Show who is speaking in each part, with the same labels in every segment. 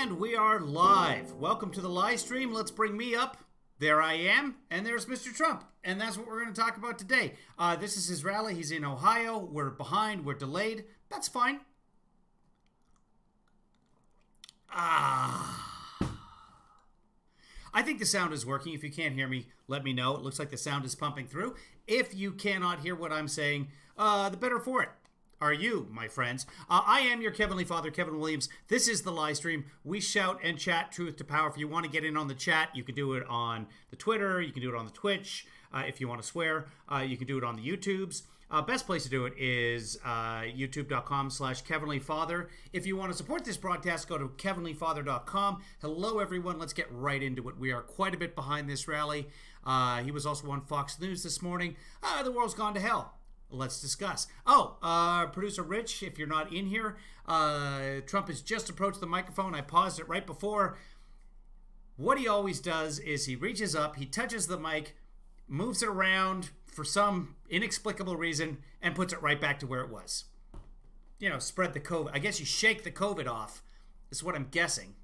Speaker 1: And we are live. Welcome to the live stream. Let's bring me up. There I am. And there's Mr. Trump. And that's what we're going to talk about today. This is his rally. He's in Ohio. We're behind. We're delayed. That's fine. I think the sound is working. If you can't hear me, let me know. It looks like the sound is pumping through. If you cannot hear what I'm saying, the better for it are you, my friends. I am your Heavenly Father, Kevin Williams. This is the live stream. We shout and chat truth to power. If you want to get in on the chat, you can do it on the Twitter. You can do it on the Twitch. If you want to swear, you can do it on the YouTubes. Best place to do it is youtube.com/KevinlyFather. If you want to support this broadcast, go to KevinlyFather.com. Hello, everyone. Let's get right into it. We are quite a bit behind this rally. He was also on Fox News this morning. The world's gone to hell. Let's discuss. Producer Rich, if you're not in here, Trump has just approached the microphone. I paused it right before. What he always does is he reaches up, he touches the mic, moves it around for some inexplicable reason, and puts it right back to where it was. You know, spread the COVID. I guess you shake the COVID off, is what I'm guessing.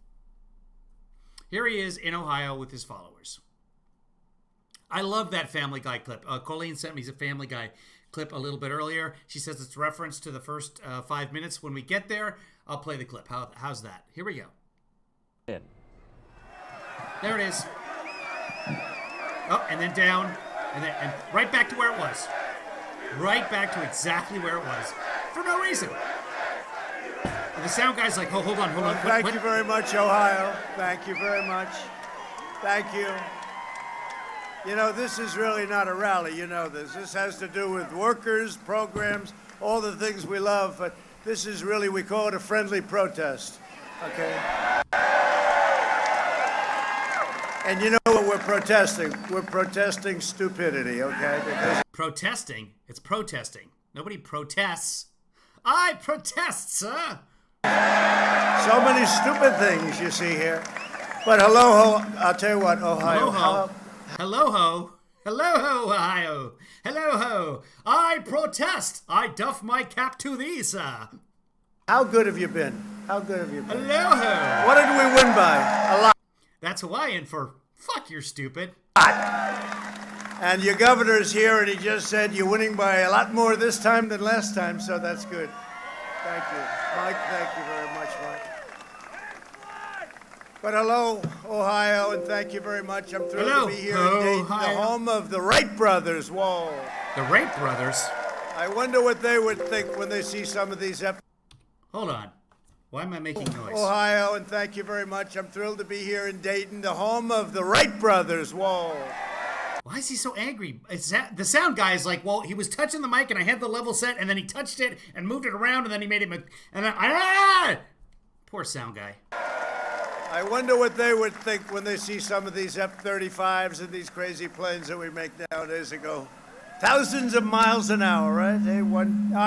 Speaker 1: Here he is in Ohio with his followers. I love that Family Guy clip. Colleen sent me a Family Guy clip a little bit earlier. She says it's reference to the first 5 minutes. When we get there, I'll play the clip. How's that? Here we go. There it is. Oh, and then down, and right back to where it was. Right back to exactly where it was. For no reason. And the sound guy's like, oh, hold on.
Speaker 2: Well, thank you very much, Ohio. Thank you very much. Thank you. You know, this is really not a rally, you know this. This has to do with workers, programs, all the things we love, but this is really, we call it a friendly protest, okay? And you know what we're protesting? We're protesting stupidity, okay? Because
Speaker 1: protesting? It's protesting. Nobody protests. I protest, sir!
Speaker 2: So many stupid things you see here. But hello, I'll tell you what, Ohio.
Speaker 1: Hello-ho. Hello-ho, Ohio. Hello-ho. I protest. I doff my cap to thee, sir.
Speaker 2: How good have you been? How good have you been?
Speaker 1: Hello-ho.
Speaker 2: What did we win by? A lot.
Speaker 1: That's Hawaiian for fuck, you're stupid.
Speaker 2: And your governor's here, and he just said you're winning by a lot more this time than last time, so that's good. Thank you. Mike, thank you very much, Mike. But hello, Ohio, and thank you very much. I'm thrilled to be here in Dayton, the home of the Wright brothers. Whoa.
Speaker 1: The Wright brothers?
Speaker 2: I wonder what they would think when they see some of these episodes.
Speaker 1: Hold on. Why am I making noise?
Speaker 2: Ohio, and thank you very much. I'm thrilled to be here in Dayton, the home of the Wright brothers. Whoa.
Speaker 1: Why is he so angry? The sound guy is like, well, he was touching the mic, and I had the level set, and then he touched it and moved it around, and then he made it... Poor sound guy.
Speaker 2: I wonder what they would think when they see some of these F-35s and these crazy planes that we make nowadays that go thousands of miles an hour, right? I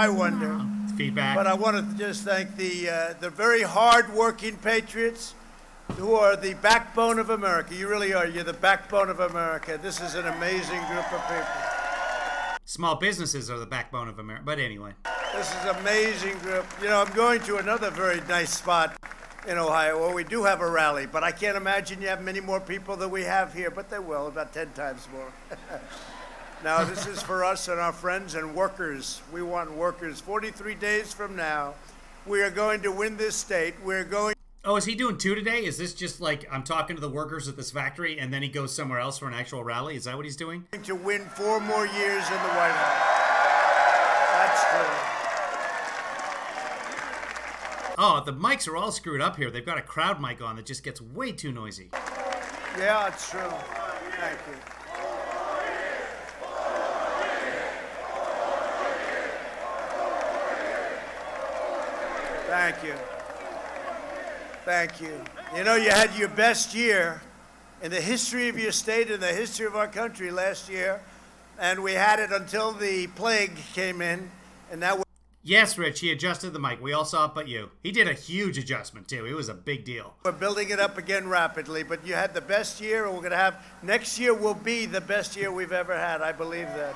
Speaker 2: wonder.
Speaker 1: Feedback.
Speaker 2: But I want to just thank the very hard-working patriots who are the backbone of America. You really are. You're the backbone of America. This is an amazing group of people.
Speaker 1: Small businesses are the backbone of America. But anyway.
Speaker 2: This is an amazing group. You know, I'm going to another very nice spot in Ohio where we do have a rally, but I can't imagine you have many more people than we have here, but they will, about 10 times more. Now, this is for us and our friends and workers. We want workers. 43 days from now, we are going to win this state. We're going...
Speaker 1: Oh, is he doing two today? Is this just like I'm talking to the workers at this factory and then he goes somewhere else for an actual rally? Is that what he's doing?
Speaker 2: To win 4 more years in the White House. That's true.
Speaker 1: Oh, the mics are all screwed up here. They've got a crowd mic on that just gets way too noisy.
Speaker 2: Yeah, it's true. Thank you. Thank you. Thank you. You know, you had your best year in the history of your state and the history of our country last year, and we had it until the plague came in, and now we're...
Speaker 1: Yes, Rich, he adjusted the mic. We all saw it but you. He did a huge adjustment, too. It was a big deal.
Speaker 2: We're building it up again rapidly, but you had the best year, and we're going to have... Next year will be the best year we've ever had. I believe that.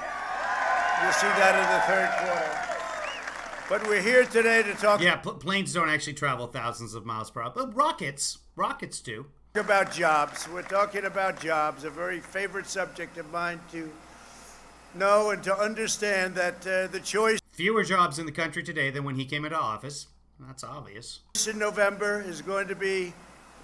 Speaker 2: You'll see that in the third quarter. But we're here today to talk
Speaker 1: Yeah, planes don't actually travel thousands of miles per hour, but rockets do.
Speaker 2: about jobs. We're talking about jobs, a very favorite subject of mine to know and to understand that the choice
Speaker 1: Fewer jobs in the country today than when he came into office. That's obvious.
Speaker 2: in November is going to be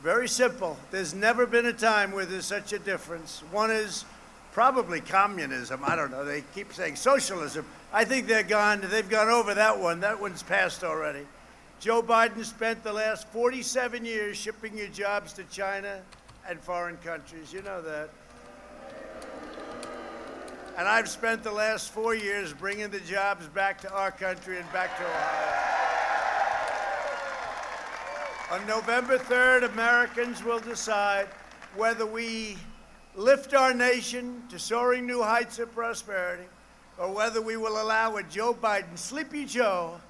Speaker 2: very simple. There's never been a time where there's such a difference. One is probably communism. I don't know. They keep saying socialism. I think they've gone over that one. That one's passed already. Joe Biden spent the last 47 years shipping your jobs to China and foreign countries. You know that. And I've spent the last 4 years bringing the jobs back to our country and back to Ohio. On November 3rd, Americans will decide whether we lift our nation to soaring new heights of prosperity or whether we will allow a Joe Biden, Sleepy Joe,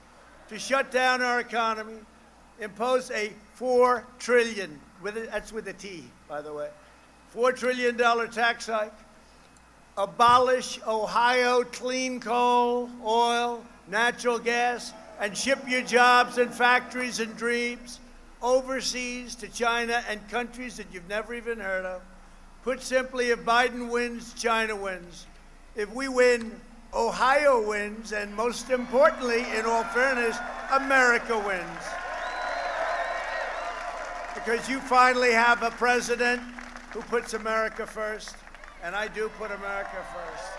Speaker 2: to shut down our economy, impose a $4 trillion, that's with a T, by the way, $4 trillion tax hike, abolish Ohio clean coal, oil, natural gas, and ship your jobs and factories and dreams overseas to China and countries that you've never even heard of. Put simply, if Biden wins, China wins. If we win, Ohio wins, and most importantly, in all fairness, America wins. Because you finally have a president who puts America first. And I do put America first.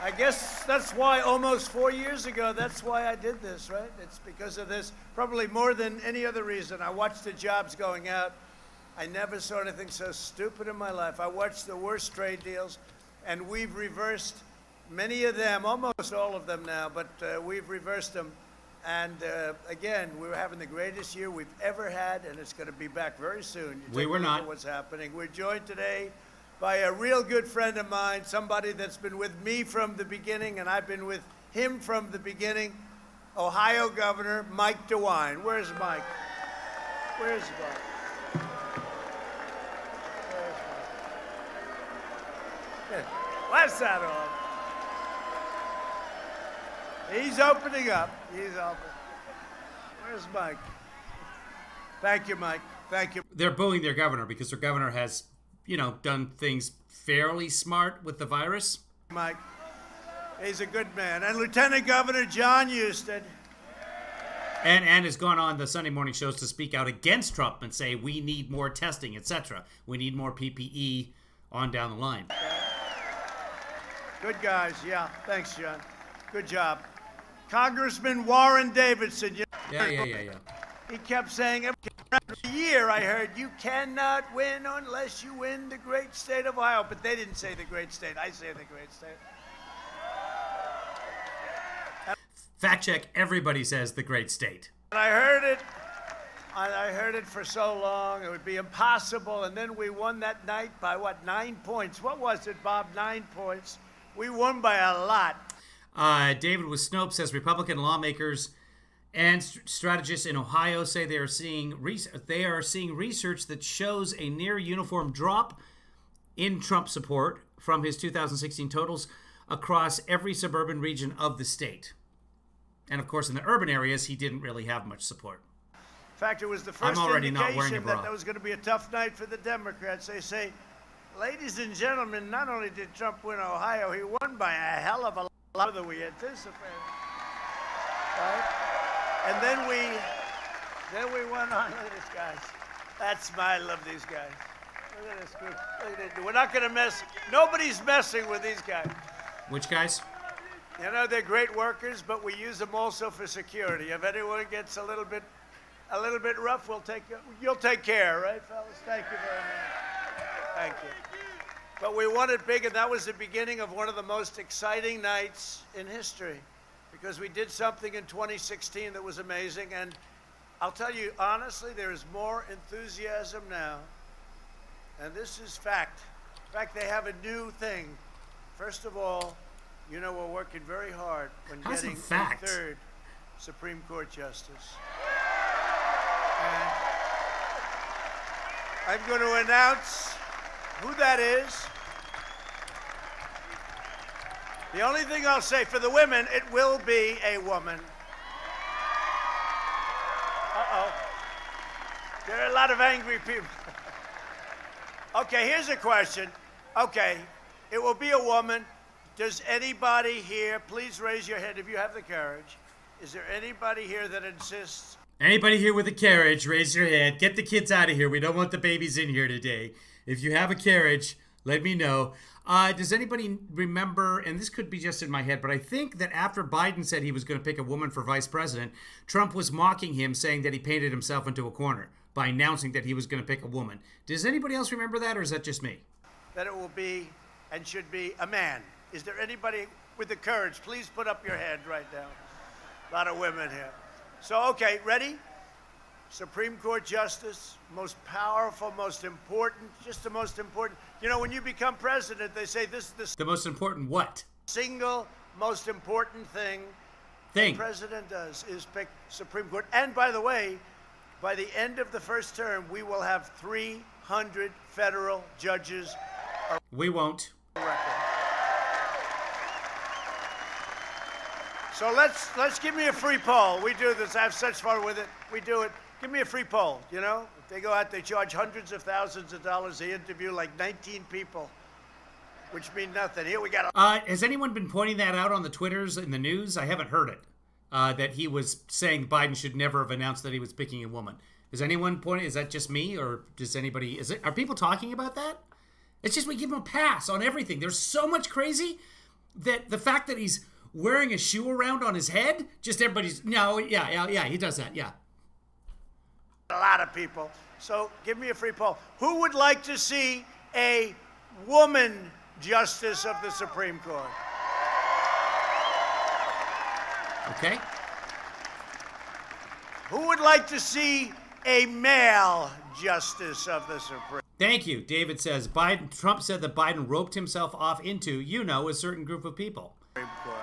Speaker 2: I guess that's why almost 4 years ago, that's why I did this, right? It's because of this, probably more than any other reason. I watched the jobs going out. I never saw anything so stupid in my life. I watched the worst trade deals, and we've reversed many of them, almost all of them now, but we've reversed them. And again, we're having the greatest year we've ever had, and it's going to be back very soon.
Speaker 1: We were not.
Speaker 2: What's happening? We're joined today by a real good friend of mine, somebody that's been with me from the beginning, and I've been with him from the beginning, Ohio Governor Mike DeWine. Where's Mike? Where's Mike? What's that on? He's opening up. He's open. Where's Mike? Thank you, Mike. Thank you.
Speaker 1: They're booing their governor because their governor has, done things fairly smart with the virus.
Speaker 2: Mike. He's a good man. And Lieutenant Governor John Huston.
Speaker 1: And has gone on the Sunday morning shows to speak out against Trump and say we need more testing, etc. We need more PPE on down the line.
Speaker 2: Good guys. Yeah. Thanks, John. Good job. Congressman Warren Davidson.
Speaker 1: Yeah.
Speaker 2: He kept saying every year, I heard, you cannot win unless you win the great state of Ohio. But they didn't say the great state. I say the great state.
Speaker 1: Fact check, everybody says the great state.
Speaker 2: And I heard it. I heard it for so long. It would be impossible. And then we won that night by, 9 points? What was it, Bob? 9 points. We won by a lot.
Speaker 1: David with Snopes says Republican lawmakers and strategists in Ohio say they are seeing research that shows a near uniform drop in Trump support from his 2016 totals across every suburban region of the state. And of course, in the urban areas, he didn't really have much support.
Speaker 2: In fact, it was the first
Speaker 1: I'm already not wearing a
Speaker 2: indication
Speaker 1: bra.
Speaker 2: that was going to be a tough night for the Democrats. They say, ladies and gentlemen, not only did Trump win Ohio, he won by a hell of a lot than we anticipated. Right? And then we went on. Look at this, guys. I love these guys. Look at this group. Look at it. We're not going to mess. Nobody's messing with these guys.
Speaker 1: Which guys?
Speaker 2: You know, they're great workers, but we use them also for security. If anyone gets a little bit rough, you'll take care, right, fellas? Thank you very much. Thank you. But we won it big, and that was the beginning of one of the most exciting nights in history, because we did something in 2016 that was amazing. And I'll tell you honestly, there is more enthusiasm now, and this is fact. In fact, they have a new thing. First of all, we're working very hard on getting a third Supreme Court justice. And I'm going to announce who that is. The only thing I'll say for the women, it will be a woman. Uh-oh. There are a lot of angry people. Okay, here's a question. Okay, it will be a woman. Does anybody here, please raise your hand if you have the courage. Is there anybody here that insists?
Speaker 1: Anybody here with a carriage, raise your hand. Get the kids out of here. We don't want the babies in here today. If you have a carriage, let me know. Does anybody remember, and this could be just in my head, but I think that after Biden said he was going to pick a woman for vice president, Trump was mocking him, saying that he painted himself into a corner by announcing that he was going to pick a woman. Does anybody else remember that, or is that just me?
Speaker 2: That it will be and should be a man. Is there anybody with the courage? Please put up your hand right now. A lot of women here. So, okay, ready? Supreme Court Justice, most powerful, most important, just the most important. You know, when you become president, they say this is
Speaker 1: The most important what?
Speaker 2: single most important thing the president does is pick Supreme Court. And by the way, by the end of the first term, we will have 300 federal judges.
Speaker 1: We won't.
Speaker 2: So let's give me a free poll. We do this. I have such fun with it. We do it. Give me a free poll, you know? If they go out, they charge hundreds of thousands of dollars. They interview like 19 people, which mean nothing. Here we got
Speaker 1: Has anyone been pointing that out on the Twitters in the news? I haven't heard it. That he was saying Biden should never have announced that he was picking a woman. Is anyone pointing? Is that just me, or does anybody? Are people talking about that? It's just we give him a pass on everything. There's so much crazy that the fact that he's wearing a shoe around on his head, just everybody's yeah, he does that, yeah.
Speaker 2: a lot of people. So give me a free poll. Who would like to see a woman justice of the Supreme Court?
Speaker 1: Okay.
Speaker 2: Who would like to see a male justice of the Supreme?
Speaker 1: Thank you. David says Trump said that Biden roped himself off into, a certain group of people.
Speaker 2: Court.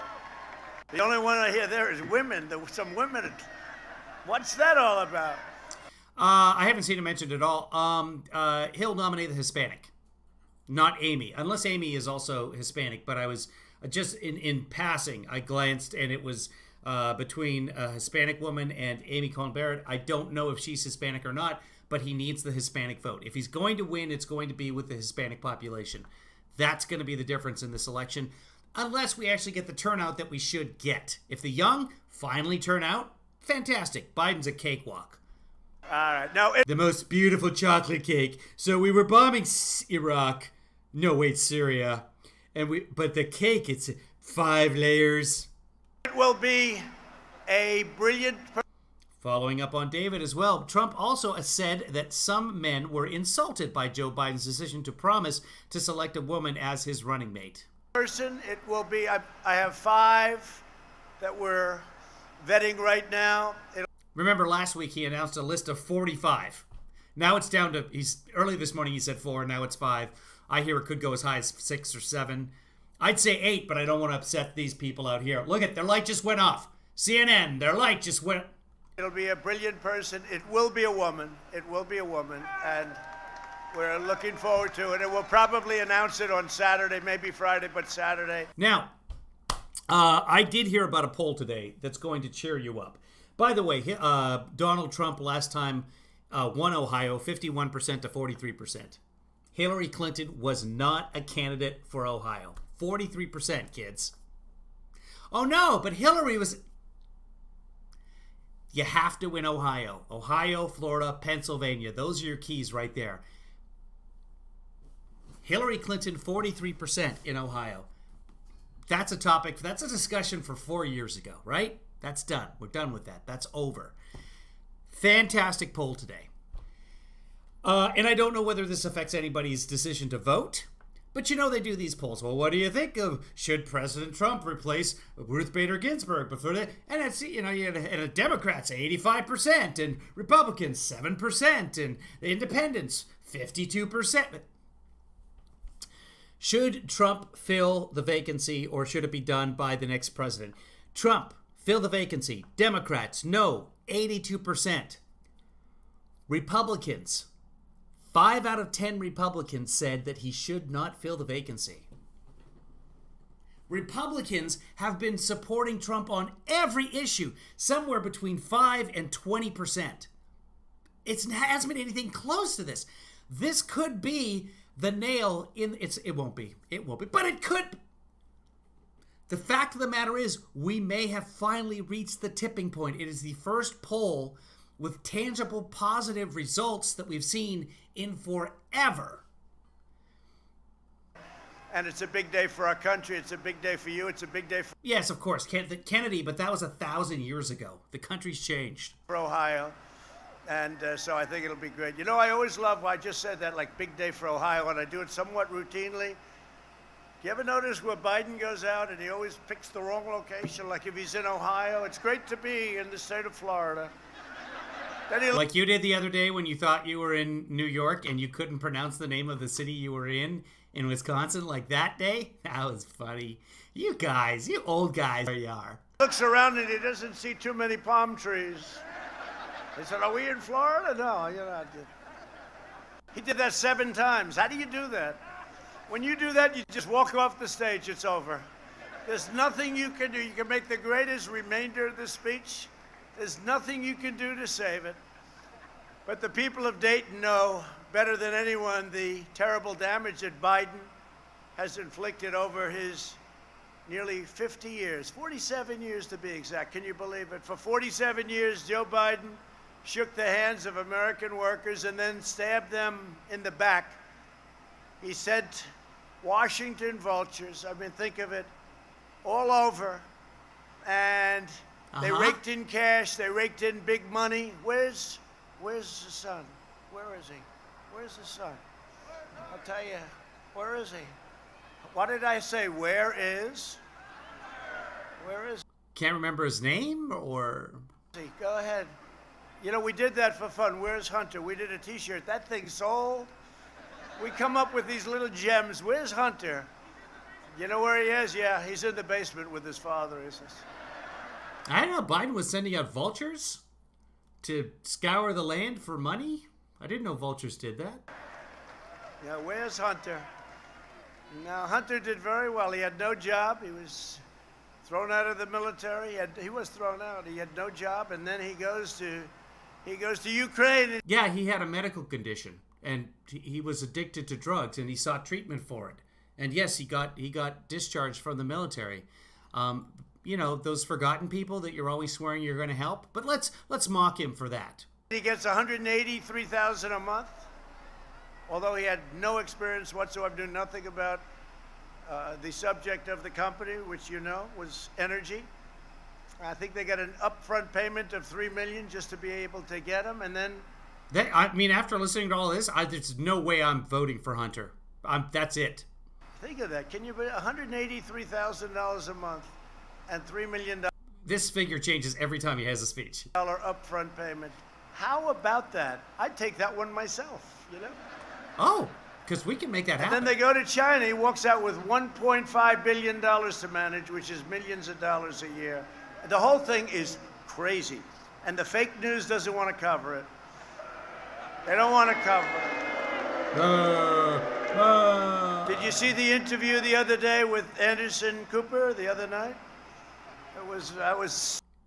Speaker 2: The only one I hear there is women. Some women. What's that all about?
Speaker 1: I haven't seen it mentioned at all. He'll nominate the Hispanic, not Amy, unless Amy is also Hispanic. But I was just in passing, I glanced, and it was between a Hispanic woman and Amy Coney Barrett. I don't know if she's Hispanic or not, but he needs the Hispanic vote. If he's going to win, it's going to be with the Hispanic population. That's going to be the difference in this election, unless we actually get the turnout that we should get. If the young finally turn out, fantastic. Biden's a cakewalk.
Speaker 2: All right. Now,
Speaker 1: the most beautiful chocolate cake. So we were bombing Iraq. No, wait, Syria. But the cake, it's 5 layers.
Speaker 2: It will be a brilliant...
Speaker 1: Following up on David as well, Trump also said that some men were insulted by Joe Biden's decision to promise to select a woman as his running mate.
Speaker 2: Person, it will be... I have 5 that we're vetting right now.
Speaker 1: Remember last week he announced a list of 45. Now it's down to... Early this morning he said 4, now it's 5. I hear it could go as high as 6 or 7. I'd say 8, but I don't want to upset these people out here. Look at their light just went off. CNN, their light just went...
Speaker 2: It'll be a brilliant person. It will be a woman. It will be a woman. And we're looking forward to it. And we'll probably announce it on Saturday, maybe Friday, but Saturday.
Speaker 1: Now, I did hear about a poll today that's going to cheer you up. By the way, Donald Trump last time won Ohio 51% to 43%. Hillary Clinton was not a candidate for Ohio. 43%, kids. Oh no, but Hillary was... You have to win Ohio. Ohio, Florida, Pennsylvania. Those are your keys right there. Hillary Clinton, 43% in Ohio. That's a topic, that's a discussion for 4 years ago, right? That's done. We're done with that. That's over. Fantastic poll today. And I don't know whether this affects anybody's decision to vote, but they do these polls. Well, what do you think of should President Trump replace Ruth Bader Ginsburg before that? And it's, and Democrats 85% and Republicans 7% and the Independents 52%. Should Trump fill the vacancy or should it be done by the next president? Trump, fill the vacancy. Democrats, no, 82%. Republicans, 5 out of 10 Republicans said that he should not fill the vacancy. Republicans have been supporting Trump on every issue, somewhere between 5 and 20%. It hasn't been anything close to this. This could be the nail in it won't be, but it could. The fact of the matter is, we may have finally reached the tipping point. It is the first poll with tangible positive results that we've seen in forever.
Speaker 2: And it's a big day for our country. It's a big day for you. It's a big day for
Speaker 1: Yes, of course, Kennedy, but that was 1,000 years ago. The country's changed.
Speaker 2: Ohio. And so I think it'll be great. You know, I always love, I just said that, like, big day for Ohio, and I do it somewhat routinely. You ever notice where Biden goes out and he always picks the wrong location? Like if he's in Ohio, it's great to be in the state of Florida.
Speaker 1: Like you did the other day when you thought you were in New York and you couldn't pronounce the name of the city you were in Wisconsin, like that day? That was funny. You guys, you old guys, there you are.
Speaker 2: Looks around and he doesn't see too many palm trees. He said, are we in Florida? No, you're not. He did that 7 times. How do you do that? When you do that, you just walk off the stage. It's over. There's nothing you can do. You can make the greatest remainder of the speech. There's nothing you can do to save it. But the people of Dayton know better than anyone the terrible damage that Biden has inflicted over his nearly 50 years, 47 years to be exact. Can you believe it? For 47 years, Joe Biden shook the hands of American workers and then stabbed them in the back. He sent Washington vultures, I mean, think of it, all over. And they raked in cash, they raked in big money. Where's the son? Where is he? Where's the son? I'll tell you, where is he? What did I say? Where is?
Speaker 1: Can't remember his name, or?
Speaker 2: Go ahead. You know, we did that for fun. Where's Hunter? We did a T-shirt. That thing sold. We come up with these little gems. Where's Hunter? You know where he is? Yeah, he's in the basement with his father.
Speaker 1: I don't know. Biden was sending out vultures to scour the land for money. I didn't know vultures did that.
Speaker 2: Yeah, where's Hunter? Now, Hunter did very well. He had no job. He was thrown out of the military. He was thrown out. He had no job, and then he goes to Ukraine.
Speaker 1: Yeah, he had a medical condition, and he was addicted to drugs, and he sought treatment for it. And yes, he got discharged from the military. You know, those forgotten people that you're always swearing you're going to help. But let's mock him for that.
Speaker 2: He gets $183,000 a month, although he had no experience whatsoever, knew nothing about the subject of the company, which you know was energy. I think they got an upfront payment of $3 million just to be able to get him, and then.
Speaker 1: I mean, after listening to all this, there's no way I'm voting for Hunter. That's it.
Speaker 2: Think of that. Can you put $183,000 a month and $3 million?
Speaker 1: This figure changes every time he has a speech.
Speaker 2: Upfront payment. How about that? I'd take that one myself, you know?
Speaker 1: Oh, because we can make that happen.
Speaker 2: And then they go to China. He walks out with $1.5 billion to manage, which is millions of dollars a year. The whole thing is crazy. And the fake news doesn't want to cover it. They don't want to cover it. Did you see the interview the other day with Anderson Cooper the other night?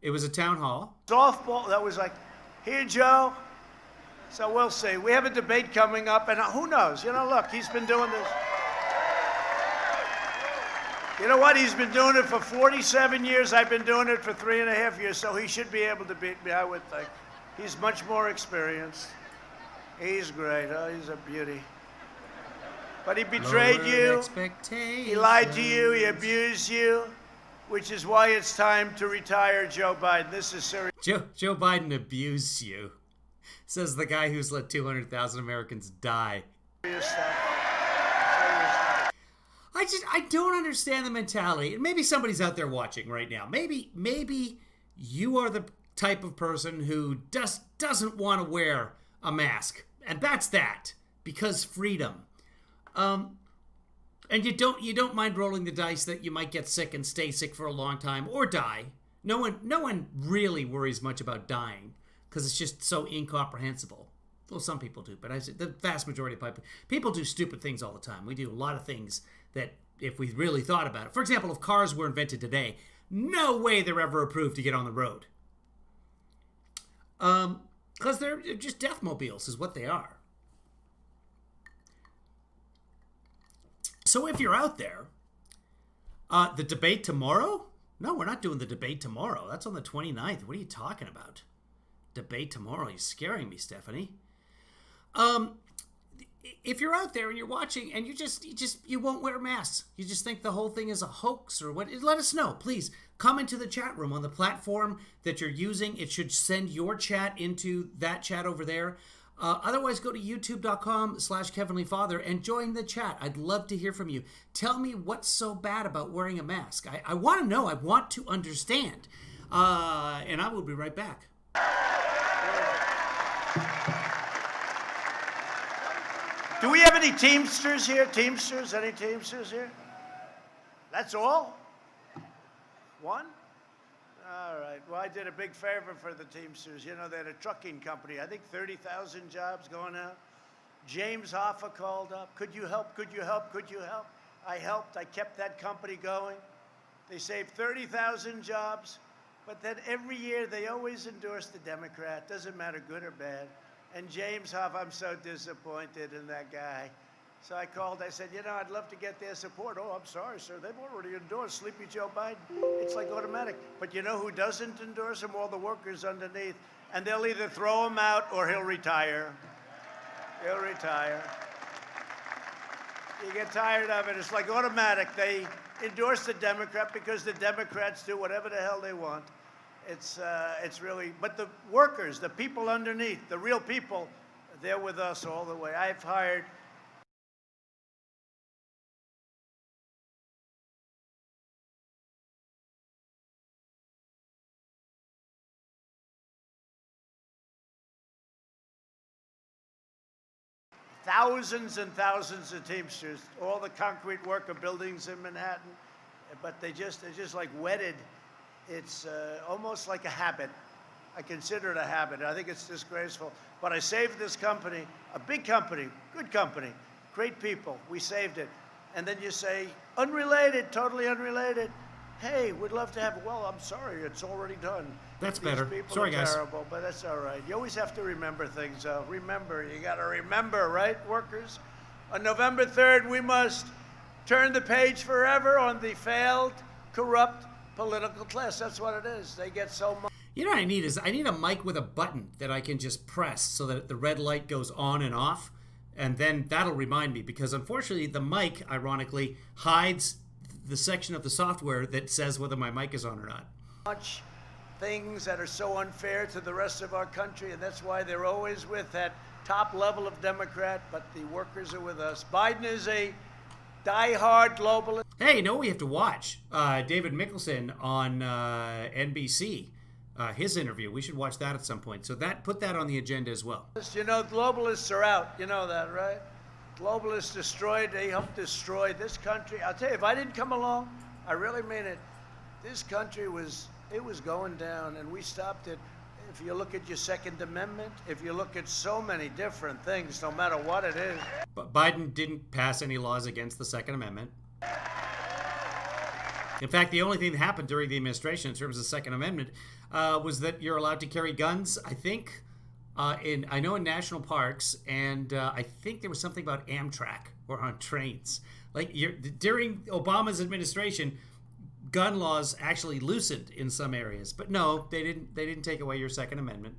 Speaker 1: It was a town hall.
Speaker 2: Softball. That was like, here, Joe. So we'll see. We have a debate coming up, and who knows? You know, look, he's been doing this. You know what? He's been doing it for 47 years. I've been doing it for 3.5 years, so he should be able to beat me, I would think. He's much more experienced. He's great. Oh, he's a beauty. But he betrayed you. He lied to you. He abused you, which is why it's time to retire Joe Biden. This is serious.
Speaker 1: Joe Biden abused you, says the guy who's let 200,000 Americans die.
Speaker 2: Serious stuff.
Speaker 1: I don't understand the mentality. And maybe somebody's out there watching right now. Maybe you are the type of person who doesn't want to wear a mask. And that's that. Because freedom. And you don't mind rolling the dice that you might get sick and stay sick for a long time or die. No one really worries much about dying because it's just so incomprehensible. Well, some people do, but the vast majority of people do stupid things all the time. We do a lot of things that if we really thought about it. For example, if cars were invented today, no way they're ever approved to get on the road. Because they're just deathmobiles is what they are. So if you're out there, the debate tomorrow? No, we're not doing the debate tomorrow. That's on the 29th. What are you talking about? Debate tomorrow? You're scaring me, Stephanie. If you're out there and you're watching and you won't wear masks, you just think the whole thing is a hoax or what, let us know. Please come into the chat room on the platform that you're using. It should send your chat into that chat over there. Otherwise, go to youtube.com/KevinLeeFather and join the chat. I'd love to hear from you. Tell me what's so bad about wearing a mask. I want to know. I want to understand. And I will be right back.
Speaker 2: Do we have any Teamsters here? Teamsters? Any Teamsters here? That's all? One? All right. Well, I did a big favor for the Teamsters. You know, they had a trucking company. I think 30,000 jobs going out. James Hoffa called up. Could you help? Could you help? Could you help? I helped. I kept that company going. They saved 30,000 jobs. But then every year they always endorse the Democrat. Doesn't matter good or bad. And James Hoffa, I'm so disappointed in that guy. So I called, I said, you know, I'd love to get their support. Oh, I'm sorry, sir. They've already endorsed Sleepy Joe Biden. It's like automatic. But you know who doesn't endorse him? All the workers underneath. And they'll either throw him out or he'll retire. He'll retire. You get tired of it. It's like automatic. They endorse the Democrat because the Democrats do whatever the hell they want. It's really, but the workers, the people underneath, the real people, they're with us all the way. I've hired thousands and thousands of Teamsters, all the concrete worker buildings in Manhattan, but they're just like wedded. It's almost like a habit. I consider it a habit. I think it's disgraceful. But I saved this company, a big company, good company, great people. We saved it. And then you say, unrelated, totally unrelated. Hey, we'd love to have it. Well, I'm sorry, it's already done.
Speaker 1: That's
Speaker 2: These
Speaker 1: better.
Speaker 2: people
Speaker 1: Sorry,
Speaker 2: are
Speaker 1: guys.
Speaker 2: terrible, but that's all right. You always have to remember things, though. Remember, you got to remember, right, workers? On November 3rd, we must turn the page forever on the failed, corrupt political class. That's what it is. They get so much.
Speaker 1: You know what I need is I need a mic with a button that I can just press so that the red light goes on and off, and then that'll remind me, because unfortunately the mic, ironically, hides the section of the software that says whether my mic is on or not.
Speaker 2: Much things that are so unfair to the rest of our country, and that's why they're always with that top level of Democrat, but the workers are with us. Biden is a die-hard globalist.
Speaker 1: Hey, you know what we have to watch? David Mickelson on NBC, his interview. We should watch that at some point. So put that on the agenda as well.
Speaker 2: You know, globalists are out. You know that, right? Globalists destroyed, they helped destroy this country. I'll tell you, if I didn't come along, I really mean it, this country was going down, and we stopped it. If you look at your Second Amendment, if you look at so many different things, no matter what it is.
Speaker 1: But Biden didn't pass any laws against the Second Amendment. In fact, the only thing that happened during the administration in terms of the Second Amendment was that you're allowed to carry guns, I think, in national parks, and I think there was something about Amtrak or on trains. Like during Obama's administration, gun laws actually loosened in some areas, but no, they didn't take away your Second Amendment.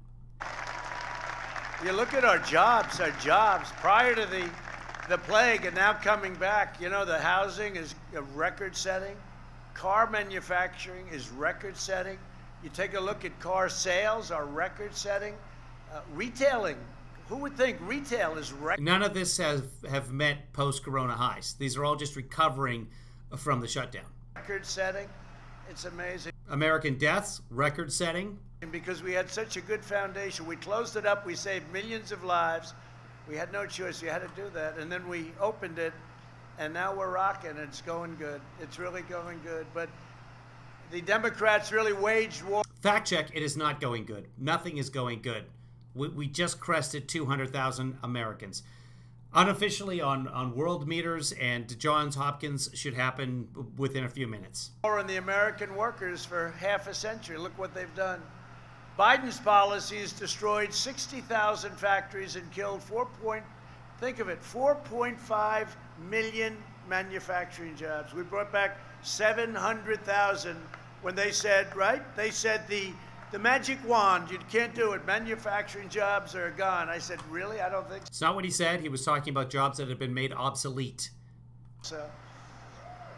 Speaker 2: You look at our jobs prior to the plague and now coming back. You know, the housing is record-setting. Car manufacturing is record-setting. You take a look at car sales are record-setting. Retailing, who would think retail is record?
Speaker 1: None of this have met post-corona highs. These are all just recovering from the shutdown.
Speaker 2: Record-setting. It's amazing.
Speaker 1: American deaths, record-setting.
Speaker 2: And because we had such a good foundation, we closed it up, we saved millions of lives. We had no choice, we had to do that. And then we opened it, and now we're rocking. It's going good. It's really going good. But the Democrats really waged war.
Speaker 1: Fact check, it is not going good. Nothing is going good. We just crested 200,000 Americans. Unofficially on world meters, and Johns Hopkins should happen within a few minutes.
Speaker 2: And the American workers for half a century. Look what they've done. Biden's policies destroyed 60,000 factories and killed think of it, 4.5 million manufacturing jobs. We brought back 700,000 when they said, right? They said the magic wand, you can't do it. Manufacturing jobs are gone. I said, really? I don't think so.
Speaker 1: It's not what he said. He was talking about jobs that had been made obsolete.
Speaker 2: So,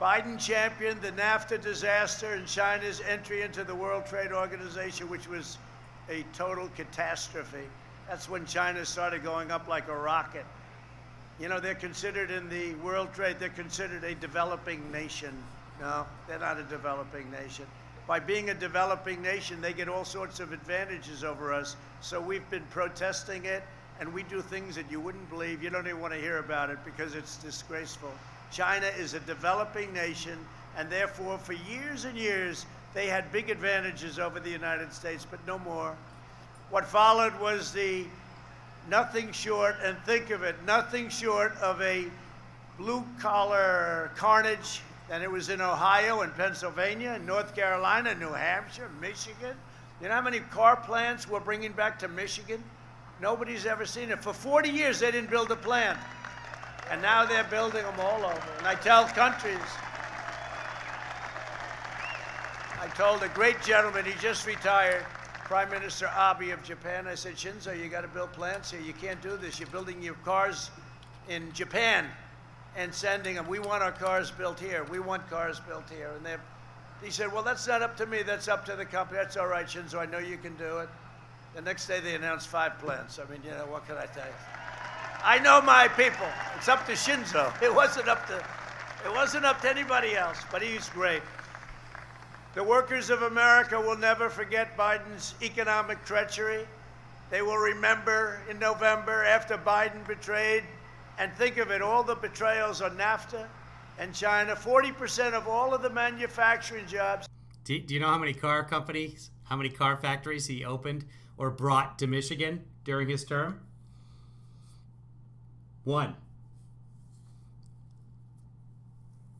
Speaker 2: Biden championed the NAFTA disaster and China's entry into the World Trade Organization, which was a total catastrophe. That's when China started going up like a rocket. You know, they're considered in the World Trade, they're considered a developing nation. No, they're not a developing nation. By being a developing nation, they get all sorts of advantages over us. So we've been protesting it, and we do things that you wouldn't believe. You don't even want to hear about it because it's disgraceful. China is a developing nation, and therefore, for years and years, they had big advantages over the United States, but no more. What followed was the nothing short, and think of it, nothing short of a blue-collar carnage. And it was in Ohio and Pennsylvania and North Carolina, New Hampshire, Michigan. You know how many car plants we're bringing back to Michigan? Nobody's ever seen it. For 40 years, they didn't build a plant. And now they're building them all over. And I tell countries, I told a great gentleman, he just retired, Prime Minister Abe of Japan, I said, Shinzo, you got to build plants here. You can't do this. You're building your cars in Japan and sending them. We want our cars built here. We want cars built here. And he said, well, that's not up to me. That's up to the company. That's all right, Shinzo. I know you can do it. The next day, they announced 5 plants. I mean, you know, what can I tell you? I know my people. It's up to Shinzo. It wasn't up to anybody else, but he's great. The workers of America will never forget Biden's economic treachery. They will remember in November after Biden betrayed, and think of it, all the betrayals on NAFTA and China, 40% of all of the manufacturing jobs.
Speaker 1: Do you know how many car companies, how many car factories he opened or brought to Michigan during his term? 1.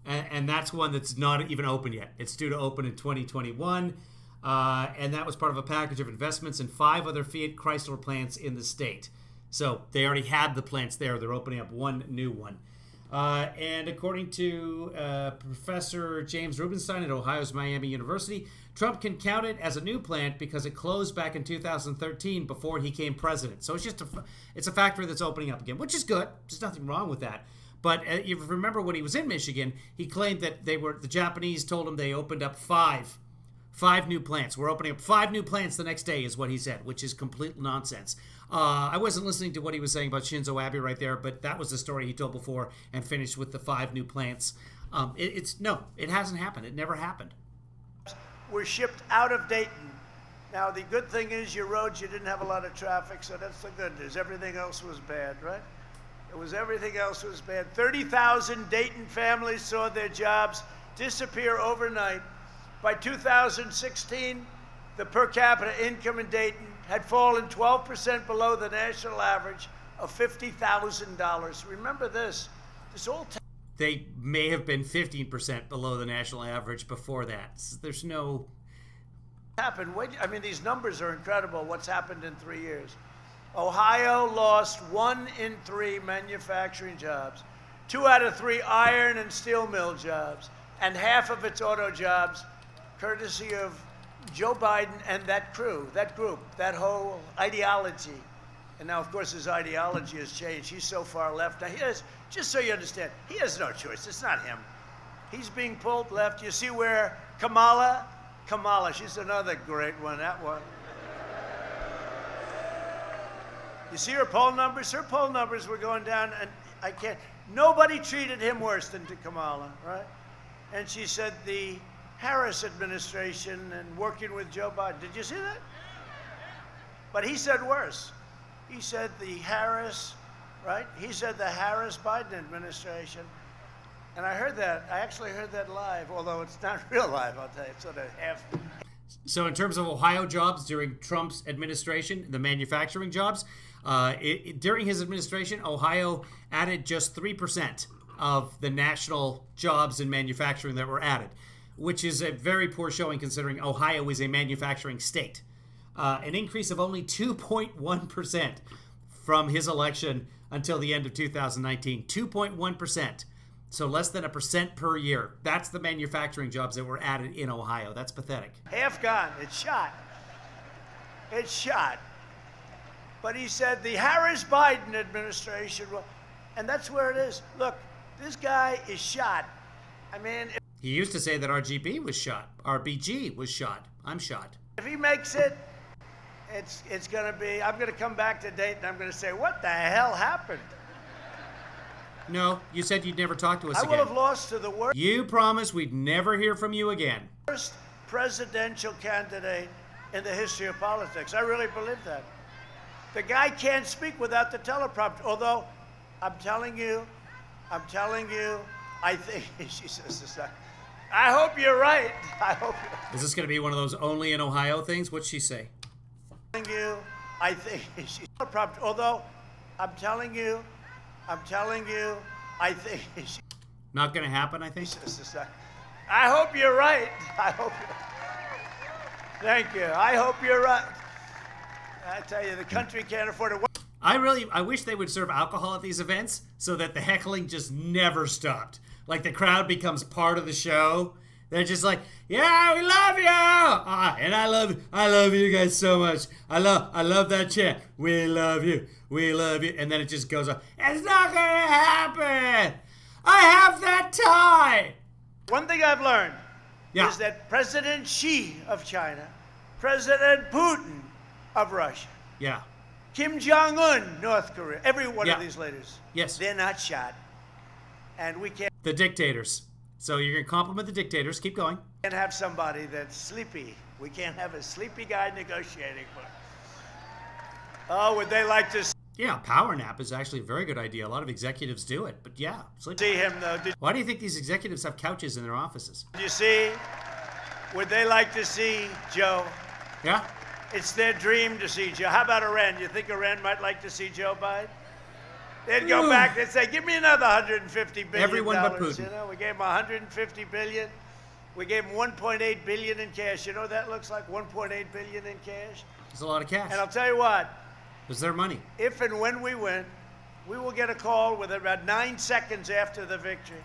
Speaker 1: And that's one that's not even open yet. It's due to open in 2021. And that was part of a package of investments in 5 other Fiat Chrysler plants in the state. So they already had the plants there. They're opening up one new one. And according to Professor James Rubenstein at Ohio's Miami University, Trump can count it as a new plant because it closed back in 2013 before he became president. So it's a factory that's opening up again, which is good. There's nothing wrong with that. But you remember when he was in Michigan, he claimed that the Japanese told him they opened up 5 new plants. We're opening up 5 new plants the next day is what he said, which is complete nonsense. I wasn't listening to what he was saying about Shinzo Abe right there, but that was the story he told before and finished with the 5 new plants. It hasn't happened. It never happened.
Speaker 2: Were shipped out of Dayton. Now, the good thing is your roads, you didn't have a lot of traffic, so that's the good news. Everything else was bad, right? Everything else was bad. 30,000 Dayton families saw their jobs disappear overnight. By 2016, the per capita income in Dayton had fallen 12% below the national average of $50,000. Remember this.
Speaker 1: They may have been 15% below the national average before that. There's no...
Speaker 2: These numbers are incredible, what's happened in 3 years. Ohio lost 1 in 3 manufacturing jobs, 2 out of 3 iron and steel mill jobs, and half of its auto jobs, courtesy of Joe Biden and that crew, that group, that whole ideology. And now, of course, his ideology has changed. He's so far left. Now, just so you understand, he has no choice. It's not him. He's being pulled left. You see where Kamala, she's another great one, that one. You see her poll numbers? Her poll numbers were going down, and nobody treated him worse than to Kamala, right? And she said the Harris administration and working with Joe Biden. Did you see that? But he said worse. He said the Harris, right? He said the Harris-Biden administration. And I heard that. I actually heard that live, although it's not real live, I'll tell you. It's sort of half.
Speaker 1: So in terms of Ohio jobs during Trump's administration, the manufacturing jobs, during his administration, Ohio added just 3% of the national jobs in manufacturing that were added, which is a very poor showing considering Ohio is a manufacturing state. An increase of only 2.1% from his election until the end of 2019. 2.1%. So less than 1% per year. That's the manufacturing jobs that were added in Ohio. That's pathetic.
Speaker 2: Half gone. It's shot. It's shot. But he said the Harris-Biden administration, and that's where it is. Look, this guy is shot. I mean,
Speaker 1: He used to say that RGB was shot. RBG was shot. I'm shot.
Speaker 2: if he makes it, it's going to be, I'm going to come back to Dayton. I'm going to say, what the hell happened?
Speaker 1: No, you said you'd never talk to us
Speaker 2: I
Speaker 1: again.
Speaker 2: will have lost to the worst
Speaker 1: You promised we'd never hear from you again.
Speaker 2: presidential candidate in the history of politics. I really believe that. The guy can't speak without the teleprompter. Although, I'm telling you, I think, she says this, I hope you're right. I hope
Speaker 1: Is this going to be one of those only in Ohio things? What'd she say?
Speaker 2: I think she's teleprompter. Although, I'm telling you, I think she
Speaker 1: Not going to happen, I think.
Speaker 2: says this, I hope you're right. I hope you're Thank you. I hope you're right. I tell you, the country can't afford it.
Speaker 1: I wish they would serve alcohol at these events so that the heckling just never stopped. Like the crowd becomes part of the show. They're just like, yeah, we love you, and I love you guys so much. I love that chant. We love you, and then it just goes on. It's not gonna happen. I have that tie.
Speaker 2: One thing I've learned
Speaker 1: Yeah.
Speaker 2: is that President Xi of China, President Putin of Russia,
Speaker 1: Yeah.
Speaker 2: Kim Jong-un, North Korea, every one
Speaker 1: Yeah.
Speaker 2: of these leaders,
Speaker 1: Yes.
Speaker 2: they're not shot. And we can't
Speaker 1: The dictators. So you're gonna compliment the dictators. Keep going.
Speaker 2: have somebody that's sleepy. We can't have a sleepy guy negotiating for us. Oh, would they like to
Speaker 1: Yeah, power nap is actually a very good idea. A lot of executives do it, but yeah, sleep.
Speaker 2: see him, though? Did
Speaker 1: Why do you think these executives have couches in their offices?
Speaker 2: you see? Would they like to see Joe?
Speaker 1: Yeah.
Speaker 2: It's their dream to see Joe. How about Iran? You think Iran might like to see Joe Biden? They'd go back, they'd say, give me another $150 billion.
Speaker 1: Everyone but Putin.
Speaker 2: You know, we gave him $150 billion. We gave him $1.8 billion in cash. You know what that looks like? $1.8 billion in cash.
Speaker 1: It's a lot of cash.
Speaker 2: And I'll tell you what,
Speaker 1: It's their money.
Speaker 2: if and when we win, we will get a call with about 9 seconds after the victory.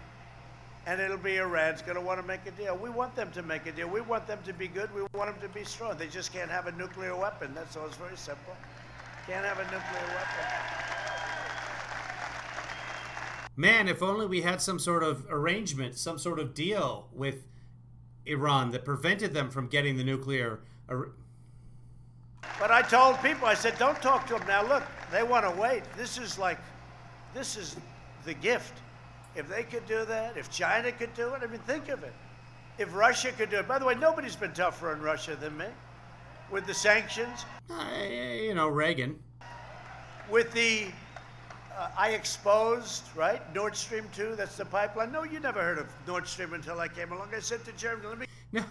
Speaker 2: And it'll be Iran's going to want to make a deal. We want them to make a deal. We want them to be good. We want them to be strong. They just can't have a nuclear weapon. That's all. It's very simple. Can't have a nuclear weapon.
Speaker 1: Man, if only we had some sort of arrangement, some sort of deal with Iran that prevented them from getting the nuclear.
Speaker 2: But I told people, I said, don't talk to them now. Look, they want to wait. This is the gift. If they could do that, if China could do it, I mean, think of it. If Russia could do it. By the way, nobody's been tougher on Russia than me. With the sanctions,
Speaker 1: Reagan.
Speaker 2: with the, I exposed, right? Nord Stream 2, that's the pipeline. No, you never heard of Nord Stream until I came along. I said to Germany, let me
Speaker 1: No,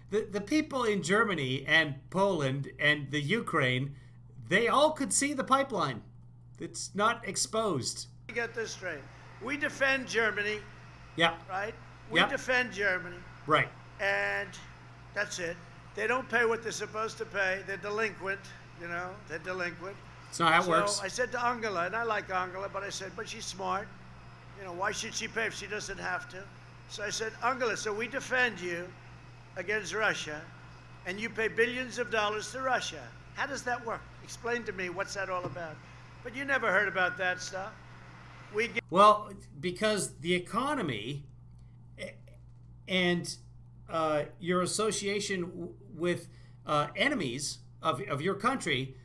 Speaker 1: the people in Germany and Poland and the Ukraine, they all could see the pipeline. It's not exposed.
Speaker 2: get this straight. We defend Germany,
Speaker 1: Yeah,
Speaker 2: right? We
Speaker 1: Yep.
Speaker 2: defend Germany.
Speaker 1: right.
Speaker 2: And that's it. They don't pay what they're supposed to pay. They're delinquent, they're delinquent.
Speaker 1: It's not how it works.
Speaker 2: So I said to Angela, and I like Angela, but I said, but she's smart. Why should she pay if she doesn't have to? So I said, Angela, so we defend you against Russia, and you pay billions of dollars to Russia. How does that work? Explain to me, what's that all about? But you never heard about that stuff.
Speaker 1: Well, because the economy and your association with enemies of your country,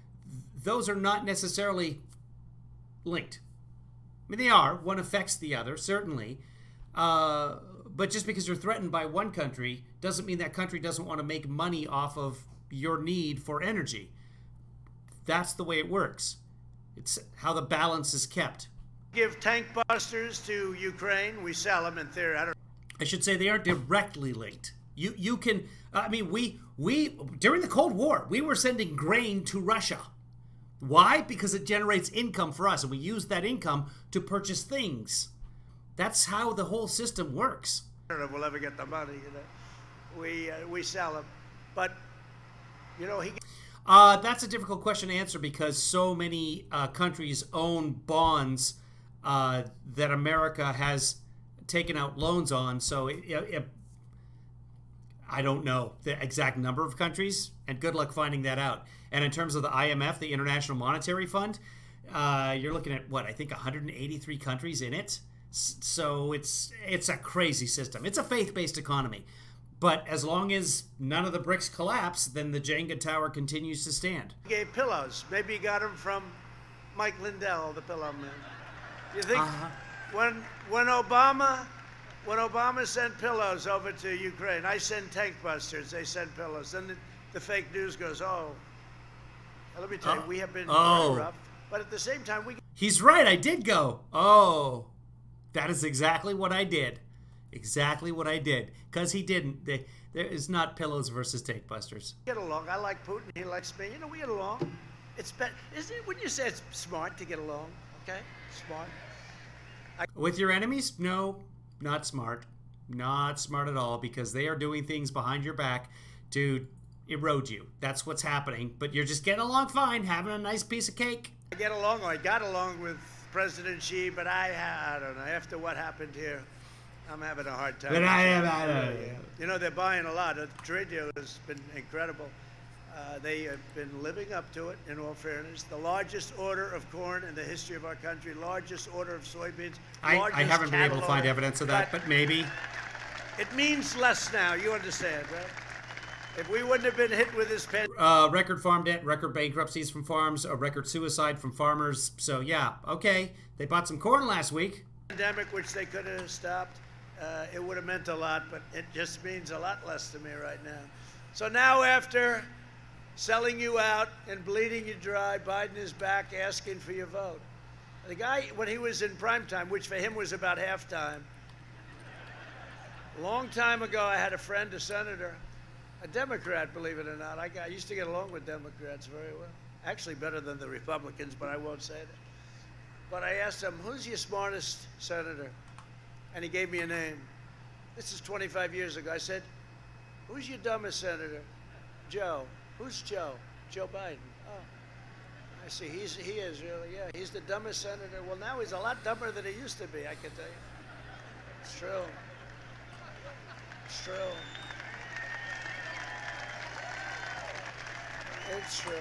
Speaker 1: those are not necessarily linked. I mean, they are. One affects the other, certainly. But just because you're threatened by one country doesn't mean that country doesn't want to make money off of your need for energy. That's the way it works. It's how the balance is kept.
Speaker 2: Give tank busters to Ukraine. We sell them in theory.
Speaker 1: I should say they aren't directly linked. You can. I mean, we during the Cold War, we were sending grain to Russia. Why? Because it generates income for us, and we use that income to purchase things. That's how the whole system works.
Speaker 2: I don't know if we'll ever get the money. We sell them, but he.
Speaker 1: That's a difficult question to answer because so many countries own bonds that America has taken out loans on. So I don't know the exact number of countries, and good luck finding that out. And in terms of the IMF, the International Monetary Fund, you're looking at what, I think 183 countries in it. So it's a crazy system. It's a faith-based economy. But as long as none of the bricks collapse, then the Jenga tower continues to stand.
Speaker 2: He gave pillows. Maybe he got them from Mike Lindell, the pillow man. You think when Obama sent pillows over to Ukraine, I send tank busters, they send pillows. Then the fake news goes, let me tell you, we have been very rough. But at the same time,
Speaker 1: He's right, I did go. Oh, that is exactly what I did. Exactly what I did. Because he didn't. There is not pillows versus tank busters.
Speaker 2: Get along. I like Putin. He likes me. We get along. It's better. Isn't it? Wouldn't you say it's smart to get along? Okay? Smart.
Speaker 1: With your enemies? No, not smart. Not smart at all, because they are doing things behind your back to erode you. That's what's happening. But you're just getting along fine, having a nice piece of cake.
Speaker 2: I got along with President Xi, but I don't know. After what happened here, I'm having a hard time.
Speaker 1: But
Speaker 2: they're buying a lot. The trade deal has been incredible. They have been living up to it, in all fairness. The largest order of corn in the history of our country, largest order of soybeans.
Speaker 1: I haven't been able to find evidence of that, but maybe.
Speaker 2: It means less now, you understand, right? If we wouldn't have been hit with this
Speaker 1: record farm debt, record bankruptcies from farms, a record suicide from farmers. So, yeah, okay. They bought some corn last week.
Speaker 2: Pandemic, which they could have stopped. It would have meant a lot, but it just means a lot less to me right now. So now, after selling you out and bleeding you dry, Biden is back asking for your vote. The guy, when he was in primetime, which for him was about halftime, a long time ago, I had a friend, a senator, a Democrat, believe it or not. I used to get along with Democrats very well. Actually, better than the Republicans, but I won't say that. But I asked him, who's your smartest senator? And he gave me a name. This is 25 years ago. I said, who's your dumbest senator? Joe. Who's Joe? Joe Biden. Oh, I see. He is really, yeah. He's the dumbest senator. Well, now he's a lot dumber than he used to be, I can tell you. It's true. It's true. It's true.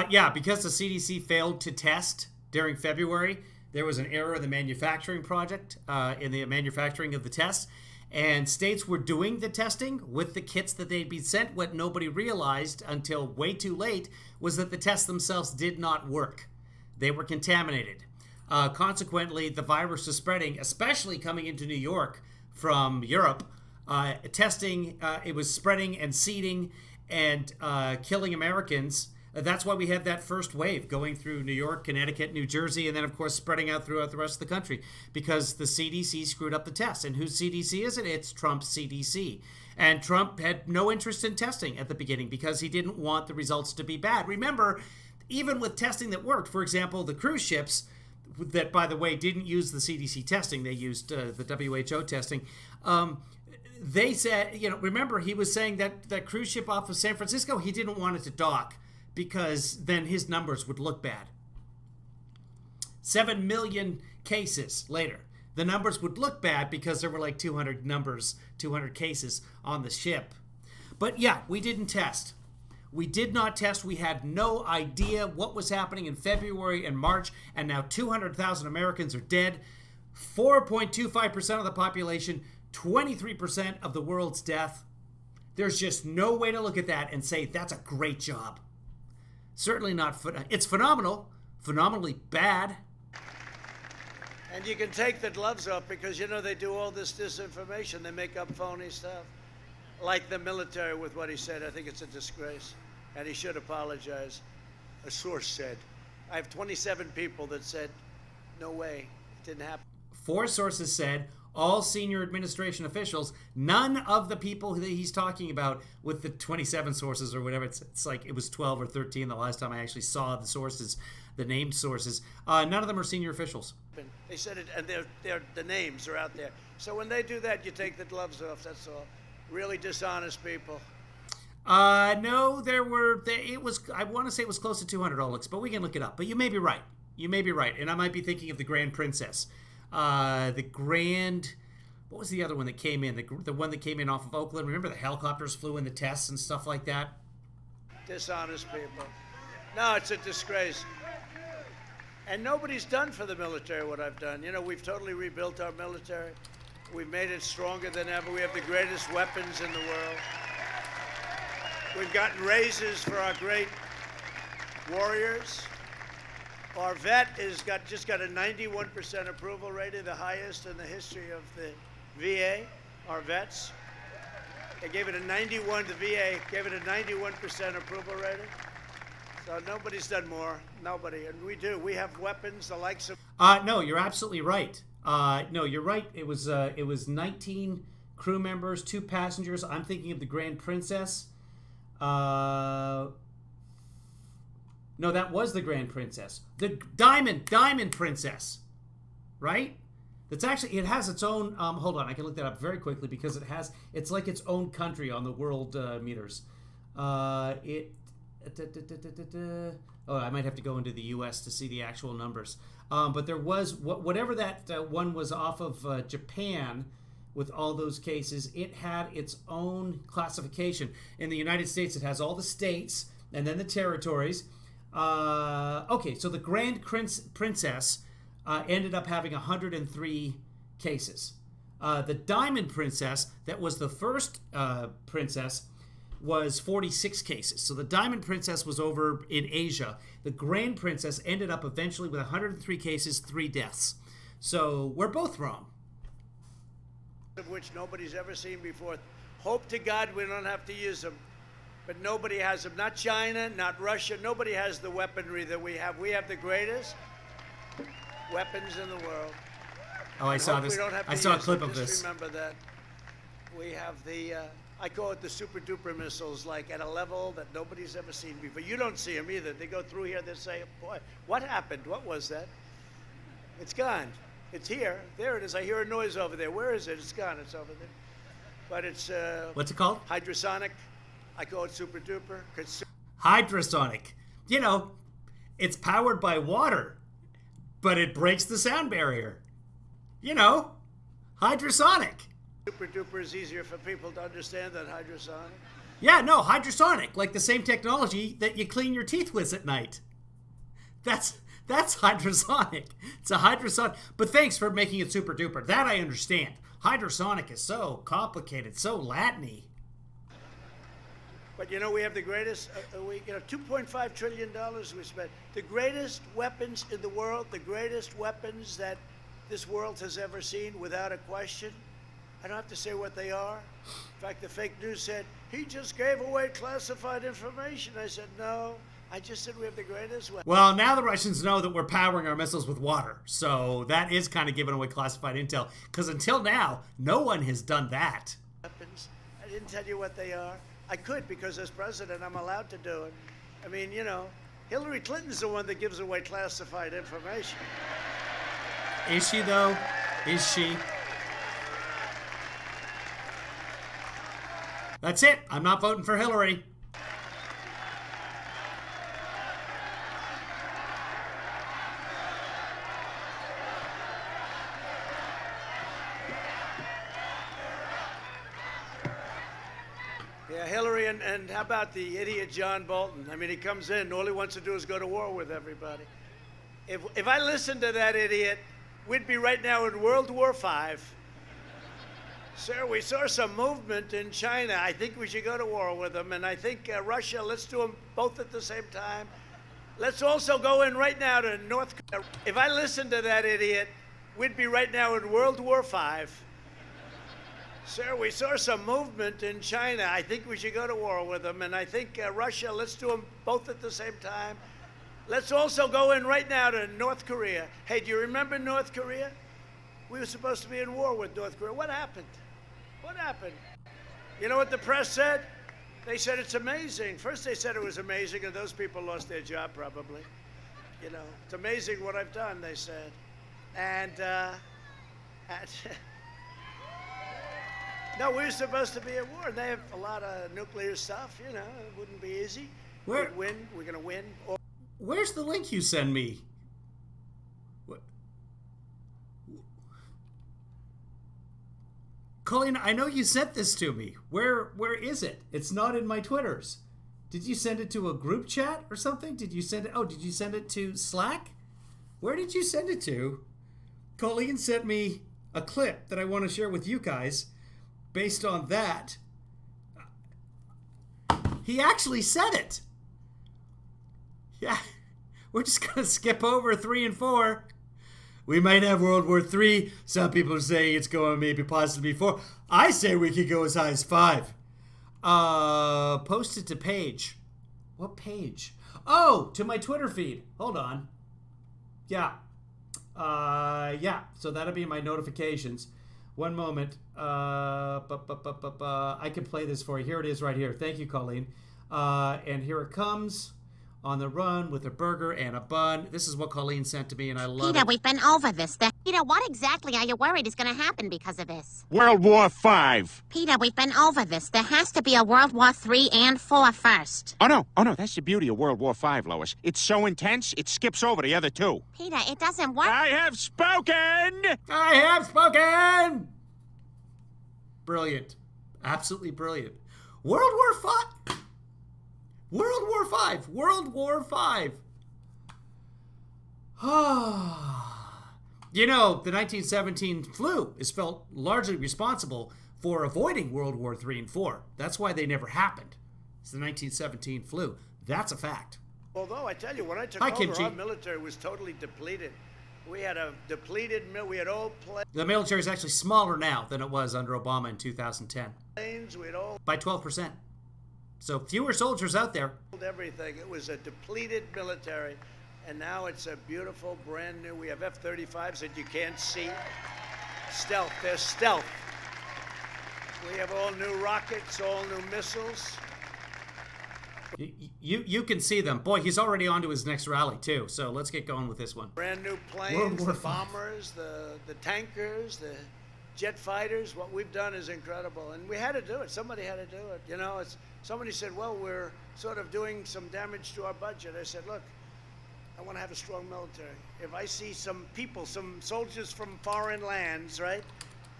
Speaker 1: Yeah, because the CDC failed to test during February, there was an error in the manufacturing project, in the manufacturing of the tests, and states were doing the testing with the kits that they'd been sent. What nobody realized until way too late was that the tests themselves did not work. They were contaminated. Consequently, the virus was spreading, especially coming into New York from Europe. Testing, it was spreading and seeding and killing Americans. That's why we had that first wave going through New York, Connecticut, New Jersey, and then, of course, spreading out throughout the rest of the country because the CDC screwed up the tests. And whose CDC is it? It's Trump's CDC. And Trump had no interest in testing at the beginning because he didn't want the results to be bad. Remember, even with testing that worked, for example, the cruise ships that, by the way, didn't use the CDC testing, they used the WHO testing, they said, remember, he was saying that that cruise ship off of San Francisco, he didn't want it to dock, because then his numbers would look bad. 7 million cases later. The numbers would look bad because there were like 200 cases on the ship. But yeah, we didn't test. We did not test. We had no idea what was happening in February and March, and now 200,000 Americans are dead. 4.25% of the population, 23% of the world's death. There's just no way to look at that and say that's a great job. Certainly not. It's phenomenal, phenomenally bad.
Speaker 2: And you can take the gloves off because, they do all this disinformation. They make up phony stuff. Like the military with what he said. I think it's a disgrace. And he should apologize. A source said. I have 27 people that said, no way, it didn't happen.
Speaker 1: 4 sources said, all senior administration officials, none of the people that he's talking about with the 27 sources or whatever. It's like it was 12 or 13 the last time I actually saw the sources, the named sources. None of them are senior officials.
Speaker 2: They said it, and the names are out there. So when they do that, you take the gloves off. That's all. Really dishonest people.
Speaker 1: No, it was, I want to say it was close to 200 Olex, but we can look it up. But you may be right. You may be right. And I might be thinking of the Grand Princess. What was the other one that came in? The one that came in off of Oakland. Remember the helicopters flew in the tests and stuff like that?
Speaker 2: Dishonest people. No, it's a disgrace. And nobody's done for the military what I've done. You know, we've totally rebuilt our military. We've made it stronger than ever. We have the greatest weapons in the world. We've gotten raises for our great warriors. Our vet just got a 91% approval rating, the highest in the history of the VA, our vets. They gave it a 91, the VA gave it a 91% approval rating. So nobody's done more, nobody, and we do. We have weapons, the likes of...
Speaker 1: No, you're absolutely right. No, you're right. It was 19 crew members, 2 passengers. I'm thinking of the Grand Princess. No, that was the Grand Princess. The Diamond Princess, right? That's actually, it has its own, hold on, I can look that up very quickly because it's like its own country on the world meters. Oh, I might have to go into the U.S. to see the actual numbers. But there was, whatever that one was off of Japan with all those cases, it had its own classification. In the United States, it has all the states and then the territories. Okay, so the Grand Princess ended up having 103 cases. The Diamond Princess, that was the first princess, was 46 cases. So the Diamond Princess was over in Asia. The Grand Princess ended up eventually with 103 cases, 3 deaths. So we're both wrong.
Speaker 2: Of which nobody's ever seen before. Hope to God we don't have to use them. But nobody has them. Not China, not Russia. Nobody has the weaponry that we have. We have the greatest weapons in the world.
Speaker 1: Oh, I saw this. I saw a clip of this.
Speaker 2: Just remember that. We have the, I call it the super duper missiles, like at a level that nobody's ever seen before. You don't see them either. They go through here, they say, boy, what happened? What was that? It's gone. It's here. There it is. I hear a noise over there. Where is it? It's gone. It's over there. But it's...
Speaker 1: What's it called?
Speaker 2: Hydrosonic. I call it super duper.
Speaker 1: Hydrosonic. You know, it's powered by water, but it breaks the sound barrier. You know, hydrosonic.
Speaker 2: Super duper is easier for people to understand than hydrosonic.
Speaker 1: Yeah, no, hydrosonic, like the same technology that you clean your teeth with at night. That's hydrosonic. It's a hydrosonic. But thanks for making it super duper. That I understand. Hydrosonic is so complicated, so Latin-y.
Speaker 2: But you know, we have the greatest, $2.5 trillion we spent. The greatest weapons in the world, the greatest weapons that this world has ever seen, without a question. I don't have to say what they are. In fact, the fake news said, he just gave away classified information. I said, no, I just said we have the greatest weapons.
Speaker 1: Well, now the Russians know that we're powering our missiles with water. So that is kind of giving away classified intel. Because until now, no one has done that.
Speaker 2: Weapons. I didn't tell you what they are. I could, because as president, I'm allowed to do it. I mean, you know, Hillary Clinton's the one that gives away classified information.
Speaker 1: Is she, though? Is she? That's it. I'm not voting for Hillary.
Speaker 2: Yeah, Hillary, and how about the idiot John Bolton? I mean, he comes in, all he wants to do is go to war with everybody. If I listened to that idiot, we'd be right now in World War V. Sir, we saw some movement in China. I think we should go to war with them. And I think Russia, let's do them both at the same time. Let's also go in right now to North Korea. If I listened to that idiot, we'd be right now in World War V. Sir, we saw some movement in China. I think we should go to war with them. And I think Russia, let's do them both at the same time. Let's also go in right now to North Korea. Hey, do you remember North Korea? We were supposed to be in war with North Korea. What happened? What happened? You know what the press said? They said it's amazing. First they said it was amazing, and those people lost their job probably. You know, it's amazing what I've done, they said. And no, we were supposed to be at war. They have a lot of nuclear stuff, you know. It wouldn't be easy. We'd win. We're going to win.
Speaker 1: Where's the link you send me? What? Colleen, I know you sent this to me. Where is it? It's not in my Twitters. Did you send it to a group chat or something? Did you send it? Oh, did you send it to Slack? Where did you send it to? Colleen sent me a clip that I want to share with you guys based on that. He actually said it. Yeah, we're just going to skip over 3 and 4. We might have World War III. Some people say it's going maybe possibly 4. I say we could go as high as 5. Post it to page. What page? Oh, to my Twitter feed. Hold on. Yeah. Yeah. So that'll be my notifications. One moment. I can play this for you. Here it is right here. Thank you, Colleen. And here it comes. On the run with a burger and a bun. This is what Colleen sent to me, and I love it.
Speaker 3: Peter, we've been over this. Peter, what exactly are you worried is going to happen because of this?
Speaker 4: World War V.
Speaker 3: Peter, we've been over this. There has to be a World War III and IV first.
Speaker 4: Oh, no, that's the beauty of World War V, Lois. It's so intense, it skips over the other two.
Speaker 3: Peter, it doesn't work.
Speaker 4: I have spoken!
Speaker 1: I have spoken! Brilliant. Absolutely brilliant. World War V. World War V. World War V. You know, the 1917 flu is felt largely responsible for avoiding World War III and IV. That's why they never happened. It's the 1917 flu. That's a fact.
Speaker 2: Although, I tell you, when I took
Speaker 1: Hi,
Speaker 2: over,
Speaker 1: Kimchi.
Speaker 2: our military was totally depleted. We had a depleted, we had old
Speaker 1: The military is actually smaller now than it was under Obama in 2010.
Speaker 2: planes, we had old
Speaker 1: By 12%. So fewer soldiers out there.
Speaker 2: everything. It was a depleted military, and now it's a beautiful, brand new. We have F-35s that you can't see. Stealth, they're stealth. We have all new rockets, all new missiles.
Speaker 1: You can see them. Boy, he's already on to his next rally, too. So let's get going with this one.
Speaker 2: Brand new
Speaker 1: World
Speaker 2: planes,
Speaker 1: War
Speaker 2: the
Speaker 1: V.
Speaker 2: bombers, the tankers, the jet fighters. What we've done is incredible, and we had to do it. Somebody had to do it. You know, somebody said, well, we're sort of doing some damage to our budget. I said, look, I want to have a strong military. If I see some people, some soldiers from foreign lands, right,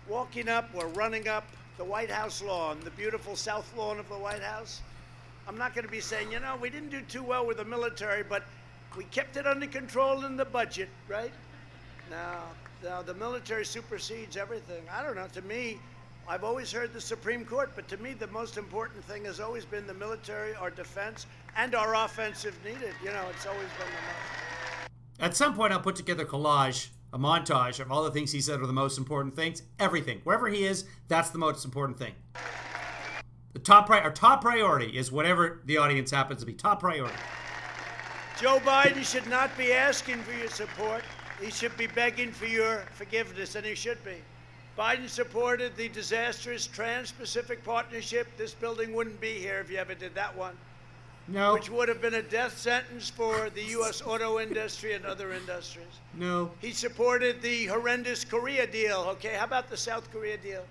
Speaker 2: walking up or running up the White House lawn, the beautiful south lawn of the White House, I'm not going to be saying, you know, we didn't do too well with the military, but we kept it under control in the budget, right? Now the military supersedes everything. I don't know. To me, I've always heard the Supreme Court, but to me, the most important thing has always been the military, our defense, and our offense if needed. You know, it's always been the most.
Speaker 1: At some point, I'll put together a montage of all the things he said are the most important things. Everything. Wherever he is, that's the most important thing. Our top priority is whatever the audience happens to be. Top priority.
Speaker 2: Joe Biden should not be asking for your support. He should be begging for your forgiveness, and he should be. Biden supported the disastrous Trans-Pacific Partnership. This building wouldn't be here if you ever did that one.
Speaker 1: No.
Speaker 2: Which would have been a death sentence for the U.S. auto industry and other industries.
Speaker 1: No.
Speaker 2: He supported the horrendous Korea deal. Okay, how about the South Korea deal?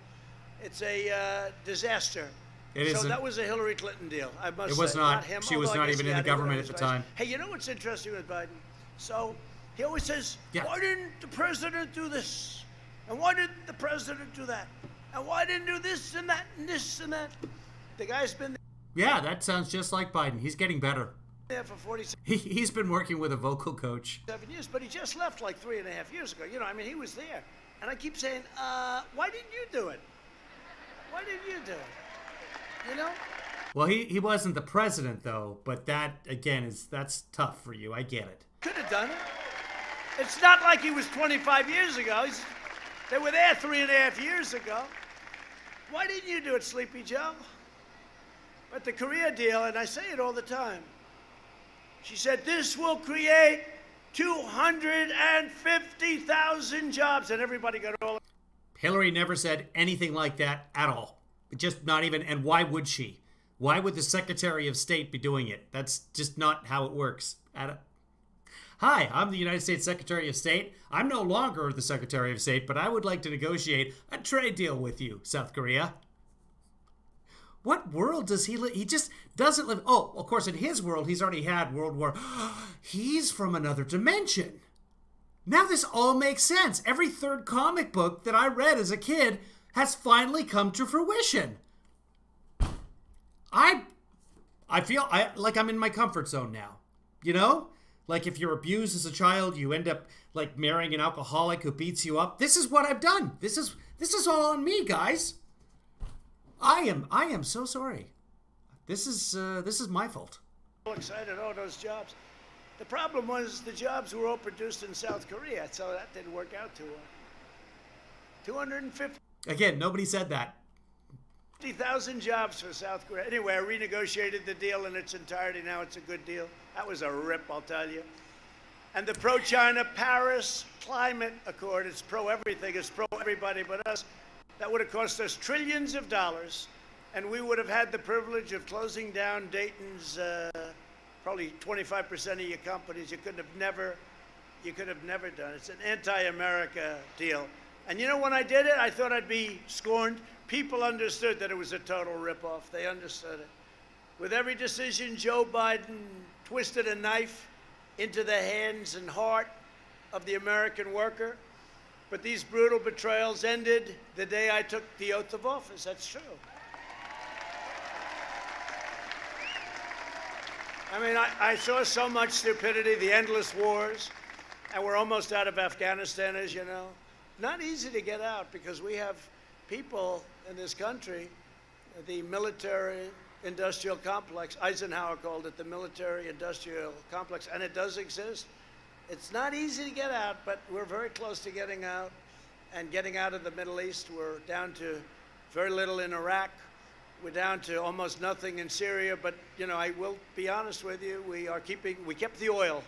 Speaker 2: It's a disaster.
Speaker 1: It isn't.
Speaker 2: So that was a Hillary Clinton deal, I must say.
Speaker 1: It was not.
Speaker 2: Him,
Speaker 1: She was
Speaker 2: although I
Speaker 1: not
Speaker 2: guess
Speaker 1: even
Speaker 2: he
Speaker 1: in the
Speaker 2: had it when
Speaker 1: government
Speaker 2: I
Speaker 1: at the
Speaker 2: was
Speaker 1: time.
Speaker 2: vice. Hey, you know what's interesting with Biden? So he always says,
Speaker 1: Yeah.
Speaker 2: why didn't the president do this? And why didn't the president do that? And why didn't do this and that and this and that? The guy's been
Speaker 1: Yeah, that sounds just like Biden. He's getting better.
Speaker 2: there for 47
Speaker 1: He's been working with a vocal coach.
Speaker 2: years, but he just left like 3.5 years ago. You know, I mean, he was there. And I keep saying, why didn't you do it? Why didn't you do it? You know?
Speaker 1: Well, he wasn't the president, though, but that, again, that's tough for you. I get it.
Speaker 2: Could have done it. It's not like he was 25 years ago. They were there 3.5 years ago. Why didn't you do it, Sleepy Joe? But the Korea deal, and I say it all the time, she said, this will create 250,000 jobs, and everybody got all.
Speaker 1: Hillary never said anything like that at all. Just not even, and why would she? Why would the Secretary of State be doing it? That's just not how it works. Hi, I'm the United States Secretary of State. I'm no longer the Secretary of State, but I would like to negotiate a trade deal with you, South Korea. What world does he live? He just doesn't live. Oh, of course, in his world, he's already had World War. He's from another dimension. Now this all makes sense. Every third comic book that I read as a kid has finally come to fruition. I feel like I'm in my comfort zone now. You know? Like if you're abused as a child, you end up like marrying an alcoholic who beats you up. This is what I've done. This is all on me, guys. I am so sorry. This is my fault.
Speaker 2: Excited, all those jobs. The problem was the jobs were all produced in South Korea, so that didn't work out too well. 250.
Speaker 1: Again, nobody said that.
Speaker 2: 50,000 jobs for South Korea. Anyway, I renegotiated the deal in its entirety. Now it's a good deal. That was a rip, I'll tell you. And the pro-China Paris Climate Accord, it's pro-everything, it's pro-everybody but us. That would have cost us trillions of dollars, and we would have had the privilege of closing down Dayton's probably 25% of your companies. You could have never done it. It's an anti-America deal. And you know, when I did it, I thought I'd be scorned. People understood that it was a total ripoff. They understood it. With every decision, Joe Biden twisted a knife into the hands and heart of the American worker. But these brutal betrayals ended the day I took the oath of office. That's true. I mean, I saw so much stupidity, the endless wars, and we're almost out of Afghanistan, as you know. Not easy to get out because we have people in this country, the military-industrial complex. Eisenhower called it the military-industrial complex, and it does exist. It's not easy to get out, but we're very close to getting out. And getting out of the Middle East, we're down to very little in Iraq. We're down to almost nothing in Syria. But, you know, I will be honest with you, we kept the oil.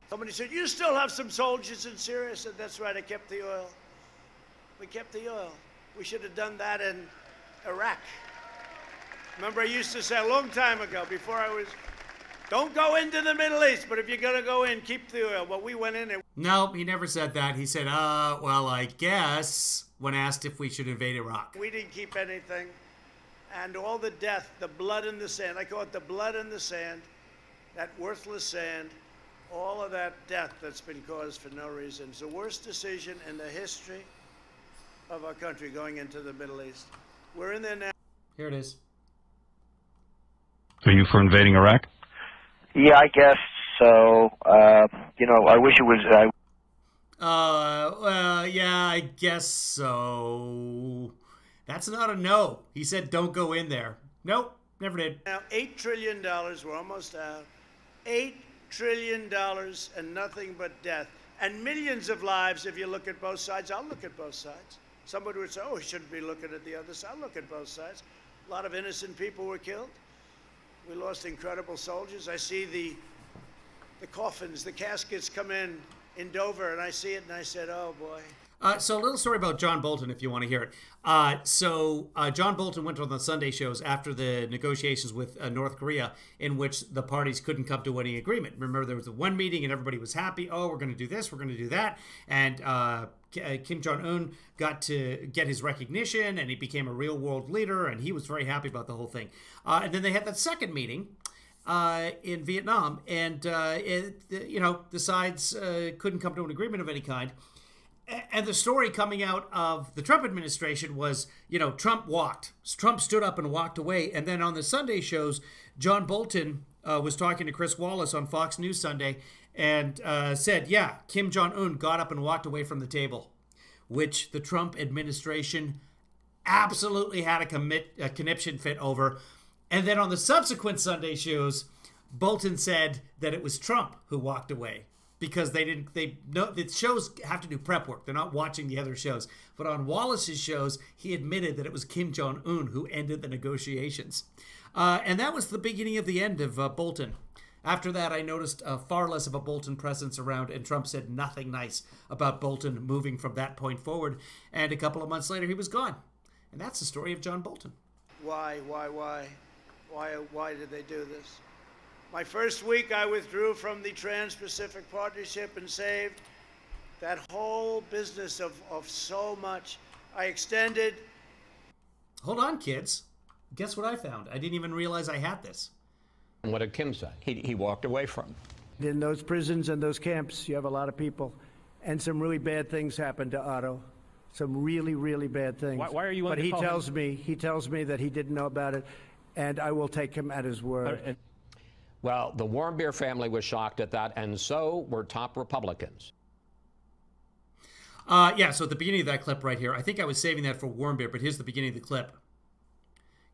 Speaker 2: Somebody said, you still have some soldiers in Syria? I said, that's right, I kept the oil. We kept the oil. We should have done that in Iraq. Remember, I used to say a long time ago, before I was, don't go into the Middle East, but if you're going to go in, keep the oil. Well, we went in and...
Speaker 1: No, he never said that. He said, well, I guess, when asked if we should invade Iraq.
Speaker 2: We didn't keep anything. And all the death, the blood in the sand, I call it the blood in the sand, that worthless sand, all of that death that's been caused for no reason. It's the worst decision in the history of our country going into the Middle East. We're in there now.
Speaker 1: Here it is.
Speaker 5: Are you for invading Iraq?
Speaker 6: Yeah, I guess so. You know, I wish it was...
Speaker 1: Well, yeah, I guess so. That's not a no. He said don't go in there. Nope, never did.
Speaker 2: Now, $8 trillion, we're almost out. $8 trillion and nothing but death. And millions of lives, if you look at both sides. I'll look at both sides. Somebody would say, oh, he shouldn't be looking at the other side. I'll look at both sides. A lot of innocent people were killed. We lost incredible soldiers. I see the coffins, the caskets come in Dover, and I see it, and I said, oh, boy.
Speaker 1: So a little story about John Bolton, if you want to hear it. John Bolton went on the Sunday shows after the negotiations with North Korea, in which the parties couldn't come to any agreement. Remember, there was the one meeting, and everybody was happy. Oh, we're going to do this, we're going to do that. And Kim Jong-un got to get his recognition, and he became a real-world leader, and he was very happy about the whole thing. And then they had that second meeting in Vietnam, and the sides couldn't come to an agreement of any kind. And the story coming out of the Trump administration was, Trump stood up and walked away. And then on the Sunday shows, John Bolton was talking to Chris Wallace on Fox News Sunday and said, yeah, Kim Jong-un got up and walked away from the table, which the Trump administration absolutely had a conniption fit over. And then on the subsequent Sunday shows, Bolton said that it was Trump who walked away. Because the shows have to do prep work. They're not watching the other shows. But on Wallace's shows, he admitted that it was Kim Jong-un who ended the negotiations. And that was the beginning of the end of Bolton. After that, I noticed far less of a Bolton presence around, and Trump said nothing nice about Bolton moving from that point forward. And a couple of months later, he was gone. And that's the story of John Bolton.
Speaker 2: Why did they do this? My first week, I withdrew from the Trans-Pacific Partnership and saved that whole business of so much. I extended.
Speaker 1: Hold on, kids. Guess what I found? I didn't even realize I had this.
Speaker 5: What did Kim say? He walked away from.
Speaker 2: In those prisons and those camps, you have a lot of people, and some really bad things happened to Otto. Some really, really bad things.
Speaker 5: Why are you?
Speaker 2: But he tells me that he didn't know about it, and I will take him at his word.
Speaker 5: Well, the Warmbier family was shocked at that, and so were top Republicans.
Speaker 1: So at the beginning of that clip right here, I think I was saving that for Warmbier, but here's the beginning of the clip.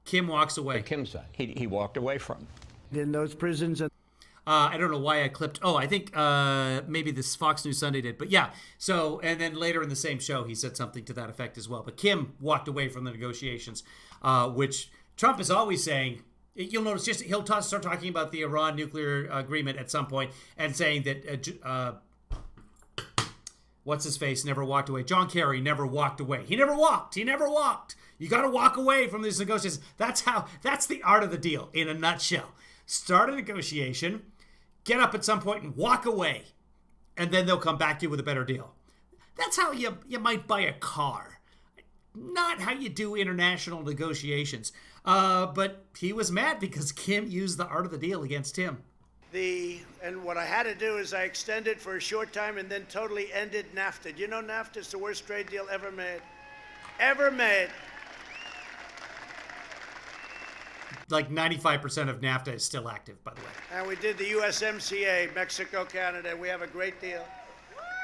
Speaker 1: Kim walks away.
Speaker 5: What did Kim say? He walked away from.
Speaker 2: In those prisons and.
Speaker 1: I don't know why I clipped. Oh, I think maybe this Fox News Sunday did. But yeah, so, and then later in the same show, he said something to that effect as well. But Kim walked away from the negotiations, which Trump is always saying. You'll notice just he'll start talking about the Iran nuclear agreement at some point and saying that, what's his face, never walked away. John Kerry never walked away. He never walked. You got to walk away from these negotiations. That's the art of the deal in a nutshell. Start a negotiation, get up at some point and walk away, and then they'll come back to you with a better deal. That's how you might buy a car, not how you do international negotiations. But he was mad because Kim used the art of the deal against him.
Speaker 2: And what I had to do is I extended for a short time and then totally ended NAFTA. Do you know NAFTA is the worst trade deal ever made? Ever made.
Speaker 1: Like 95% of NAFTA is still active, by the way.
Speaker 2: And we did the USMCA, Mexico, Canada. We have a great deal.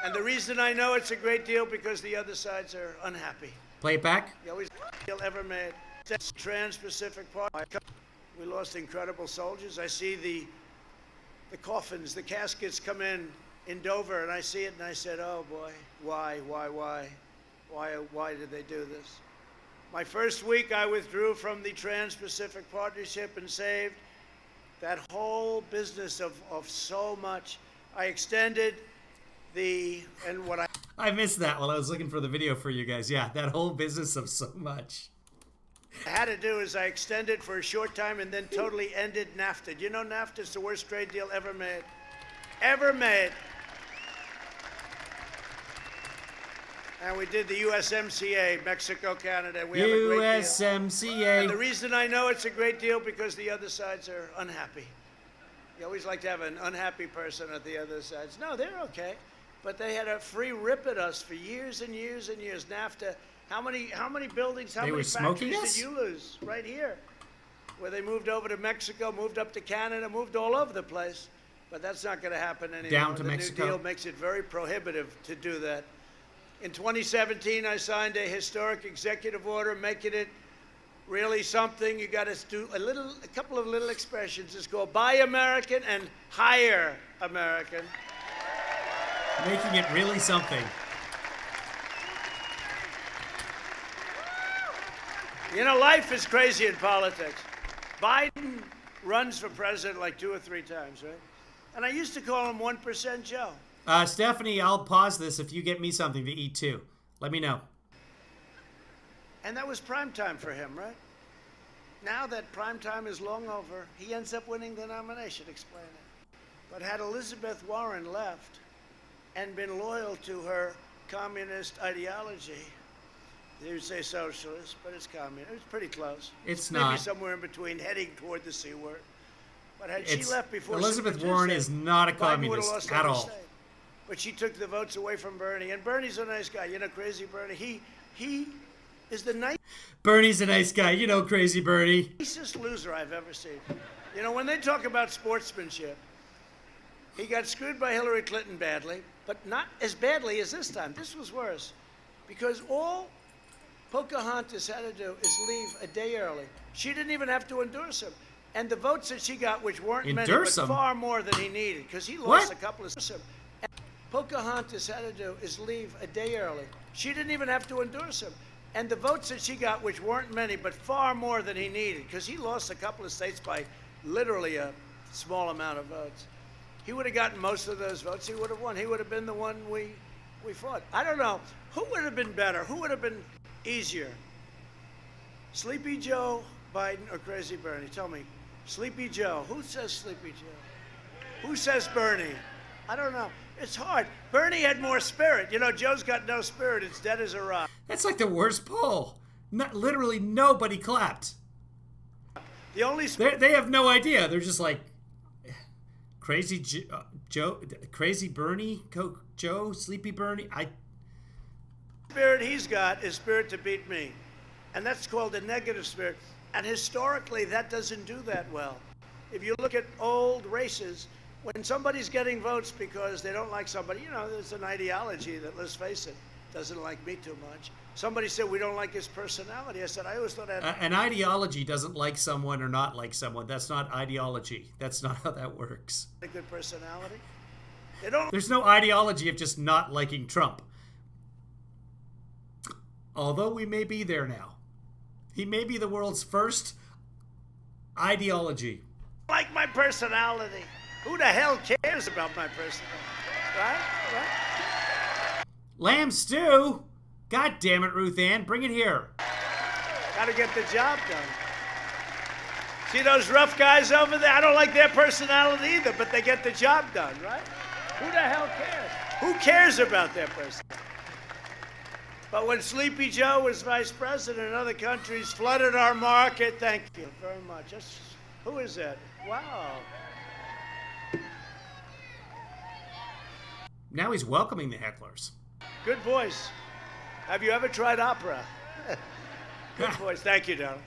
Speaker 2: And the reason I know it's a great deal because the other sides are unhappy.
Speaker 1: Play it back.
Speaker 2: The always deal ever made. Trans-Pacific Partnership. We lost incredible soldiers. I see the coffins, the caskets come in Dover, and I see it, and I said, oh boy, why did they do this? My first week, I withdrew from the Trans-Pacific Partnership and saved that whole business of so much. I extended
Speaker 1: I missed that while I was looking for the video for you guys. Yeah, that whole business of so much.
Speaker 2: I had to do is I extended for a short time and then totally ended NAFTA. Do you know NAFTA is the worst trade deal ever made? Ever made. And we did the USMCA, Mexico, Canada. We have a great deal.
Speaker 1: USMCA.
Speaker 2: And the reason I know it's a great deal because the other sides are unhappy. You always like to have an unhappy person at the other sides. No, they're okay. But they had a free rip at us for years and years and years. NAFTA, how many buildings, how many factories did you lose? Right here. Where they moved over to Mexico, moved up to Canada, moved all over the place. But that's not going to happen anymore.
Speaker 1: Down to Mexico.
Speaker 2: The New Deal makes it very prohibitive to do that. In 2017, I signed a historic executive order making it really something. You got to do a couple of little expressions. It's called Buy American and Hire American.
Speaker 1: Making it really something.
Speaker 2: You know, life is crazy in politics. Biden runs for president like 2 or 3 times, right? And I used to call him 1% Joe.
Speaker 1: Stephanie, I'll pause this if you get me something to eat too. Let me know.
Speaker 2: And that was prime time for him, right? Now that prime time is long over, he ends up winning the nomination. Explain it. But had Elizabeth Warren left and been loyal to her communist ideology, they would say socialist, but it's communist. It's pretty close.
Speaker 1: It's
Speaker 2: maybe
Speaker 1: not.
Speaker 2: Somewhere in between, heading toward the C word. But had she left before
Speaker 1: Elizabeth
Speaker 2: Super
Speaker 1: Warren
Speaker 2: Tuesday,
Speaker 1: is not a
Speaker 2: Biden
Speaker 1: communist at all.
Speaker 2: State. But she took the votes away from Bernie, and Bernie's a nice guy. You know, crazy Bernie. He is the nicest.
Speaker 1: Bernie's a nice guy. You know, crazy Bernie.
Speaker 2: Nicest loser I've ever seen. You know, when they talk about sportsmanship, he got screwed by Hillary Clinton badly, but not as badly as this time. This was worse, because all Pocahontas had to do is leave a day early. She didn't even have to endorse him. And the votes that she got, which weren't many, but far more than he needed, because he lost a couple of... And Pocahontas had to do is leave a day early. She didn't even have to endorse him. And the votes that she got, which weren't many, but far more than he needed, because he lost a couple of states by literally a small amount of votes. He would have gotten most of those votes. He would have won. He would have been the one we fought. I don't know. Who would have been better? Who would have been easier? Sleepy Joe Biden or Crazy Bernie? Tell me. Sleepy Joe. Who says Sleepy Joe? Who says Bernie? I don't know. It's hard. Bernie had more spirit. You know, Joe's got no spirit. It's dead as a rock.
Speaker 1: That's like the worst poll. Literally nobody clapped.
Speaker 2: The only
Speaker 1: They have no idea. They're just like, Crazy Joe, Crazy Bernie, Joe, Sleepy Bernie.
Speaker 2: spirit he's got is spirit to beat me. And that's called a negative spirit. And historically, that doesn't do that well. If you look at old races, when somebody's getting votes because they don't like somebody, you know, there's an ideology that, let's face it, doesn't like me too much. Somebody said, we don't like his personality. I said, I always thought that.
Speaker 1: An ideology doesn't like someone or not like someone. That's not ideology. That's not how that works.
Speaker 2: A good personality. They don't.
Speaker 1: There's no ideology of just not liking Trump. Although we may be there now. He may be the world's first ideology.
Speaker 2: Like my personality. Who the hell cares about my personality? Right?
Speaker 1: Lamb stew? God damn it, Ruth Ann. Bring it here.
Speaker 2: Got to get the job done. See those rough guys over there? I don't like their personality either, but they get the job done, right? Who the hell cares? Who cares about their personality? But when Sleepy Joe was vice president and other countries flooded our market, thank you very much. Who is that? Wow.
Speaker 1: Now he's welcoming the hecklers.
Speaker 2: Good voice. Have you ever tried opera? Good voice. Thank you, darling.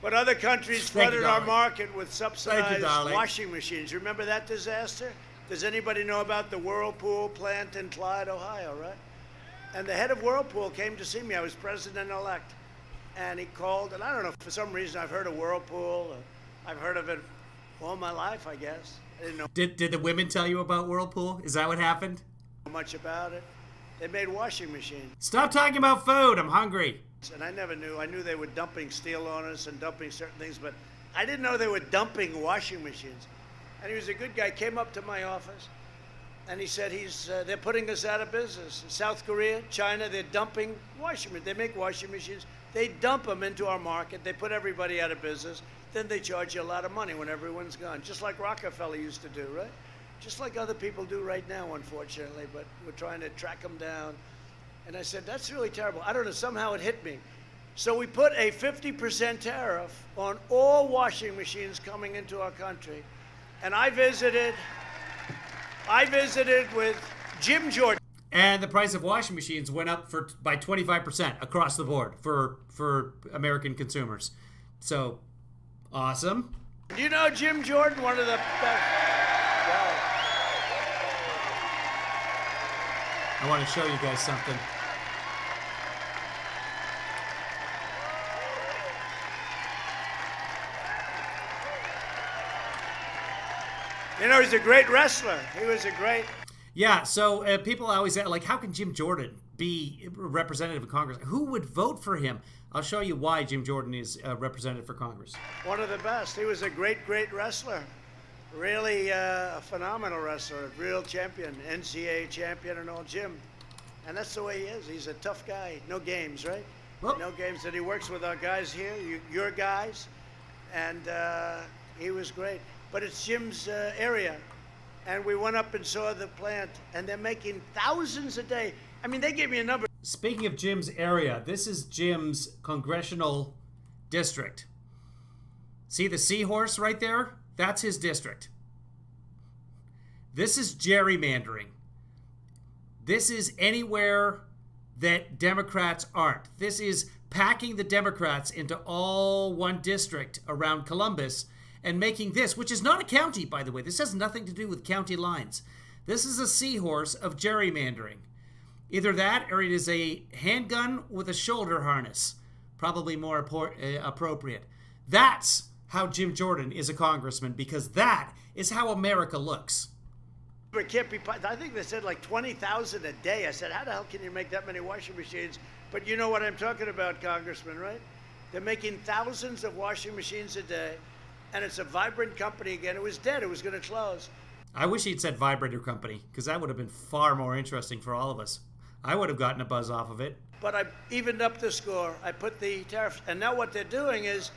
Speaker 2: But other countries flooded our market with subsidized washing machines. Remember that disaster? Does anybody know about the Whirlpool plant in Clyde, Ohio, right? And the head of Whirlpool came to see me. I was president-elect. And he called, and I don't know, for some reason I've heard of Whirlpool. I've heard of it all my life, I guess. I didn't know
Speaker 1: Did the women tell you about Whirlpool? Is that what happened?
Speaker 2: much about it. They made washing machines.
Speaker 1: Stop talking about food. I'm hungry.
Speaker 2: And I never knew. I knew they were dumping steel on us and dumping certain things, but I didn't know they were dumping washing machines. And he was a good guy. Came up to my office, and he said, they're putting us out of business. In South Korea, China, they're dumping washing machines. They make washing machines. They dump them into our market. They put everybody out of business. Then they charge you a lot of money when everyone's gone, just like Rockefeller used to do, right? Just like other people do right now, unfortunately, but we're trying to track them down. And I said, that's really terrible. I don't know, somehow it hit me. So we put a 50% tariff on all washing machines coming into our country. And I visited with Jim Jordan.
Speaker 1: And the price of washing machines went up by 25% across the board for American consumers. So, awesome.
Speaker 2: Do you know Jim Jordan, one of the best? Wow.
Speaker 1: I want to show you guys something.
Speaker 2: You know, he's a great wrestler. He was a great...
Speaker 1: Yeah, so people always say, like, how can Jim Jordan be a representative of Congress? Who would vote for him? I'll show you why Jim Jordan is a representative for Congress.
Speaker 2: One of the best. He was a great, great wrestler. Really a phenomenal wrestler, a real champion, NCAA champion and all, Jim. And that's the way he is. He's a tough guy. No games, right?
Speaker 1: Well,
Speaker 2: no games. And he works with our guys here, your guys. And he was great. But it's Jim's area. And we went up and saw the plant, and they're making thousands a day. I mean, they gave me a number.
Speaker 1: Speaking of Jim's area, this is Jim's congressional district. See the seahorse right there? That's his district. This is gerrymandering. This is anywhere that Democrats aren't. This is packing the Democrats into all one district around Columbus and making this, which is not a county, by the way. This has nothing to do with county lines. This is a seahorse of gerrymandering. Either that or it is a handgun with a shoulder harness. Probably more appropriate. That's how Jim Jordan is a congressman, because that is how America looks.
Speaker 2: It can't be. I think they said like 20,000 a day. I said, how the hell can you make that many washing machines? But you know what I'm talking about, Congressman, right? They're making thousands of washing machines a day. and it's a vibrant company again. It was dead. It was going to close.
Speaker 1: I wish he'd said vibrator company, because that would have been far more interesting for all of us. I would have gotten a buzz off of it.
Speaker 2: But I evened up the score. I put the tariffs, and now what they're doing is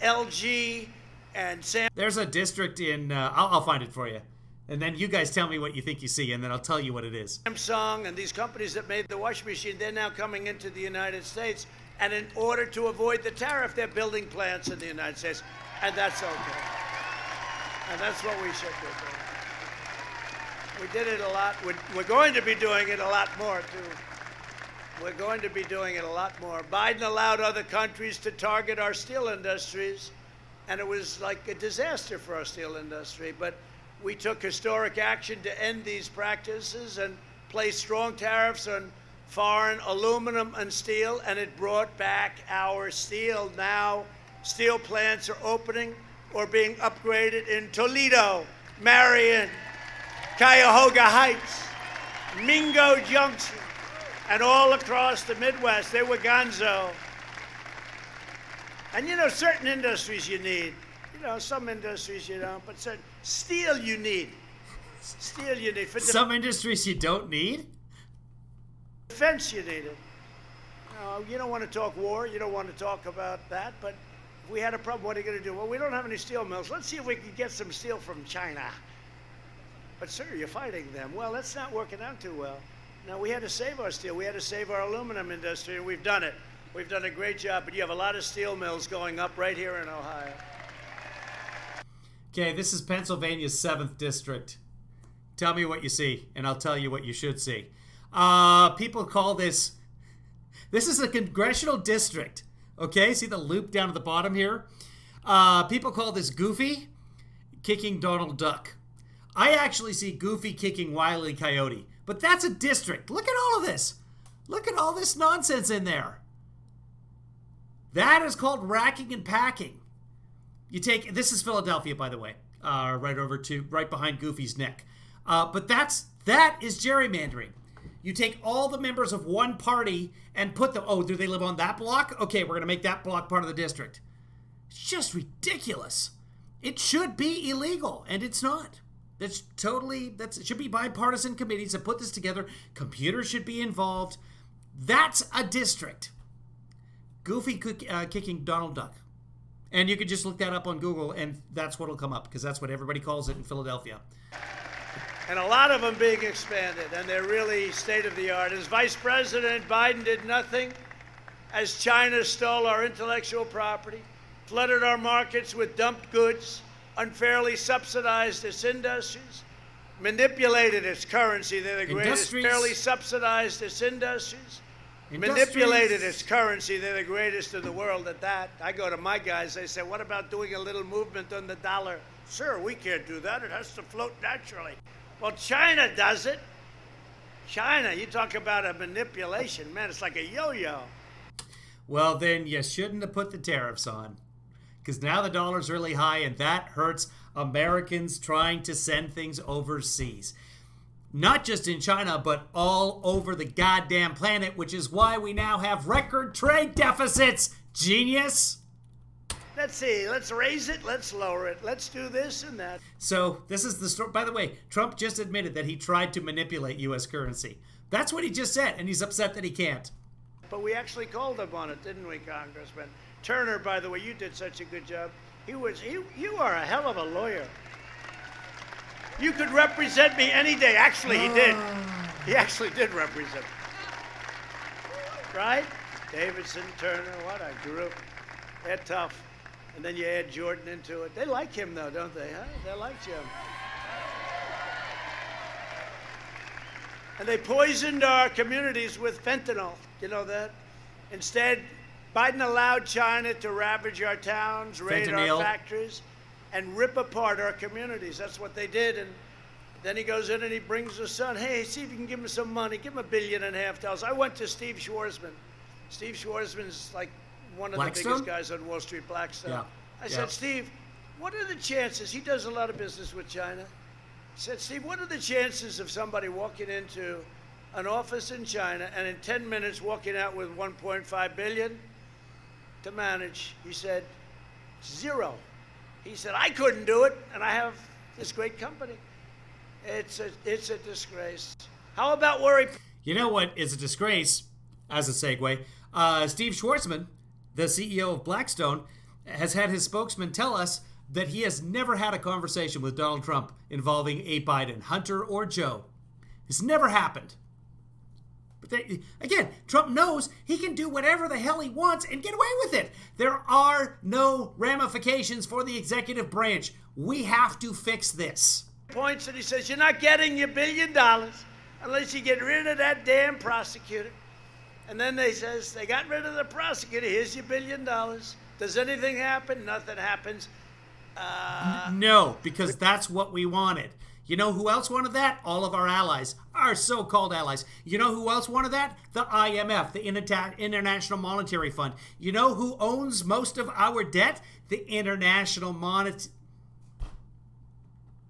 Speaker 2: LG and Samsung.
Speaker 1: There's a district in, I'll find it for you. And then you guys tell me what you think you see, and then I'll tell you what it is.
Speaker 2: Samsung and these companies that made the washing machine, they're now coming into the United States. And in order to avoid the tariff, they're building plants in the United States. And that's okay. And that's what we should do. We did it a lot. We're going to be doing it a lot more, too. We're going to be doing it a lot more. Biden allowed other countries to target our steel industries, and it was like a disaster for our steel industry. But we took historic action to end these practices and place strong tariffs on foreign aluminum and steel, and it brought back our steel. Now, steel plants are opening or being upgraded in Toledo, Marion, Cuyahoga Heights, Mingo Junction, and all across the Midwest. They were gonzo. And you know, certain industries you need. You know, some industries you don't, but certain steel you need. Steel you need. For
Speaker 1: some industries you don't need?
Speaker 2: Defense you need it. You don't want to talk war. You don't want to talk about that. But if we had a problem, what are you going to do? Well, we don't have any steel mills. Let's see if we can get some steel from China. But, sir, you're fighting them. Well, that's not working out too well. Now, we had to save our steel. We had to save our aluminum industry, and we've done it. We've done a great job. But you have a lot of steel mills going up right here in Ohio.
Speaker 1: Okay, this is Pennsylvania's 7th district. Tell me what you see, and I'll tell you what you should see. People call this is a congressional district. Okay, see the loop down at the bottom here? People call this Goofy kicking Donald Duck. I actually see Goofy kicking Wile E. Coyote, but that's a district. Look at all of this. Look at all this nonsense in there. That is called racking and packing. This is Philadelphia, by the way, right behind Goofy's neck. But that is gerrymandering. You take all the members of one party and put them, do they live on that block? Okay, we're going to make that block part of the district. It's just ridiculous. It should be illegal, and it's not. It should be bipartisan committees that put this together. Computers should be involved. That's a district. Goofy kicking Donald Duck. And you could just look that up on Google, and that's what'll come up, because that's what everybody calls it in Philadelphia.
Speaker 2: And a lot of them being expanded, and they're really state-of-the-art. As Vice President, Biden did nothing as China stole our intellectual property, flooded our markets with dumped goods, unfairly subsidized its industries, manipulated its currency. They're the greatest. Fairly subsidized its industries. Manipulated its currency. They're the greatest in the world at that. I go to my guys, they say, what about doing a little movement on the dollar? Sir, we can't do that. It has to float naturally. Well, China does it. China, you talk about a manipulation. Man, it's like a yo-yo.
Speaker 1: Well, then you shouldn't have put the tariffs on, because now the dollar's really high, and that hurts Americans trying to send things overseas. Not just in China, but all over the goddamn planet, which is why we now have record trade deficits. Genius.
Speaker 2: Let's see. Let's raise it. Let's lower it. Let's do this and that.
Speaker 1: So this is the story. By the way, Trump just admitted that he tried to manipulate U.S. currency. That's what he just said, and he's upset that he can't.
Speaker 2: But we actually called him on it, didn't we, Congressman? Turner, by the way, you did such a good job. You are a hell of a lawyer. You could represent me any day. Actually, he did. He actually did represent me. Right? Davidson, Turner, what a group. They're tough. And then you add Jordan into it. They like him, though, don't they? Huh? They like Jim. And they poisoned our communities with fentanyl. You know that? Instead, Biden allowed China to ravage our towns, raid our factories, and rip apart our communities. That's what they did. And then he goes in and he brings his son. Hey, see if you can give him some money. Give him $1.5 billion. I went to Steve Schwarzman. Steve Schwarzman's like one of the biggest guys on Wall Street, Blackstone.
Speaker 1: Yeah.
Speaker 2: I said, Steve, what are the chances? He does a lot of business with China. I said, Steve, what are the chances of somebody walking into an office in China and in 10 minutes walking out with $1.5 billion to manage? He said, 0. He said, I couldn't do it, and I have this great company. It's a disgrace. How about worry?
Speaker 1: You know what is a disgrace, as a segue? Steve Schwarzman, the CEO of Blackstone, has had his spokesman tell us that he has never had a conversation with Donald Trump involving a Biden, Hunter or Joe. It's never happened. But again, Trump knows he can do whatever the hell he wants and get away with it. There are no ramifications for the executive branch. We have to fix this.
Speaker 2: Points, and he says, you're not getting your $1 billion unless you get rid of that damn prosecutor. And then they says, they got rid of the prosecutor. Here's your $1 billion. Does anything happen? Nothing happens.
Speaker 1: No, because that's what we wanted. You know who else wanted that? All of our allies, our so-called allies. You know who else wanted that? The IMF, the International Monetary Fund. You know who owns most of our debt? The International Monetary...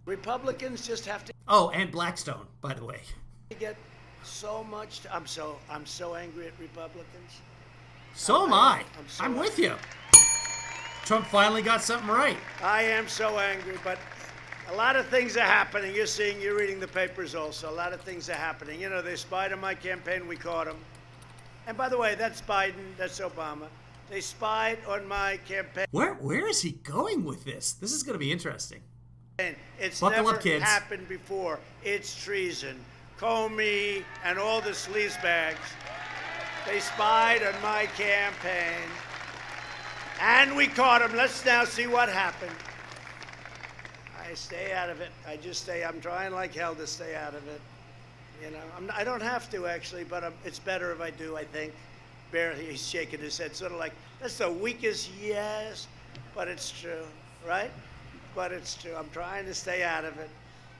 Speaker 2: Republicans just have to...
Speaker 1: Oh, and Blackstone, by the way.
Speaker 2: Get so much... I'm so angry at Republicans.
Speaker 1: So am I. I'm
Speaker 2: so
Speaker 1: with you. Trump finally got something right.
Speaker 2: I am so angry, but a lot of things are happening. You're reading the papers also. A lot of things are happening. You know, they spied on my campaign. We caught them. And by the way, that's Biden. That's Obama. They spied on my campaign.
Speaker 1: Where is he going with this? This is going to be interesting.
Speaker 2: It's
Speaker 1: Buckle
Speaker 2: never
Speaker 1: up, kids.
Speaker 2: happened before. It's treason. Comey and all the sleazebags. They spied on my campaign. And we caught them. Let's now see what happened. I stay out of it. I'm trying like hell to stay out of it. You know, I don't have to actually, but it's better if I do, I think. Barely, he's shaking his head, sort of like, that's the weakest yes, but it's true, right? But it's true. I'm trying to stay out of it.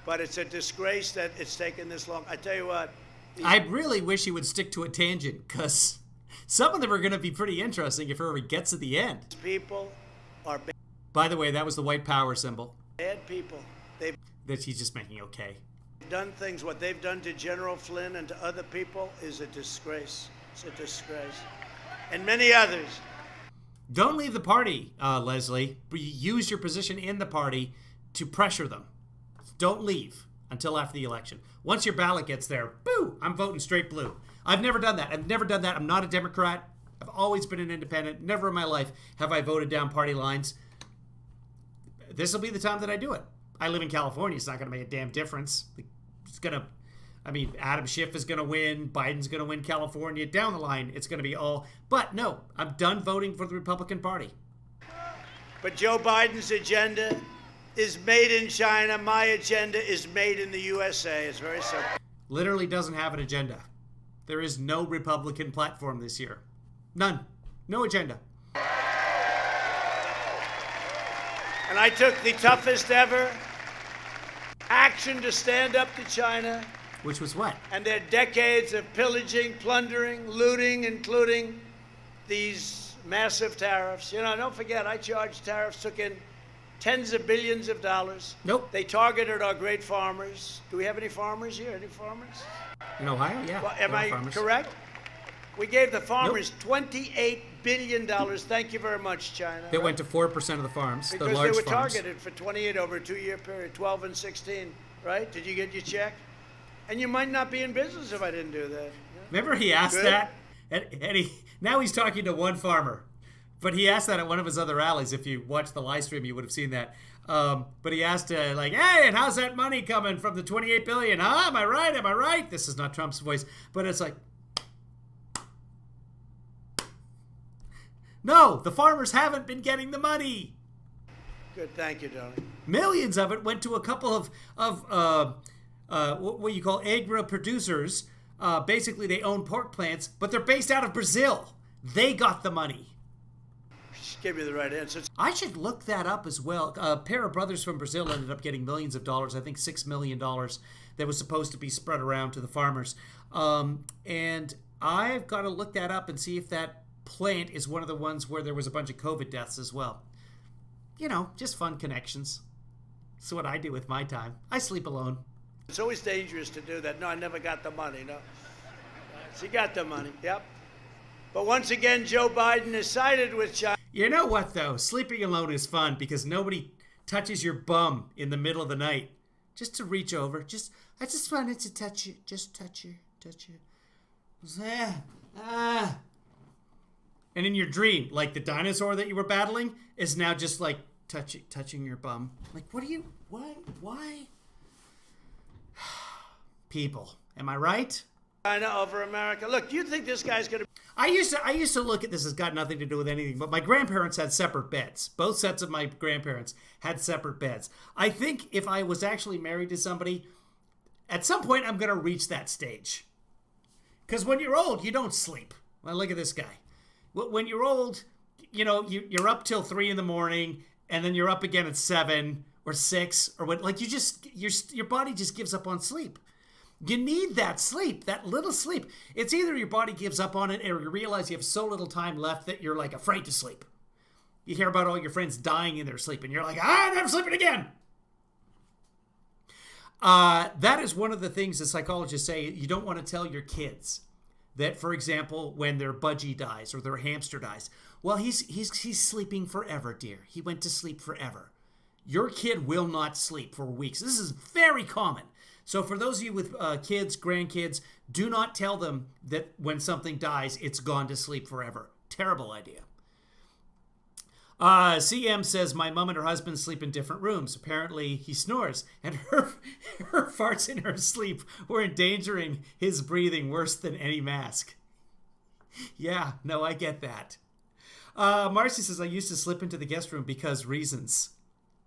Speaker 2: But it's a disgrace that it's taken this long. I tell you what.
Speaker 1: I really wish he would stick to a tangent, because some of them are going to be pretty interesting if he ever gets to the end.
Speaker 2: People are bad.
Speaker 1: By the way, that was the white power symbol.
Speaker 2: Bad people. They've
Speaker 1: That he's just making okay.
Speaker 2: done things. What they've done to General Flynn and to other people is a disgrace. It's a disgrace. And many others.
Speaker 1: Don't leave the party, Leslie. Use your position in the party to pressure them. Don't leave until after the election. Once your ballot gets there, boo, I'm voting straight blue. I've never done that. I'm not a Democrat. I've always been an independent. Never in my life have I voted down party lines. This will be the time that I do it. I live in California. It's not going to make a damn difference. Adam Schiff is going to win. Biden's going to win California. Down the line, it's going to be all. But no, I'm done voting for the Republican Party.
Speaker 2: But Joe Biden's agenda is made in China. My agenda is made in the USA. It's very simple.
Speaker 1: Literally doesn't have an agenda. There is no Republican platform this year. None. No agenda.
Speaker 2: And I took the toughest ever action to stand up to China.
Speaker 1: Which was what?
Speaker 2: And their decades of pillaging, plundering, looting, including these massive tariffs. You know, don't forget, I charged tariffs, took in tens of billions of dollars.
Speaker 1: Nope.
Speaker 2: They targeted our great farmers. Do we have any farmers here? Any farmers?
Speaker 1: In Ohio, yeah.
Speaker 2: Well, am I correct? We gave the farmers $28 billion. Thank you very much, China.
Speaker 1: They went to 4% of the farms,
Speaker 2: because
Speaker 1: the large
Speaker 2: they were
Speaker 1: farms.
Speaker 2: targeted for 28 over a 2-year period, 12 and 16, right? Did you get your check? And you might not be in business if I didn't do that.
Speaker 1: Remember he asked
Speaker 2: Good.
Speaker 1: that? And now he's talking to one farmer. But he asked that at one of his other rallies. If you watched the live stream, you would have seen that. But he asked, hey, and how's that money coming from the $28 billion? Huh? Am I right? Am I right? This is not Trump's voice. But it's like, no, the farmers haven't been getting the money.
Speaker 2: Good, thank you, darling.
Speaker 1: Millions of it went to a couple of what you call agri producers. Basically, they own pork plants, but they're based out of Brazil. They got the money.
Speaker 2: Just give me the right answer.
Speaker 1: I should look that up as well. A pair of brothers from Brazil ended up getting millions of dollars. I think $6 million that was supposed to be spread around to the farmers. And I've got to look that up and see if that plant is one of the ones where there was a bunch of COVID deaths as well. You know, just fun connections. That's what I do with my time. I sleep alone.
Speaker 2: It's always dangerous to do that. No, I never got the money, no. She got the money, yep. But once again, Joe Biden has sided with China.
Speaker 1: You know what, though? Sleeping alone is fun because nobody touches your bum in the middle of the night, just to reach over. I just wanted to touch you. Just touch you. And in your dream, like the dinosaur that you were battling is now just like touching your bum. Like, why? People, am I right?
Speaker 2: China over America. Look, do you think this guy's going to...
Speaker 1: I used to look at this as got nothing to do with anything, but my grandparents had separate beds. Both sets of my grandparents had separate beds. I think if I was actually married to somebody, at some point I'm going to reach that stage. Because when you're old, you don't sleep. Well, look at this guy. When you're old, you know, you're up till 3 in the morning, and then you're up again at 7 or 6, or what? Like your body just gives up on sleep. You need that sleep, that little sleep. It's either your body gives up on it, or you realize you have so little time left that you're like afraid to sleep. You hear about all your friends dying in their sleep, and you're like, I'm never sleeping again. That is one of the things that psychologists say you don't want to tell your kids. That, for example, when their budgie dies or their hamster dies, well, he's sleeping forever, dear. He went to sleep forever. Your kid will not sleep for weeks. This is very common. So for those of you with kids, grandkids, do not tell them that when something dies, it's gone to sleep forever. Terrible idea. CM says, my mom and her husband sleep in different rooms. Apparently, he snores, and her farts in her sleep were endangering his breathing worse than any mask. Yeah, no, I get that. Marcy says, I used to slip into the guest room because reasons.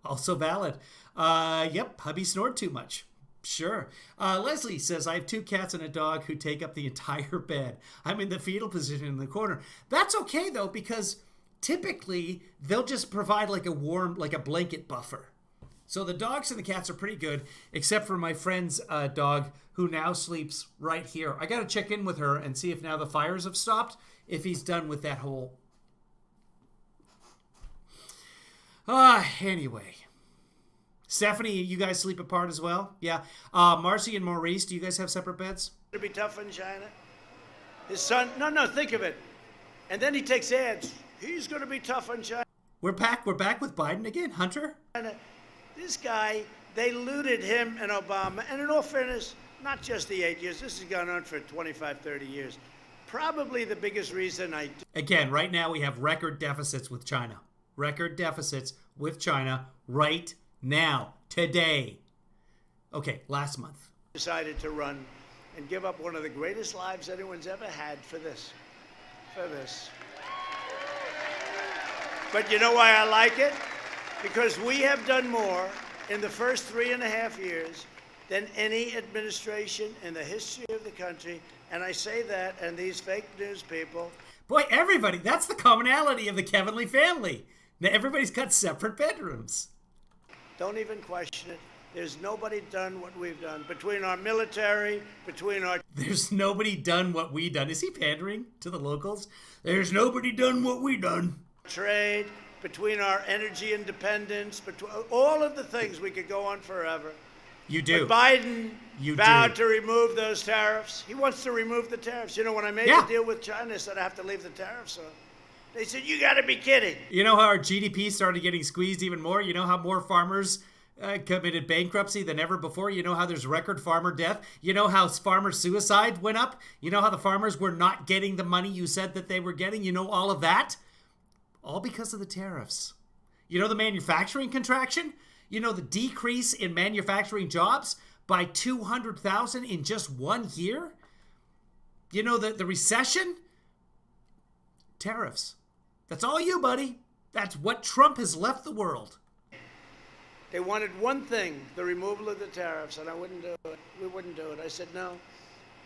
Speaker 1: Also valid. Yep, hubby snored too much. Sure. Leslie says, I have 2 cats and a dog who take up the entire bed. I'm in the fetal position in the corner. That's okay, though, because typically they'll just provide like a warm, like a blanket buffer. So the dogs and the cats are pretty good, except for my friend's dog who now sleeps right here. I got to check in with her and see if now the fires have stopped, if he's done with that whole... Anyway. Stephanie, you guys sleep apart as well? Yeah. Marcy and Maurice, do you guys have separate beds?
Speaker 2: It'll be tough in China. His son, no, think of it. And then he takes ads. He's going to be tough on China.
Speaker 1: We're back with Biden again, Hunter.
Speaker 2: This guy, they looted him and Obama. And in all fairness, not just the 8 years. This has gone on for 25, 30 years. Probably the biggest reason
Speaker 1: Again, right now we have record deficits with China. Record deficits with China right now, today. Okay, last month.
Speaker 2: Decided to run and give up one of the greatest lives anyone's ever had for this. But you know why I like it? Because we have done more in the first 3.5 years than any administration in the history of the country. And I say that, and these fake news people.
Speaker 1: Boy, everybody, that's the commonality of the Kevinly family. Now, everybody's got separate bedrooms.
Speaker 2: Don't even question it. There's nobody done what we've done. Between our military, between our...
Speaker 1: There's nobody done what we done. Is he pandering to the locals? There's nobody done what we done.
Speaker 2: Trade, between our energy independence, between all of the things, we could go on forever.
Speaker 1: You do.
Speaker 2: But Biden vowed to remove those tariffs. He wants to remove the tariffs. You know, when I made the deal with China, I said I have to leave the tariffs on. They said, you got to be kidding.
Speaker 1: You know how our GDP started getting squeezed even more? You know how more farmers committed bankruptcy than ever before? You know how there's record farmer death? You know how farmer suicide went up? You know how the farmers were not getting the money you said that they were getting? You know all of that? All because of the tariffs. You know the manufacturing contraction? You know the decrease in manufacturing jobs by 200,000 in just 1 year? You know the recession? Tariffs. That's all you, buddy. That's what Trump has left the world.
Speaker 2: They wanted one thing, the removal of the tariffs, and I wouldn't do it. We wouldn't do it. I said no.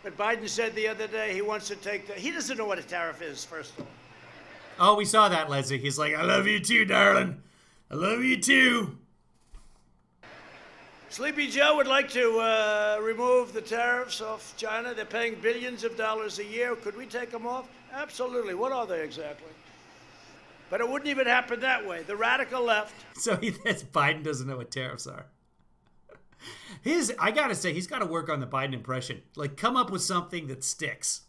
Speaker 2: But Biden said the other day he wants to take he doesn't know what a tariff is, first of all.
Speaker 1: Oh, we saw that, Leslie. He's like, I love you too, darling. I love you too.
Speaker 2: Sleepy Joe would like to remove the tariffs off China. They're paying billions of dollars a year. Could we take them off? Absolutely. What are they exactly? But it wouldn't even happen that way. The radical left.
Speaker 1: So Biden doesn't know what tariffs are. I got to say, he's got to work on the Biden impression. Like, come up with something that sticks.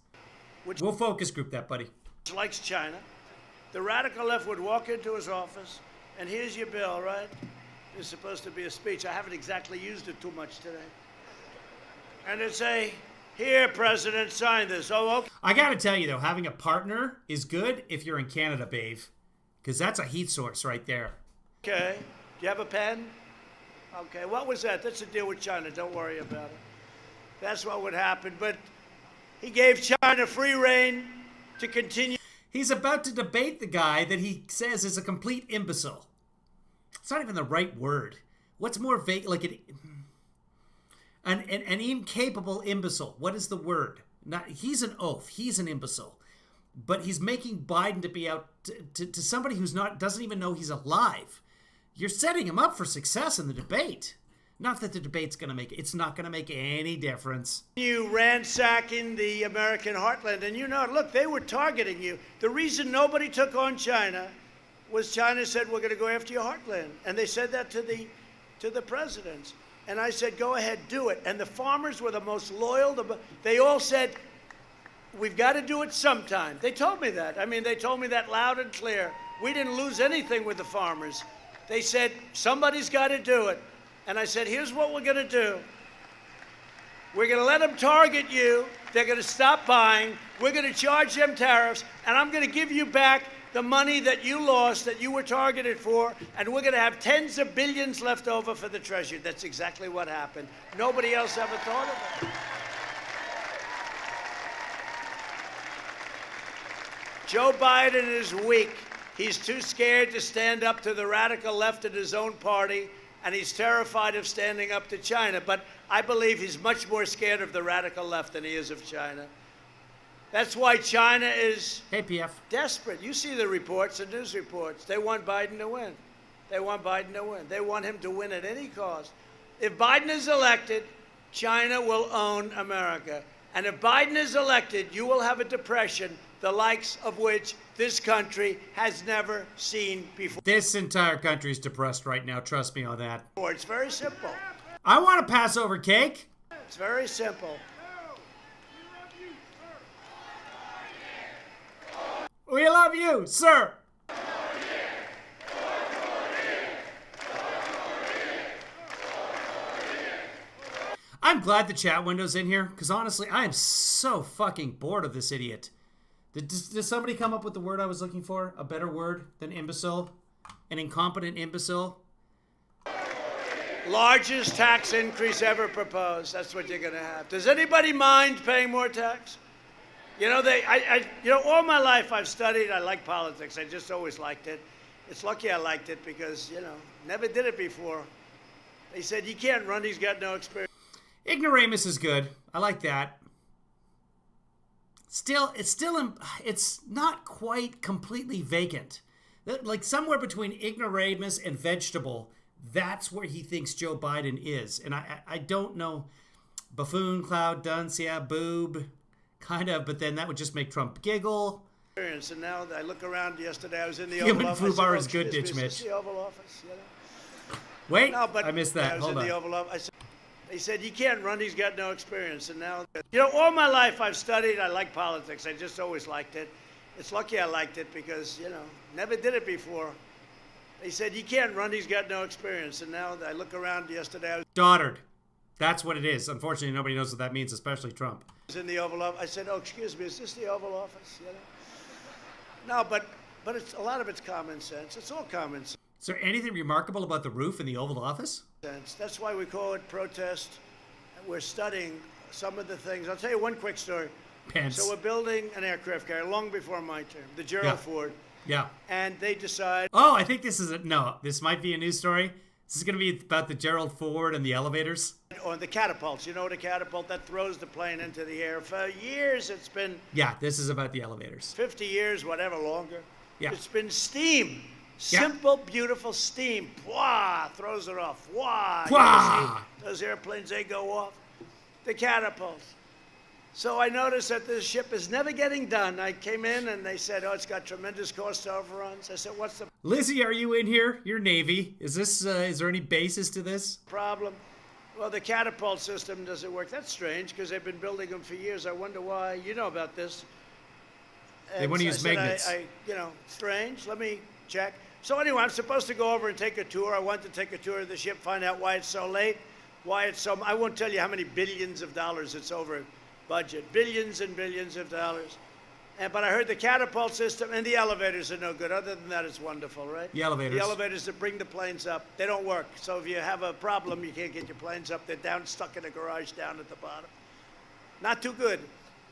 Speaker 1: We'll focus group that, buddy.
Speaker 2: Likes China. The radical left would walk into his office, and here's your bill, right? It's supposed to be a speech. I haven't exactly used it too much today. And it's a, here, President, sign this. Oh, okay.
Speaker 1: I gotta tell you though, having a partner is good if you're in Canada, babe, because that's a heat source right there.
Speaker 2: Okay. Do you have a pen? Okay. What was that? That's a deal with China. Don't worry about it. That's what would happen. But he gave China free rein to continue.
Speaker 1: He's about to debate the guy that he says is a complete imbecile. It's not even the right word. What's more vague? Like an incapable imbecile. What is the word? Not, he's an oaf. He's an imbecile. But he's making Biden to be out to somebody who's doesn't even know he's alive. You're setting him up for success in the debate. Not that the debate's going to make it's not going to make any difference.
Speaker 2: You ransacking the American heartland, and you know, look, they were targeting you. The reason nobody took on China was China said, we're going to go after your heartland. And they said that to the presidents. And I said, go ahead, do it. And the farmers were the most loyal. They all said, we've got to do it sometime. They told me that. I mean, they told me that loud and clear. We didn't lose anything with the farmers. They said, somebody's got to do it. And I said, here's what we're going to do. We're going to let them target you. They're going to stop buying. We're going to charge them tariffs. And I'm going to give you back the money that you lost, that you were targeted for. And we're going to have tens of billions left over for the Treasury. That's exactly what happened. Nobody else ever thought of it. Joe Biden is weak. He's too scared to stand up to the radical left in his own party. And he's terrified of standing up to China. But I believe he's much more scared of the radical left than he is of China. That's why China is desperate. You see the reports, the news reports. They want Biden to win. They want Biden to win. They want him to win at any cost. If Biden is elected, China will own America. And if Biden is elected, you will have a depression, the likes of which this country has never seen before.
Speaker 1: This entire country is depressed right now. Trust me on that.
Speaker 2: It's very simple.
Speaker 1: I want a Passover cake.
Speaker 2: It's very simple.
Speaker 1: We love you, sir. I'm glad the chat window's in here, because honestly, I am so fucking bored of this idiot. Did somebody come up with the word I was looking for? A better word than imbecile? An incompetent imbecile?
Speaker 2: Largest tax increase ever proposed. That's what you're going to have. Does anybody mind paying more tax? You know, all my life I've studied. I like politics. I just always liked it. It's lucky I liked it because, never did it before. They said, he can't run. He's got no experience.
Speaker 1: Ignoramus is good. I like that. It's not quite completely vacant. Like somewhere between ignoramus and vegetable, that's where he thinks Joe Biden is. And I don't know. Buffoon, cloud, dunce, yeah, boob, kind of, but then that would just make Trump giggle.
Speaker 2: And now I look around yesterday, I was in the
Speaker 1: Human
Speaker 2: Oval Office.
Speaker 1: Human foobar is good, Ditch Mitch.
Speaker 2: The Oval Office,
Speaker 1: Wait,
Speaker 2: no, but
Speaker 1: I missed that.
Speaker 2: I was
Speaker 1: Hold
Speaker 2: in
Speaker 1: on.
Speaker 2: the Oval Office. They said, he can't run, he's got no experience. And now, all my life I've studied, I like politics. I just always liked it. It's lucky I liked it because, never did it before. They said, he can't run, he's got no experience. And now I look around yesterday, I was
Speaker 1: Doddard. That's what it is. Unfortunately, nobody knows what that means, especially Trump.
Speaker 2: in the Oval Office. I said, oh, excuse me, is this the Oval Office? No, but it's a lot of it's common sense. It's all common sense.
Speaker 1: Is there anything remarkable about the roof in the Oval Office?
Speaker 2: That's why we call it protest. We're studying some of the things. I'll tell you one quick story.
Speaker 1: Pence.
Speaker 2: So we're building an aircraft carrier long before my term, the Gerald Ford.
Speaker 1: Yeah.
Speaker 2: And they decide.
Speaker 1: Oh, I think this might be a news story. This is going to be about the Gerald Ford and the elevators.
Speaker 2: On the catapults. You know the catapult that throws the plane into the air. For years it's been.
Speaker 1: Yeah, this is about the elevators.
Speaker 2: 50 years, whatever, longer.
Speaker 1: Yeah.
Speaker 2: It's been steam. Simple, beautiful steam. Wah! Throws it off. Wah!
Speaker 1: Wah!
Speaker 2: Those airplanes, they go off. The catapults. So I noticed that this ship is never getting done. I came in and they said, oh, it's got tremendous cost overruns. I said, what's the
Speaker 1: Lizzie, are you in here? You're Navy. Is there any basis to this?
Speaker 2: problem? Well, the catapult system doesn't work. That's strange because they've been building them for years. I wonder why. You know about this.
Speaker 1: They want to use magnets.
Speaker 2: Strange. Let me check. So anyway, I'm supposed to go over and take a tour. I want to take a tour of the ship, find out why it's so late, why it's so. I won't tell you how many billions of dollars it's over budget, billions and billions of dollars. But I heard the catapult system and the elevators are no good. Other than that, it's wonderful, right?
Speaker 1: The elevators.
Speaker 2: The elevators that bring the planes up, they don't work. So if you have a problem, you can't get your planes up. They're down, stuck in a garage down at the bottom. Not too good.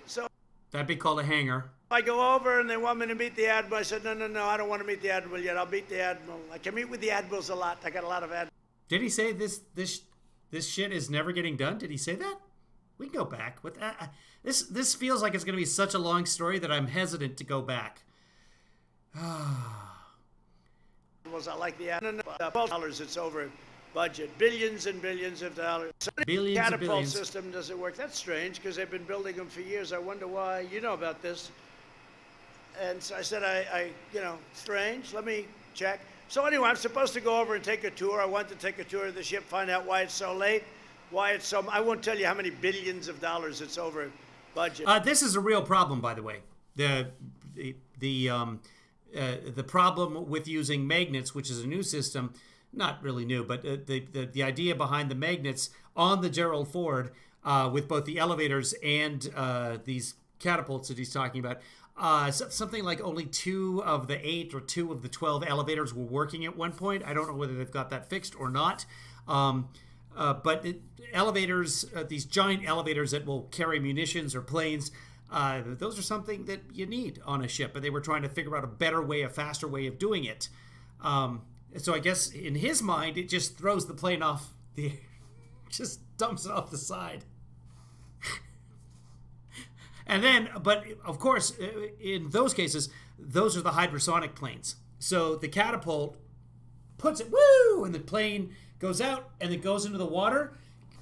Speaker 2: So
Speaker 1: That'd be called a hangar.
Speaker 2: I go over and they want me to meet the admiral. I said, no, I don't want to meet the admiral yet. I'll meet the admiral. I can meet with the admirals a lot. I got a lot of admirals.
Speaker 1: Did he say this shit is never getting done? Did he say that? We can go back. With this feels like it's going to be such a long story that I'm hesitant to go back.
Speaker 2: I like the dollars. It's over budget, billions and billions of dollars. So
Speaker 1: Billions
Speaker 2: the
Speaker 1: and
Speaker 2: catapult
Speaker 1: billions.
Speaker 2: system doesn't work. That's strange because they've been building them for years. I wonder why. You know about this. And so I said, strange. Let me check. So anyway, I'm supposed to go over and take a tour. I want to take a tour of the ship, find out why it's so late, why it's so. I won't tell you how many billions of dollars it's over budget.
Speaker 1: This is a real problem, by the way. The problem with using magnets, which is a new system, not really new, but the idea behind the magnets on the Gerald Ford with both the elevators and these catapults that he's talking about. Something like only 2 of the 8 or 2 of the 12 elevators were working at one point. I don't know whether they've got that fixed or not. But elevators, these giant elevators that will carry munitions or planes, those are something that you need on a ship. And they were trying to figure out a better way, a faster way of doing it. So I guess in his mind, it just throws the plane off just dumps it off the side. And then, but of course, in those cases, those are the hypersonic planes. So the catapult puts it, woo, and the plane goes out and it goes into the water,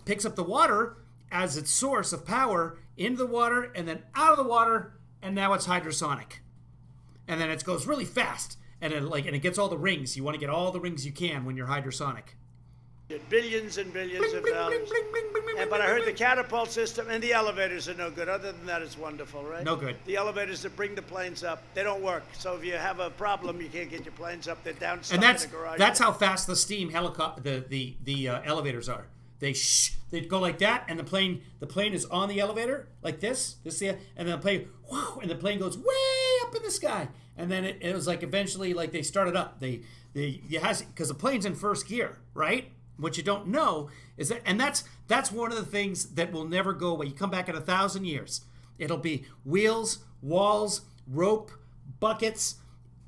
Speaker 1: picks up the water as its source of power into the water and then out of the water, and now it's hydrosonic. And then it goes really fast, and it gets all the rings. You want to get all the rings you can when you're hydrosonic.
Speaker 2: Billions and billions of dollars. But I heard the catapult system and the elevators are no good. Other than that, it's wonderful, right?
Speaker 1: No good.
Speaker 2: The elevators that bring the planes up, they don't work. So if you have a problem, you can't get your planes up. They're down stuck in the garage.
Speaker 1: That's how fast the steam helicopter, the elevators are. They go like that, and the plane is on the elevator like this, and then the plane, whoo, and the plane goes way up in the sky, and then it was like eventually like they started up. Because the plane's in first gear, right? What you don't know is that, and that's one of the things that will never go away. You come back in 1,000 years, it'll be wheels, walls, rope, buckets,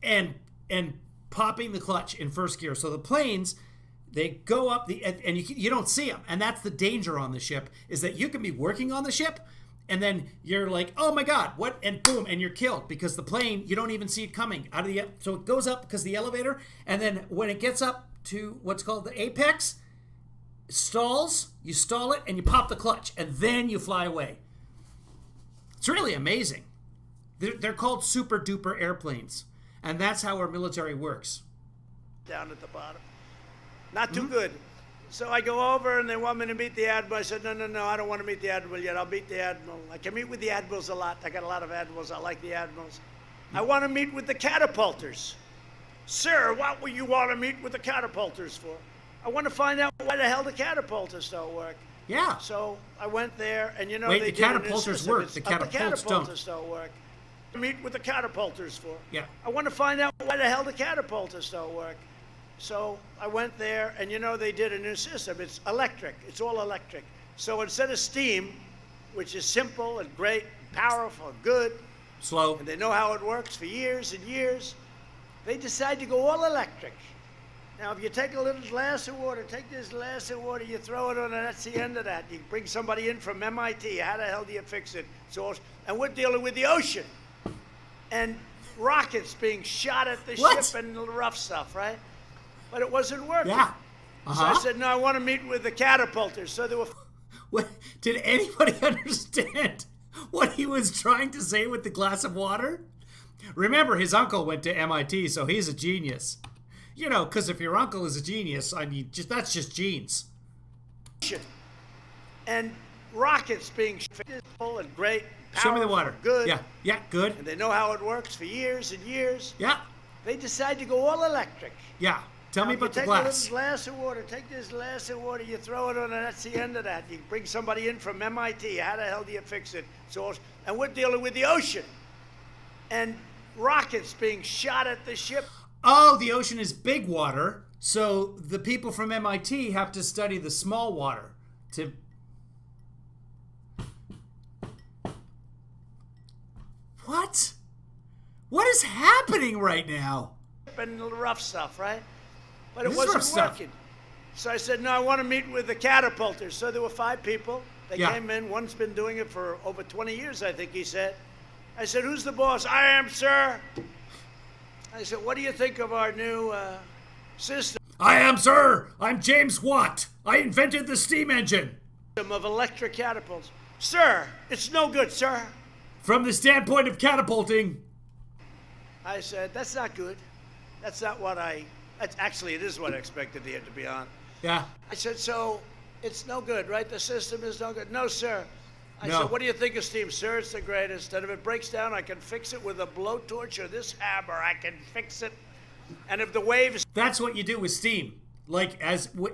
Speaker 1: and popping the clutch in first gear. So the planes, they go up and you don't see them, and that's the danger on the ship, is that you can be working on the ship, and then you're like, oh my God, what? And boom, and you're killed because the plane, you don't even see it coming out of so it goes up because the elevator, and then when it gets up to what's called the apex, stalls, you stall it, and you pop the clutch, and then you fly away. It's really amazing. They're called super duper airplanes, and that's how our military works.
Speaker 2: Down at the bottom. Not too good. So I go over and they want me to meet the admiral. I said, no, I don't want to meet the admiral yet. I'll meet the admiral. I can meet with the admirals a lot. I got a lot of admirals. I like the admirals. I want to meet with the catapulters. Sir, what would you want to meet with the catapulters for? I want to find out why the hell the catapulters don't work.
Speaker 1: Yeah.
Speaker 2: So I went there, and
Speaker 1: Wait,
Speaker 2: they
Speaker 1: the catapulters work. The catapults don't.
Speaker 2: don't work. Meet with the catapulters for.
Speaker 1: Yeah.
Speaker 2: I want to find out why the hell the catapulters don't work. So I went there, and they did a new system. It's electric. It's all electric. So instead of steam, which is simple and great, powerful, good,
Speaker 1: slow,
Speaker 2: and they know how it works for years and years, they decide to go all electric. Now, if you take a little glass of water, take this glass of water, you throw it on, and that's the end of that. You bring somebody in from MIT. How the hell do you fix it? And we're dealing with the ocean and rockets being shot at the ship and rough stuff, right? But it wasn't working.
Speaker 1: Yeah.
Speaker 2: So I said, no, I want to meet with the catapulters. So there were...
Speaker 1: What, did anybody understand what he was trying to say with the glass of water? Remember, his uncle went to MIT, so he's a genius. Because if your uncle is a genius, that's just genes.
Speaker 2: And rockets being full and great.
Speaker 1: Show me the water.
Speaker 2: Good.
Speaker 1: Yeah, good.
Speaker 2: And they know how it works for years and years.
Speaker 1: Yeah.
Speaker 2: They decide to go all electric.
Speaker 1: Yeah. Tell me
Speaker 2: Now,
Speaker 1: about the
Speaker 2: you
Speaker 1: glass.
Speaker 2: take a little glass of water. Take this glass of water. You throw it on, and that's the end of that. You bring somebody in from MIT. How the hell do you fix it? And we're dealing with the ocean and rockets being shot at the ship.
Speaker 1: Oh, the ocean is big water, so the people from MIT have to study the small water to... What? What is happening right now?
Speaker 2: And the rough stuff, right? But
Speaker 1: This
Speaker 2: it
Speaker 1: is rough
Speaker 2: wasn't
Speaker 1: stuff.
Speaker 2: working. So I said, no, I want to meet with the catapulters. So there were 5 people. They
Speaker 1: Yeah.
Speaker 2: came in. One's been doing it for over 20 years, I think he said. I said, who's the boss? I am, sir. I said, what do you think of our new system
Speaker 1: I am, sir. I'm James Watt. I invented the steam engine.
Speaker 2: of electric catapults? Sir, it's no good, sir.
Speaker 1: From the standpoint of catapulting,
Speaker 2: I said, that's not good. That's not what actually, it is what I expected here, to be honest.
Speaker 1: yeah,
Speaker 2: I said, so it's no good, right? The system is no good. No, sir. I
Speaker 1: No.
Speaker 2: said, what do you think of steam? Sir, it's the greatest. And if it breaks down, I can fix it with a blowtorch or this hammer. I can fix it. And if the waves...
Speaker 1: that's what you do with steam. Like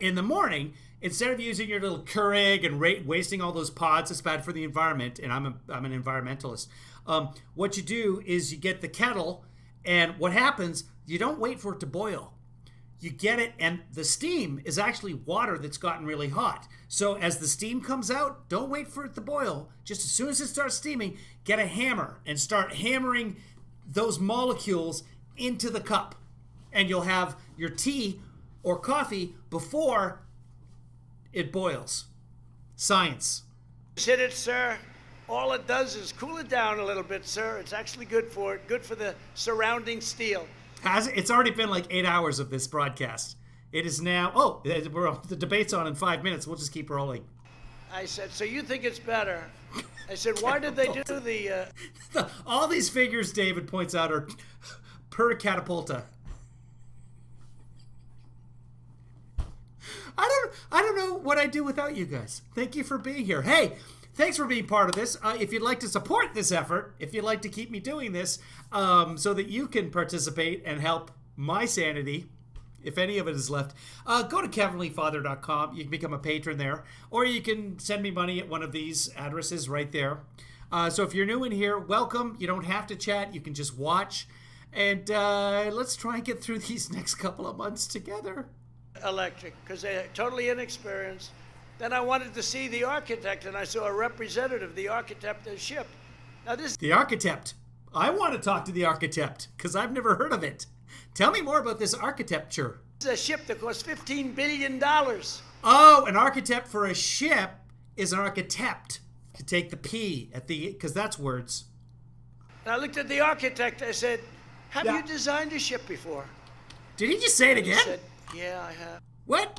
Speaker 1: in the morning, instead of using your little Keurig and wasting all those pods, it's bad for the environment. And I'm an environmentalist. What you do is you get the kettle, and what happens? You don't wait for it to boil. You get it, and the steam is actually water that's gotten really hot. So as the steam comes out, don't wait for it to boil. Just as soon as it starts steaming, get a hammer and start hammering those molecules into the cup. And you'll have your tea or coffee before it boils. Science.
Speaker 2: hit it, sir. All it does is cool it down a little bit, sir. It's actually good for it. Good for the surrounding steel.
Speaker 1: It's already been like 8 hours of this broadcast. It is now, the debate's on in 5 minutes. We'll just keep rolling.
Speaker 2: I said, so you think it's better? I said, why did they do the...
Speaker 1: All these figures David points out are per catapulta. I don't know what I'd do without you guys. Thank you for being here. Hey, thanks for being part of this. If you'd like to support this effort, if you'd like to keep me doing this, so that you can participate and help my sanity, if any of it is left, go to KevinLeeFather.com. You can become a patron there, or you can send me money at one of these addresses right there. So if you're new in here, welcome. You don't have to chat. You can just watch. And let's try and get through these next couple of months together.
Speaker 2: electric, because they're totally inexperienced. Then I wanted to see the architect, and I saw a representative, the architect of the ship. Now this
Speaker 1: The architect. I want to talk to the architect, because I've never heard of it. Tell me more about this architecture.
Speaker 2: is a ship that cost $15 billion.
Speaker 1: Oh, an architect for a ship is an architect. To take the P at the, because that's words.
Speaker 2: And I looked at the architect, I said, have
Speaker 1: Yeah.
Speaker 2: you designed a ship before?
Speaker 1: Did he just say it
Speaker 2: He
Speaker 1: again?
Speaker 2: said, yeah, I have.
Speaker 1: What?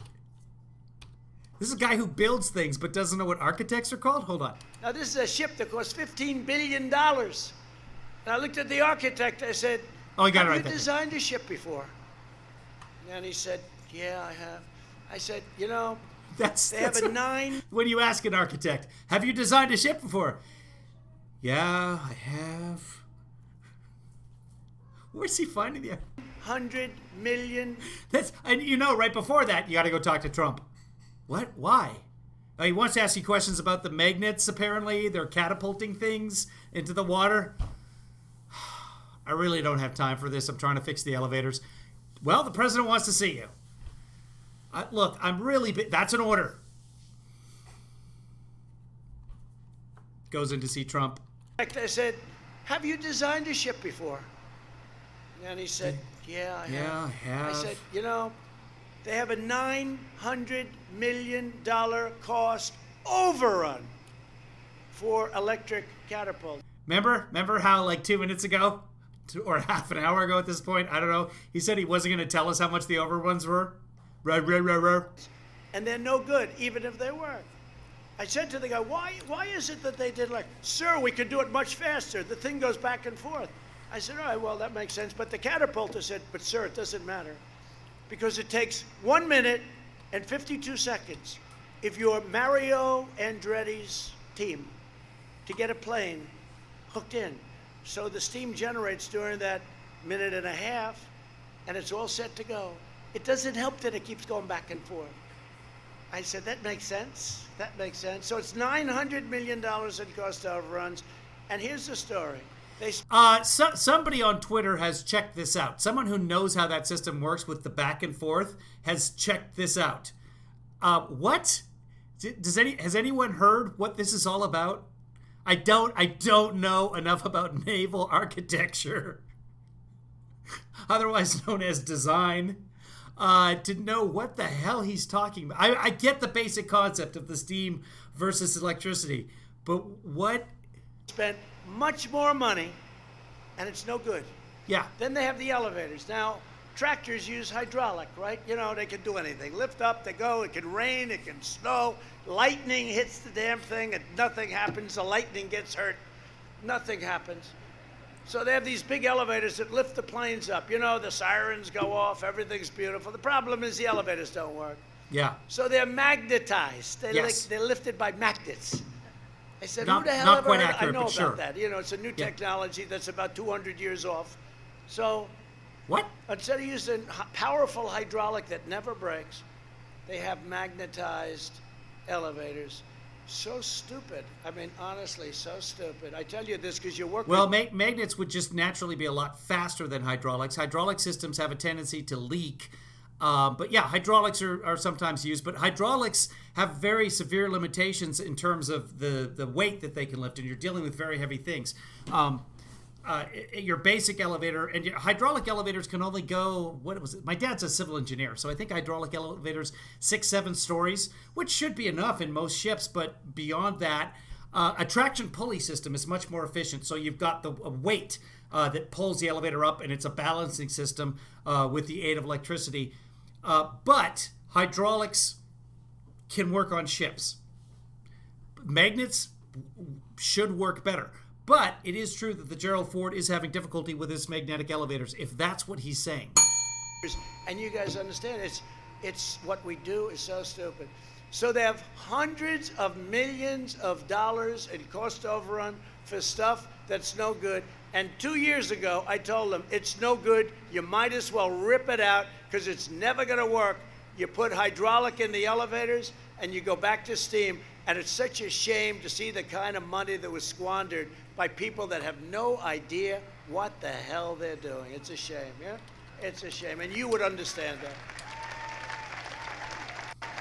Speaker 1: This is a guy who builds things but doesn't know what architects are called? Hold on.
Speaker 2: Now this is a ship that cost $15 billion. And I looked at the architect, I said,
Speaker 1: Oh, he got it right
Speaker 2: have
Speaker 1: there.
Speaker 2: you designed a ship before? And he said, yeah, I have. I said, you know,
Speaker 1: That's
Speaker 2: they have a
Speaker 1: what-
Speaker 2: 9
Speaker 1: When you ask an architect, have you designed a ship before? Yeah, I have. Where's he finding the...
Speaker 2: $100 million.
Speaker 1: That's, and you know, right before that, you got to go talk to Trump. What? Why? He wants to ask you questions about the magnets, apparently. They're catapulting things into the water. I really don't have time for this. I'm trying to fix the elevators. Well, the president wants to see you. Look, I'm really... That's an order. Goes in to see Trump.
Speaker 2: I said, have you designed a ship before? And he said, yeah, I have.
Speaker 1: Yeah, I have.
Speaker 2: I said, you know, they have a $900 million cost overrun for electric catapult.
Speaker 1: Remember how like 2 minutes ago, or half an hour ago at this point, I don't know, he said he wasn't going to tell us how much the overruns were?
Speaker 2: And they're no good, even if they were. I said to the guy, why is it that they did like, sir, we could do it much faster. The thing goes back and forth. I said, all right, well, that makes sense. But the catapulter said, but sir, it doesn't matter. Because it takes 1 minute and 52 seconds if you're Mario Andretti's team to get a plane hooked in. So the steam generates during that minute and a half, and it's all set to go. It doesn't help that it keeps going back and forth. I said, that makes sense. That makes sense. So it's $900 million in cost overruns. And here's the story.
Speaker 1: Somebody on Twitter has checked this out. Someone who knows how that system works with the back and forth has checked this out. What? Has anyone heard what this is all about? I don't know enough about naval architecture, otherwise known as design, to know what the hell he's talking about. I get the basic concept of the steam versus electricity, but what?
Speaker 2: Spent much more money, and it's no good.
Speaker 1: Yeah.
Speaker 2: Then they have the elevators. Now, tractors use hydraulic, right? You know, they can do anything. Lift up, they go. It can rain, it can snow. Lightning hits the damn thing, and nothing happens. The lightning gets hurt. Nothing happens. So they have these big elevators that lift the planes up. You know, the sirens go off. Everything's beautiful. The problem is the elevators don't work.
Speaker 1: Yeah.
Speaker 2: So they're magnetized. They're lifted by magnets. I said, who the hell
Speaker 1: not
Speaker 2: ever
Speaker 1: quite
Speaker 2: heard?
Speaker 1: accurate,
Speaker 2: I know
Speaker 1: but
Speaker 2: about
Speaker 1: sure.
Speaker 2: that. You know, it's a new technology that's about 200 years off. So
Speaker 1: what?
Speaker 2: Instead of using powerful hydraulic that never breaks, they have magnetized elevators. So stupid. I mean, honestly, so stupid. I tell you this because you work
Speaker 1: Well, magnets would just naturally be a lot faster than hydraulics. Hydraulic systems have a tendency to leak. But yeah, hydraulics are sometimes used, but hydraulics have very severe limitations in terms of the weight that they can lift, and you're dealing with very heavy things. Your basic elevator, and your hydraulic elevators can only go, what was it? My dad's a civil engineer, so I think hydraulic elevators 6-7 stories, which should be enough in most ships, but beyond that, a traction pulley system is much more efficient. So you've got the weight that pulls the elevator up, and it's a balancing system with the aid of electricity. But hydraulics can work on ships. Magnets should work better. But it is true that the Gerald Ford is having difficulty with his magnetic elevators, if that's what he's saying.
Speaker 2: And you guys understand, it's what we do is so stupid. So they have hundreds of millions of dollars in cost overrun for stuff that's no good. And 2 years ago, I told them, it's no good. You might as well rip it out because it's never going to work. You put hydraulic in the elevators and you go back to steam. And it's such a shame to see the kind of money that was squandered by people that have no idea what the hell they're doing. It's a shame, yeah? It's a shame. And you would understand that.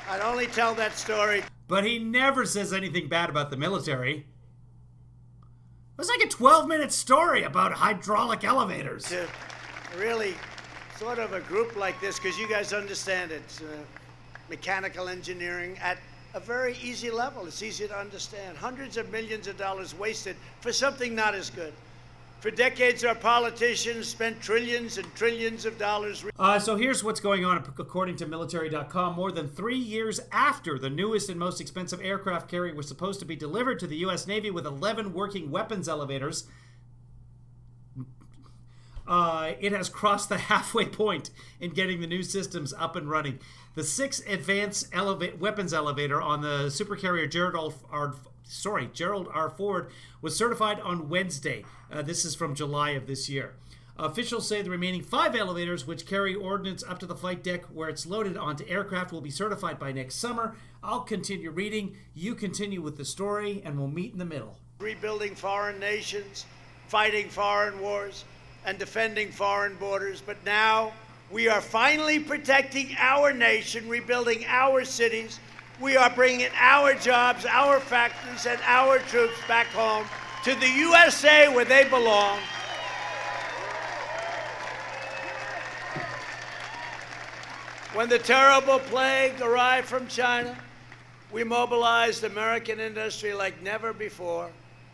Speaker 2: I'd only tell that story.
Speaker 1: But he never says anything bad about the military. It was like a 12-minute story about hydraulic elevators.
Speaker 2: To really sort of a group like this, because you guys understand it's mechanical engineering at a very easy level. It's easy to understand. Hundreds of millions of dollars wasted for something not as good. For decades, our politicians spent trillions and trillions of dollars.
Speaker 1: So here's what's going on according to military.com. More than 3 years after the newest and most expensive aircraft carrier was supposed to be delivered to the U.S. Navy with 11 working weapons elevators, it has crossed the halfway point in getting the new systems up and running. The 6th advanced weapons elevator on the supercarrier Gerald R. Ford was certified on Wednesday. This is from July of this year. Officials say the remaining 5 elevators, which carry ordnance up to the flight deck where it's loaded onto aircraft, will be certified by next summer. I'll continue reading. You continue with the story, and we'll meet in the middle.
Speaker 2: Rebuilding foreign nations, fighting foreign wars, and defending foreign borders. But now we are finally protecting our nation, rebuilding our cities. We are bringing our jobs, our factories, and our troops back home to the USA where they belong. When the terrible plague arrived from China, we mobilized American industry like never before.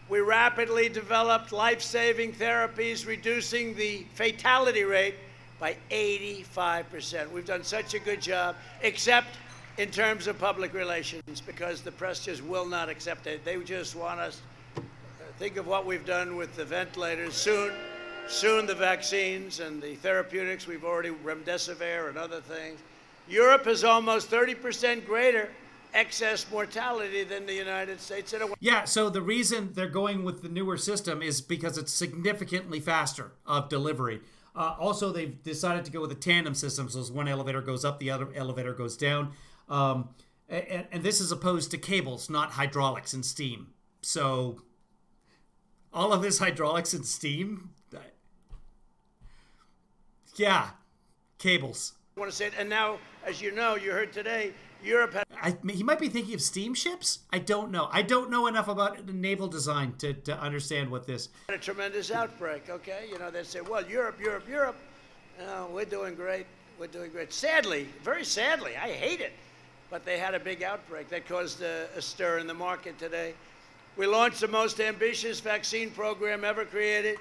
Speaker 2: We rapidly developed life-saving therapies, reducing the fatality rate by 85%. We've done such a good job, except in terms of public relations, because the press just will not accept it. They just want us to think of what we've done with the ventilators. Soon the vaccines and the therapeutics. We've already remdesivir and other things. Europe has almost 30% greater excess mortality than the United States.
Speaker 1: Yeah, so the reason they're going with the newer system is because it's significantly faster of delivery. Also, they've decided to go with a tandem system, so as one elevator goes up, the other elevator goes down. And this is opposed to cables, not hydraulics and steam. So all of this hydraulics and steam, yeah, cables.
Speaker 2: I want to say it. And now, as you know, you heard today, Europe had
Speaker 1: He might be thinking of steamships. I don't know. I don't know enough about naval design to understand what this.
Speaker 2: a tremendous outbreak, okay? You know, they say, well, Europe. No, we're doing great. We're doing great. Sadly, very sadly, I hate it, but they had a big outbreak that caused a stir in the market today. We launched the most ambitious vaccine program ever created,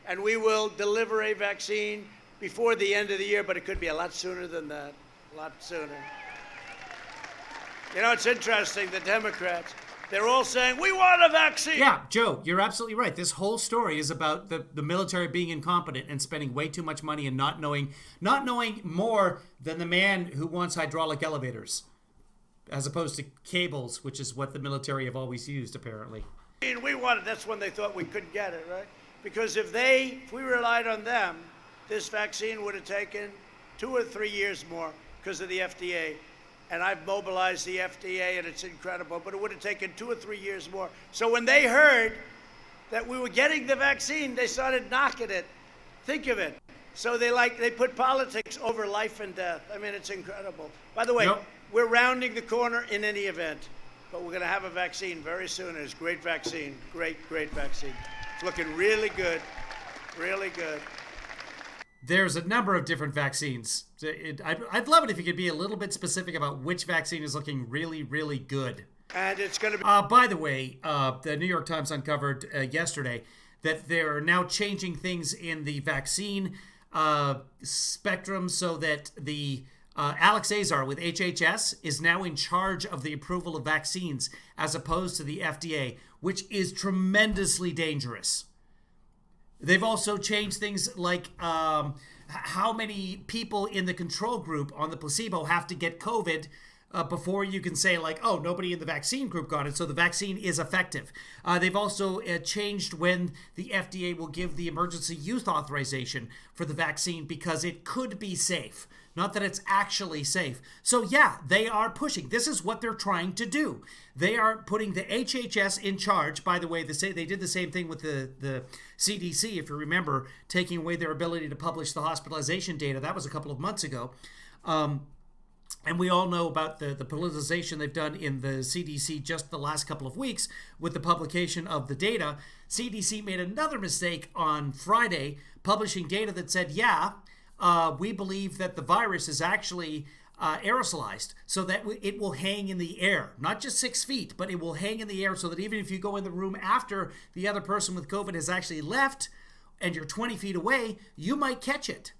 Speaker 2: and we will deliver a vaccine before the end of the year, but it could be a lot sooner than that, a lot sooner. You know, it's interesting, the Democrats, they're all saying, we want a vaccine.
Speaker 1: Yeah, Joe, you're absolutely right. This whole story is about the military being incompetent and spending way too much money and not knowing more than the man who wants hydraulic elevators, as opposed to cables, which is what the military have always used, apparently.
Speaker 2: We wanted, that's when they thought we couldn't get it, right? Because if we relied on them, this vaccine would have taken 2 or 3 years more because of the FDA. And I've mobilized the FDA, and it's incredible, but it would have taken 2 or 3 years more. So when they heard that we were getting the vaccine, they started knocking it. Think of it. So they put politics over life and death. I mean, it's incredible. By the way,
Speaker 1: Yep.
Speaker 2: We're rounding the corner in any event, but we're going to have a vaccine very soon. It's a great vaccine, great vaccine. It's looking really good, really good.
Speaker 1: There's a number of different vaccines. I'd love it if you could be a little bit specific about which vaccine is looking really, really good.
Speaker 2: And it's going to be...
Speaker 1: By the way, the New York Times uncovered yesterday that they're now changing things in the vaccine spectrum so that the Alex Azar with HHS is now in charge of the approval of vaccines as opposed to the FDA, which is tremendously dangerous. They've also changed things like how many people in the control group on the placebo have to get COVID before you can say, like, oh, nobody in the vaccine group got it, so the vaccine is effective. They've also changed when the FDA will give the emergency use authorization for the vaccine because it could be safe. Not that it's actually safe. So yeah, they are pushing. This is what they're trying to do. They are putting the HHS in charge. By the way, they did the same thing with the CDC, if you remember, taking away their ability to publish the hospitalization data. That was a couple of months ago. And we all know about the politicization they've done in the CDC just the last couple of weeks with the publication of the data. CDC made another mistake on Friday, publishing data that said, we believe that the virus is actually aerosolized so that it will hang in the air, not just 6 feet, but it will hang in the air so that even if you go in the room after the other person with COVID has actually left and you're 20 feet away, you might catch it.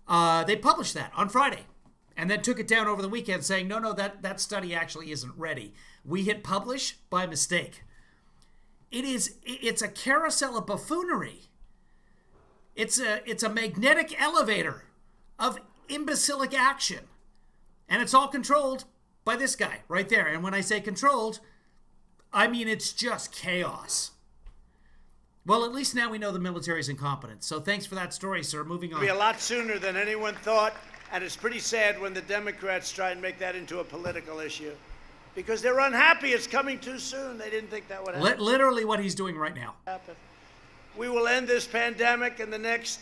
Speaker 1: They published that on Friday and then took it down over the weekend saying, no, that study actually isn't ready. We hit publish by mistake. It's a carousel of buffoonery. It's a magnetic elevator of imbecilic action. And it's all controlled by this guy right there. And when I say controlled, I mean it's just chaos. Well, at least now we know the military's incompetent. So thanks for that story, sir. Moving on.
Speaker 2: It'll be a lot sooner than anyone thought. And it's pretty sad when the Democrats try and make that into a political issue. Because they're unhappy it's coming too soon. They didn't think that would happen.
Speaker 1: Literally what he's doing right now.
Speaker 2: We will end this pandemic, and the next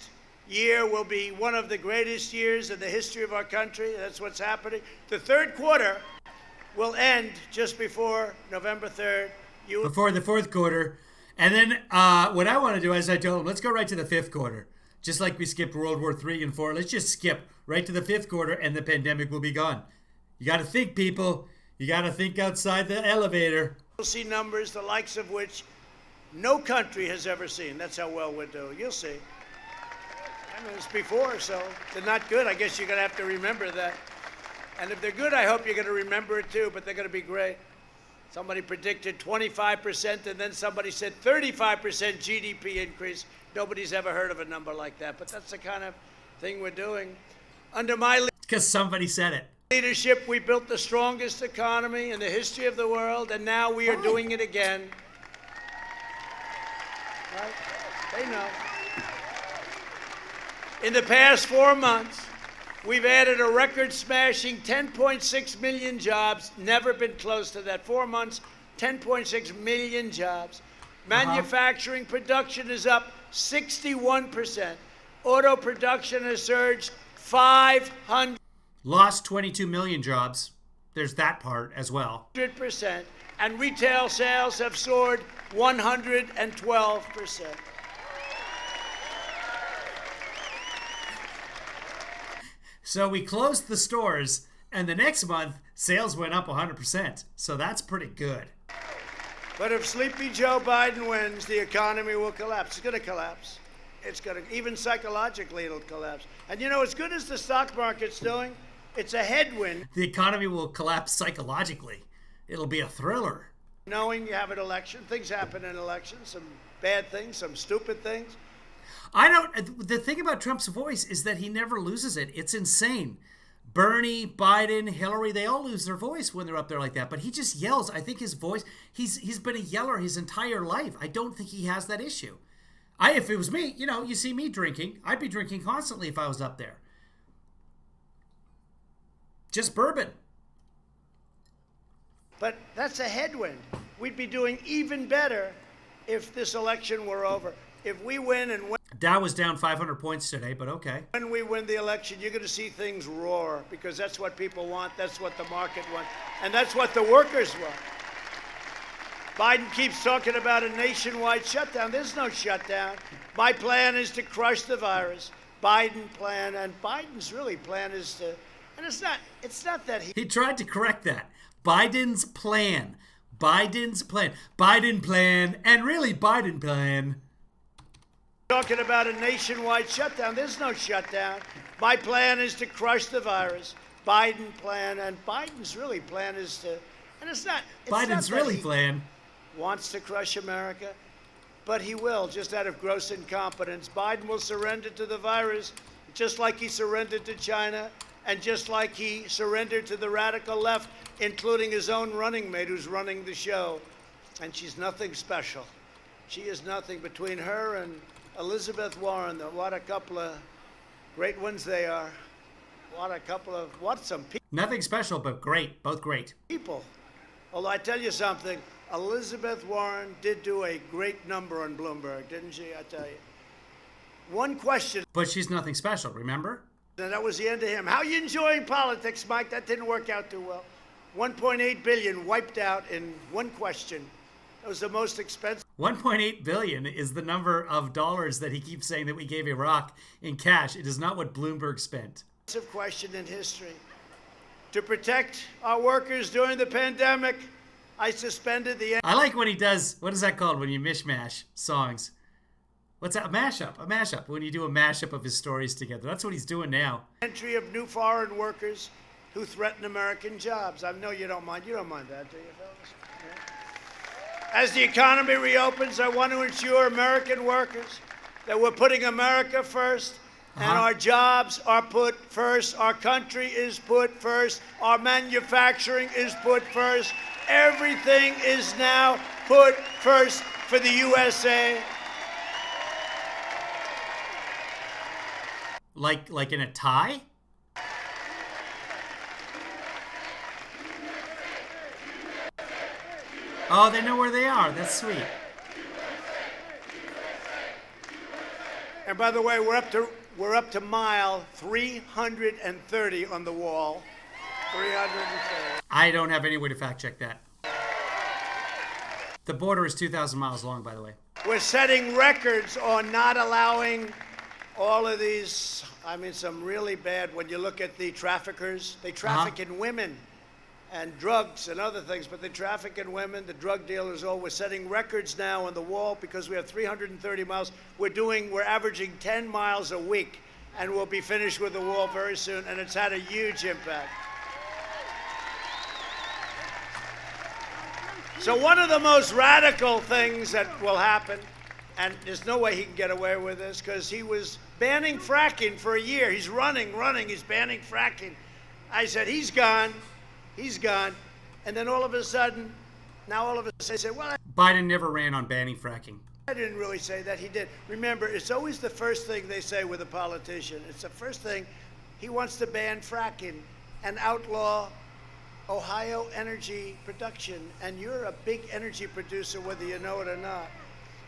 Speaker 2: year will be one of the greatest years in the history of our country. That's what's happening. The third quarter will end just before November 3rd.
Speaker 1: Before the fourth quarter. And then what I want to do is I told him, let's go right to the fifth quarter. Just like we skipped World War III and IV, let's just skip right to the fifth quarter, and the pandemic will be gone. You got to think, people. You got to think outside the elevator.
Speaker 2: We'll see numbers the likes of which no country has ever seen. That's how well we're doing. You'll see. I mean, it's before, so they're not good. I guess you're going to have to remember that. And if they're good, I hope you're going to remember it too, but they're going to be great. Somebody predicted 25%, and then somebody said 35% GDP increase. Nobody's ever heard of a number like that, but that's the kind of thing we're doing. Under my
Speaker 1: because somebody said it.
Speaker 2: Leadership, we built the strongest economy in the history of the world, and now we are doing it again. Right? They know. In the past 4 months, we've added a record-smashing 10.6 million jobs. Never been close to that. 4 months, 10.6 million jobs. Manufacturing production is up 61%. Auto production has surged 500%.
Speaker 1: Lost 22 million jobs. There's that part as well.
Speaker 2: And retail sales have soared 112%.
Speaker 1: So we closed the stores, and the next month, sales went up 100%. So that's pretty good.
Speaker 2: But if Sleepy Joe Biden wins, the economy will collapse. It's going to collapse. Even psychologically, it'll collapse. And you know, as good as the stock market's doing, it's a headwind.
Speaker 1: The economy will collapse psychologically. It'll be a thriller.
Speaker 2: Knowing you have an election, things happen in elections, some bad things, some stupid things.
Speaker 1: The thing about Trump's voice is that he never loses it. It's insane. Bernie, Biden, Hillary, they all lose their voice when they're up there like that. But he just yells. I think his voice, he's been a yeller his entire life. I don't think he has that issue. If it was me, you see me drinking, I'd be drinking constantly if I was up there. Just bourbon.
Speaker 2: But that's a headwind. We'd be doing even better if this election were over. If we win and win.
Speaker 1: Dow was down 500 points today, but okay.
Speaker 2: When we win the election, you're going to see things roar because that's what people want. That's what the market wants. And that's what the workers want. Biden keeps talking about a nationwide shutdown. There's no shutdown. My plan is to crush the virus. Biden plan, and Biden's really plan is to, and it's not that
Speaker 1: he tried to correct that. Biden's plan. Biden's plan. Biden plan, and really Biden plan.
Speaker 2: Talking about a nationwide shutdown. There's no shutdown. My plan is to crush the virus. Biden plan, and Biden's really plan is to, and it's not.
Speaker 1: Biden's really plan
Speaker 2: wants to crush America, but he will, just out of gross incompetence. Biden will surrender to the virus, just like he surrendered to China, and just like he surrendered to the radical left, including his own running mate who's running the show. And she's nothing special. She is nothing. Between her and Elizabeth Warren, what a couple of great ones they are.
Speaker 1: Nothing special, but great. Both great.
Speaker 2: People. Although I tell you something, Elizabeth Warren did do a great number on Bloomberg, didn't she? I tell you. One question.
Speaker 1: But she's nothing special, remember?
Speaker 2: And that was the end of him. How are you enjoying politics, Mike? That didn't work out too well. 1.8 billion wiped out in one question. That was the most expensive.
Speaker 1: 1.8 billion is the number of dollars that he keeps saying that we gave Iraq in cash. It is not what Bloomberg spent.
Speaker 2: Question in history. To protect our workers during the pandemic, I suspended the.
Speaker 1: I like when he does. What is that called when you mishmash songs? What's that? A mashup. A mashup. When you do a mashup of his stories together. That's what he's doing now.
Speaker 2: Entry of new foreign workers who threaten American jobs. I know you don't mind. You don't mind that, do you, fellas? Yeah. As the economy reopens, I want to ensure American workers that we're putting America first. And our jobs are put first. Our country is put first. Our manufacturing is put first. Everything is now put first for the USA.
Speaker 1: Like in a tie? Oh, they know where they are. That's sweet.
Speaker 2: And by the way, we're up to mile 330 on the wall. 330.
Speaker 1: I don't have any way to fact check that. The border is 2,000 miles long, by the way.
Speaker 2: We're setting records on not allowing all of these, some really bad, when you look at the traffickers, they traffic in women and drugs and other things, but they traffic in women, the drug dealers, we're setting records now on the wall because we have 330 miles. We're averaging 10 miles a week, and we'll be finished with the wall very soon, and it's had a huge impact. So one of the most radical things that will happen, and there's no way he can get away with this because he was banning fracking for a year. He's running, he's banning fracking. I said, he's gone. And then all of a sudden, they say, well.
Speaker 1: Biden never ran on banning fracking.
Speaker 2: I didn't really say that. He did. Remember, it's always the first thing they say with a politician. It's the first thing. He wants to ban fracking and outlaw Ohio energy production. And you're a big energy producer, whether you know it or not.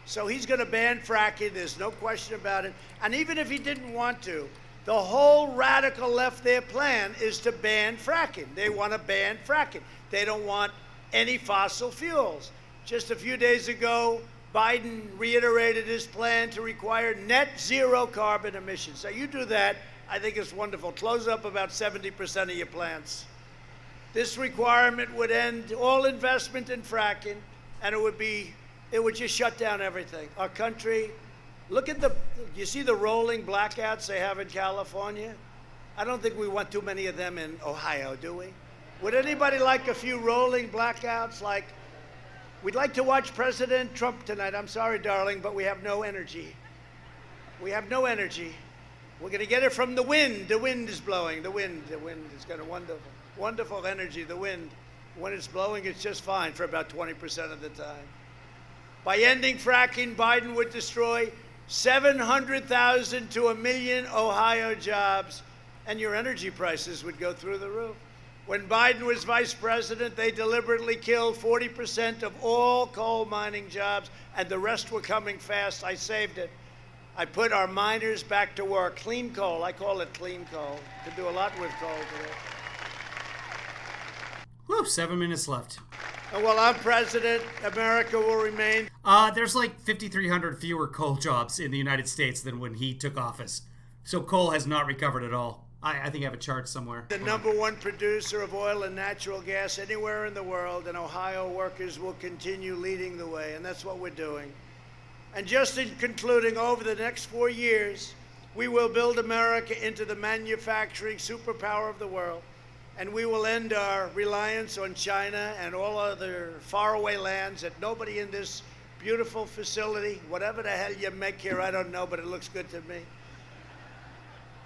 Speaker 2: So he's going to ban fracking. There's no question about it. And even if he didn't want to, the whole radical left, their plan is to ban fracking. They want to ban fracking. They don't want any fossil fuels. Just a few days ago, Biden reiterated his plan to require net zero carbon emissions. So you do that, I think it's wonderful. Close up about 70% of your plants. This requirement would end all investment in fracking, and it would just shut down everything. Our country, look at you see the rolling blackouts they have in California? I don't think we want too many of them in Ohio, do we? Would anybody like a few rolling blackouts? Like, we'd like to watch President Trump tonight. I'm sorry, darling, but we have no energy. We have no energy. We're going to get it from the wind. The wind is blowing. The wind is got a wonderful energy. The wind, when it's blowing, it's just fine for about 20% of the time. By ending fracking, Biden would destroy 700,000 to 1 million Ohio jobs, and your energy prices would go through the roof. When Biden was vice president, they deliberately killed 40% of all coal mining jobs, and the rest were coming fast. I saved it. I put our miners back to work. Clean coal, I call it clean coal. Could do a lot with coal today.
Speaker 1: Whew, 7 minutes left.
Speaker 2: And while I'm president, America will remain.
Speaker 1: There's like 5,300 fewer coal jobs in the United States than when he took office. So coal has not recovered at all. I think I have a chart somewhere.
Speaker 2: The number one producer of oil and natural gas anywhere in the world, and Ohio workers will continue leading the way, and that's what we're doing. And just in concluding, over the next 4 years, we will build America into the manufacturing superpower of the world, and we will end our reliance on China and all other faraway lands that nobody in this beautiful facility, whatever the hell you make here, I don't know, but it looks good to me.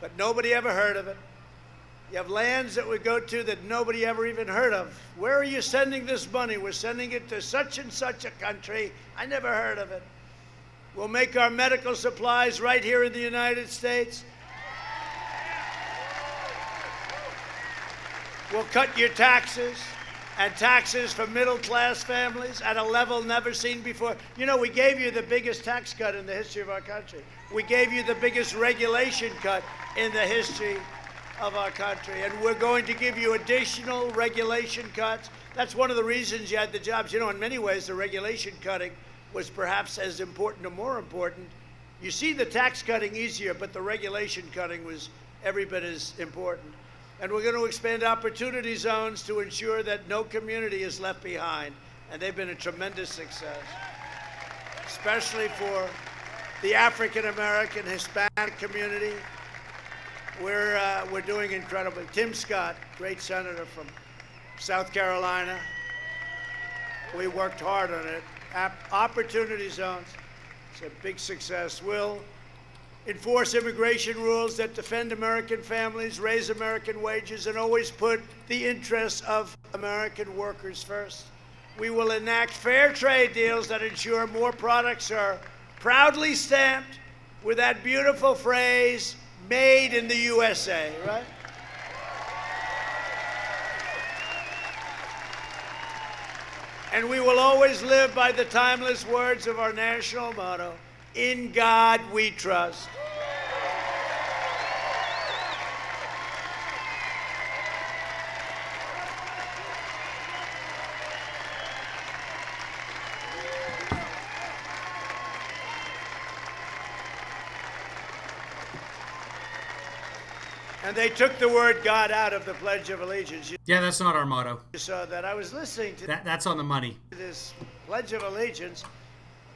Speaker 2: But nobody ever heard of it. You have lands that we go to that nobody ever even heard of. Where are you sending this money? We're sending it to such and such a country. I never heard of it. We'll make our medical supplies right here in the United States. We'll cut your taxes, and taxes for middle-class families at a level never seen before. You know, we gave you the biggest tax cut in the history of our country. We gave you the biggest regulation cut in the history of our country. And we're going to give you additional regulation cuts. That's one of the reasons you had the jobs. You know, in many ways, the regulation cutting was perhaps as important or more important. You see the tax cutting easier, but the regulation cutting was every bit as important. And we're going to expand opportunity zones to ensure that no community is left behind. And they've been a tremendous success, especially for the African-American, Hispanic community. We're doing incredibly. Tim Scott, great senator from South Carolina. We worked hard on it. Opportunity zones, it's a big success. We'll enforce immigration rules that defend American families, raise American wages, and always put the interests of American workers first. We will enact fair trade deals that ensure more products are proudly stamped with that beautiful phrase, made in the USA, right? And we will always live by the timeless words of our national motto, in God we trust. And they took the word God out of the Pledge of Allegiance.
Speaker 1: Yeah, that's not our motto.
Speaker 2: You saw that. I was listening to
Speaker 1: That's on the money.
Speaker 2: this Pledge of Allegiance,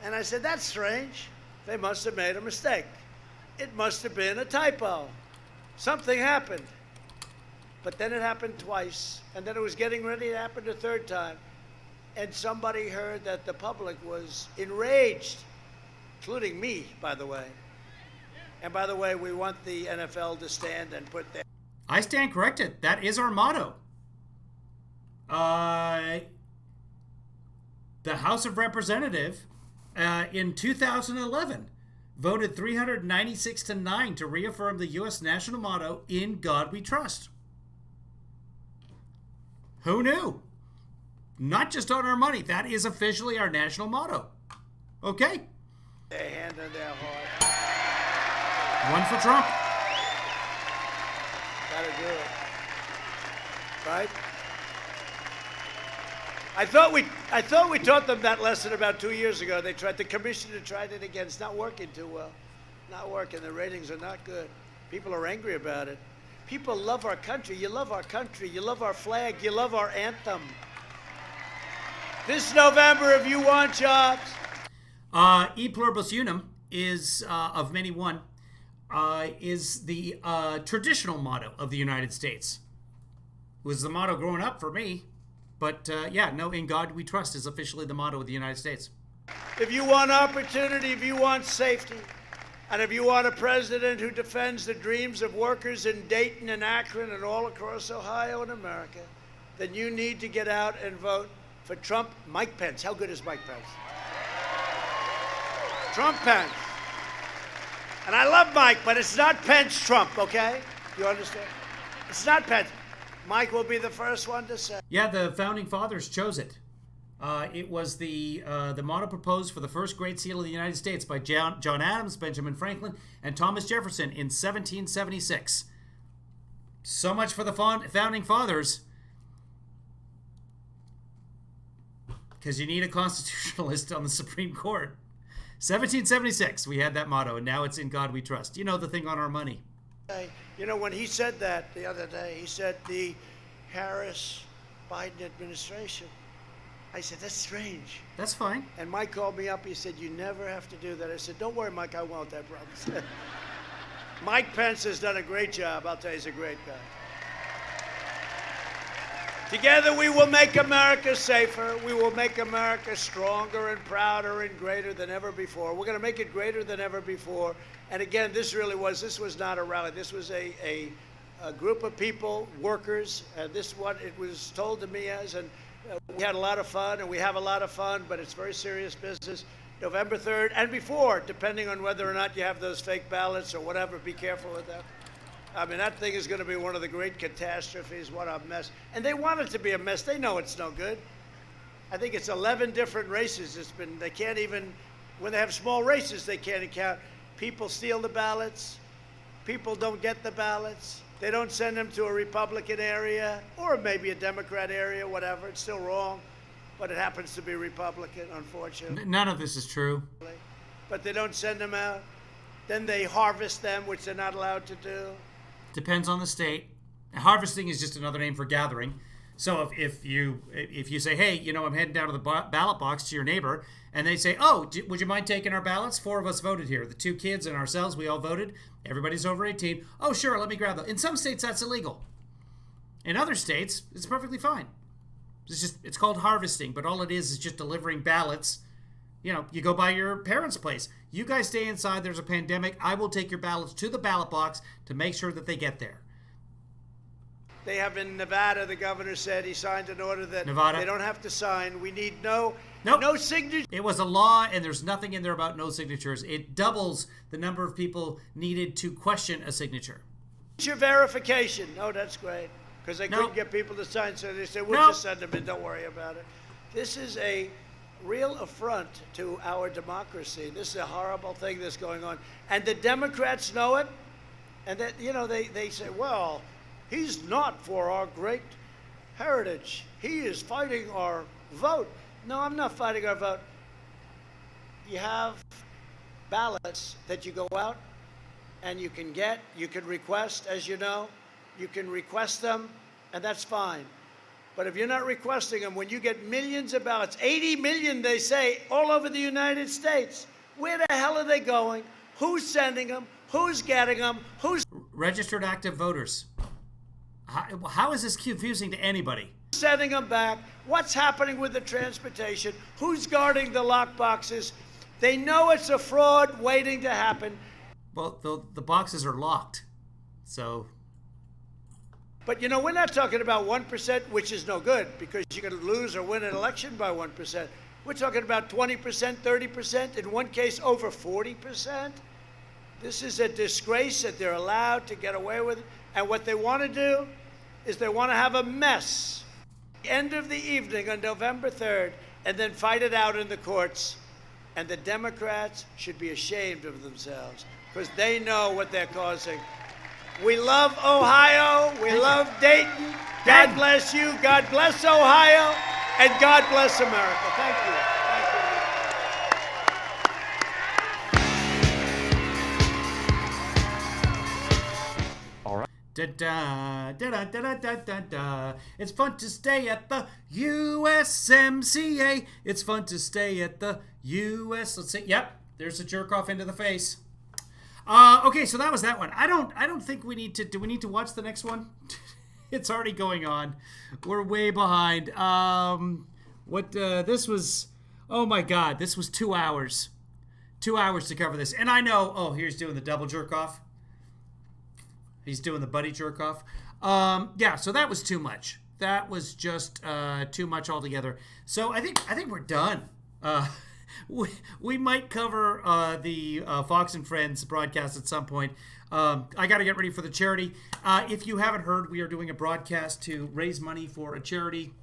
Speaker 2: and I said, that's strange. They must have made a mistake. It must have been a typo. Something happened. But then it happened twice, and then it was getting ready to happen a third time. And somebody heard that the public was enraged, including me, by the way. And by the way, we want the NFL to stand and put their...
Speaker 1: I stand corrected. That is our motto. The House of Representatives in 2011 voted 396-9 to reaffirm the U.S. national motto, "In God We Trust." Who knew? Not just on our money. That is officially our national motto. Okay?
Speaker 2: Their hand on their heart.
Speaker 1: One for Trump.
Speaker 2: Gotta do it. Right? I thought we taught them that lesson about 2 years ago. The commissioner tried it again. It's not working too well. Not working. The ratings are not good. People are angry about it. People love our country. You love our country. You love our flag. You love our anthem. This November, if you want jobs.
Speaker 1: E pluribus unum is, of many one, is the traditional motto of the United States. It was the motto growing up for me. But in God we trust is officially the motto of the United States.
Speaker 2: If you want opportunity, if you want safety, and if you want a president who defends the dreams of workers in Dayton and Akron and all across Ohio and America, then you need to get out and vote for Trump. Mike Pence. How good is Mike Pence? Trump Pence. And I love Mike, but it's not Pence Trump, okay? You understand? It's not Pence. Mike will be the first one to say.
Speaker 1: Yeah, the founding fathers chose it. It was the motto proposed for the first Great Seal of the United States by John Adams, Benjamin Franklin, and Thomas Jefferson in 1776. So much for the founding fathers. Because you need a constitutionalist on the Supreme Court. 1776, we had that motto, and now it's "In God We Trust." You know, the thing on our money.
Speaker 2: You know, when he said that the other day, he said the Harris-Biden administration. I said, that's strange.
Speaker 1: That's fine.
Speaker 2: And Mike called me up. He said, you never have to do that. I said, don't worry, Mike, I won't, I promise. Mike Pence has done a great job. I'll tell you, he's a great guy. Together we will make America safer. We will make America stronger and prouder and greater than ever before. We're going to make it greater than ever before. And again, this was not a rally. This was a group of people, workers. This is what it was told to me as. And we had a lot of fun, and we have a lot of fun, but it's very serious business. November 3rd and before, depending on whether or not you have those fake ballots or whatever, be careful with that. I mean, that thing is going to be one of the great catastrophes. What a mess. And they want it to be a mess. They know it's no good. I think it's 11 different races. They can't even, when they have small races, they can't account. People steal the ballots. People don't get the ballots. They don't send them to a Republican area or maybe a Democrat area, whatever. It's still wrong, but it happens to be Republican, unfortunately.
Speaker 1: None of this is true.
Speaker 2: But they don't send them out. Then they harvest them, which they're not allowed to do.
Speaker 1: Depends on the state. Harvesting is just another name for gathering. So if you say, hey, you know, I'm heading down to the ballot box to your neighbor, and they say, oh, would you mind taking our ballots? 4 of us voted here. The 2 kids and ourselves, we all voted. Everybody's over 18. Oh, sure, let me grab them. In some states, that's illegal. In other states, it's perfectly fine. It's called harvesting, but all it is just delivering ballots. You know, you go by your parents' place. You guys stay inside. There's a pandemic. I will take your ballots to the ballot box to make sure that they get there.
Speaker 2: They have in Nevada, the governor said he signed an order that
Speaker 1: Nevada.
Speaker 2: They don't have to sign. We need no signature.
Speaker 1: It was a law, and there's nothing in there about no signatures. It doubles the number of people needed to question a signature.
Speaker 2: Verification. Oh, that's great. Because they couldn't get people to sign, so they said, we'll just send them in. Don't worry about it. This is a real affront to our democracy. This is a horrible thing that's going on. And the Democrats know it. And that, you know, they say, well, he's not for our great heritage. He is fighting our vote. No, I'm not fighting our vote. You have ballots that you go out and you can get, you can request, as you know. You can request them, and that's fine. But if you're not requesting them, when you get millions of ballots, 80 million, they say, all over the United States, where the hell are they going? Who's sending them? Who's getting them? Who's
Speaker 1: registered active voters? How is this confusing to anybody?
Speaker 2: Sending them back? What's happening with the transportation? Who's guarding the lock boxes? They know it's a fraud waiting to happen.
Speaker 1: Well, the boxes are locked, so.
Speaker 2: But, you know, we're not talking about 1%, which is no good because you can lose or win an election by 1%. We're talking about 20%, 30%, in one case over 40%. This is a disgrace that they're allowed to get away with it. And what they want to do is they want to have a mess end of the evening on November 3rd and then fight it out in the courts. And the Democrats should be ashamed of themselves because they know what they're causing. We love Ohio. We love Dayton. God bless you. God bless Ohio. And God bless America. Thank you.
Speaker 1: Da, da, da, da, da, da, da. It's fun to stay at the USMCA. It's fun to stay at the US. Let's see. Yep, there's a jerk off into the face. Okay, so that was that one. I don't think we need to. Do we need to watch the next one? It's already going on. We're way behind. This was. Oh my God, this was 2 hours. 2 hours to cover this, and I know. Oh, here's doing the double jerk off. He's doing the buddy jerk off. Yeah, so that was too much. That was just too much altogether. So I think we're done. We might cover the Fox and Friends broadcast at some point. I got to get ready for the charity. If you haven't heard, we are doing a broadcast to raise money for a charity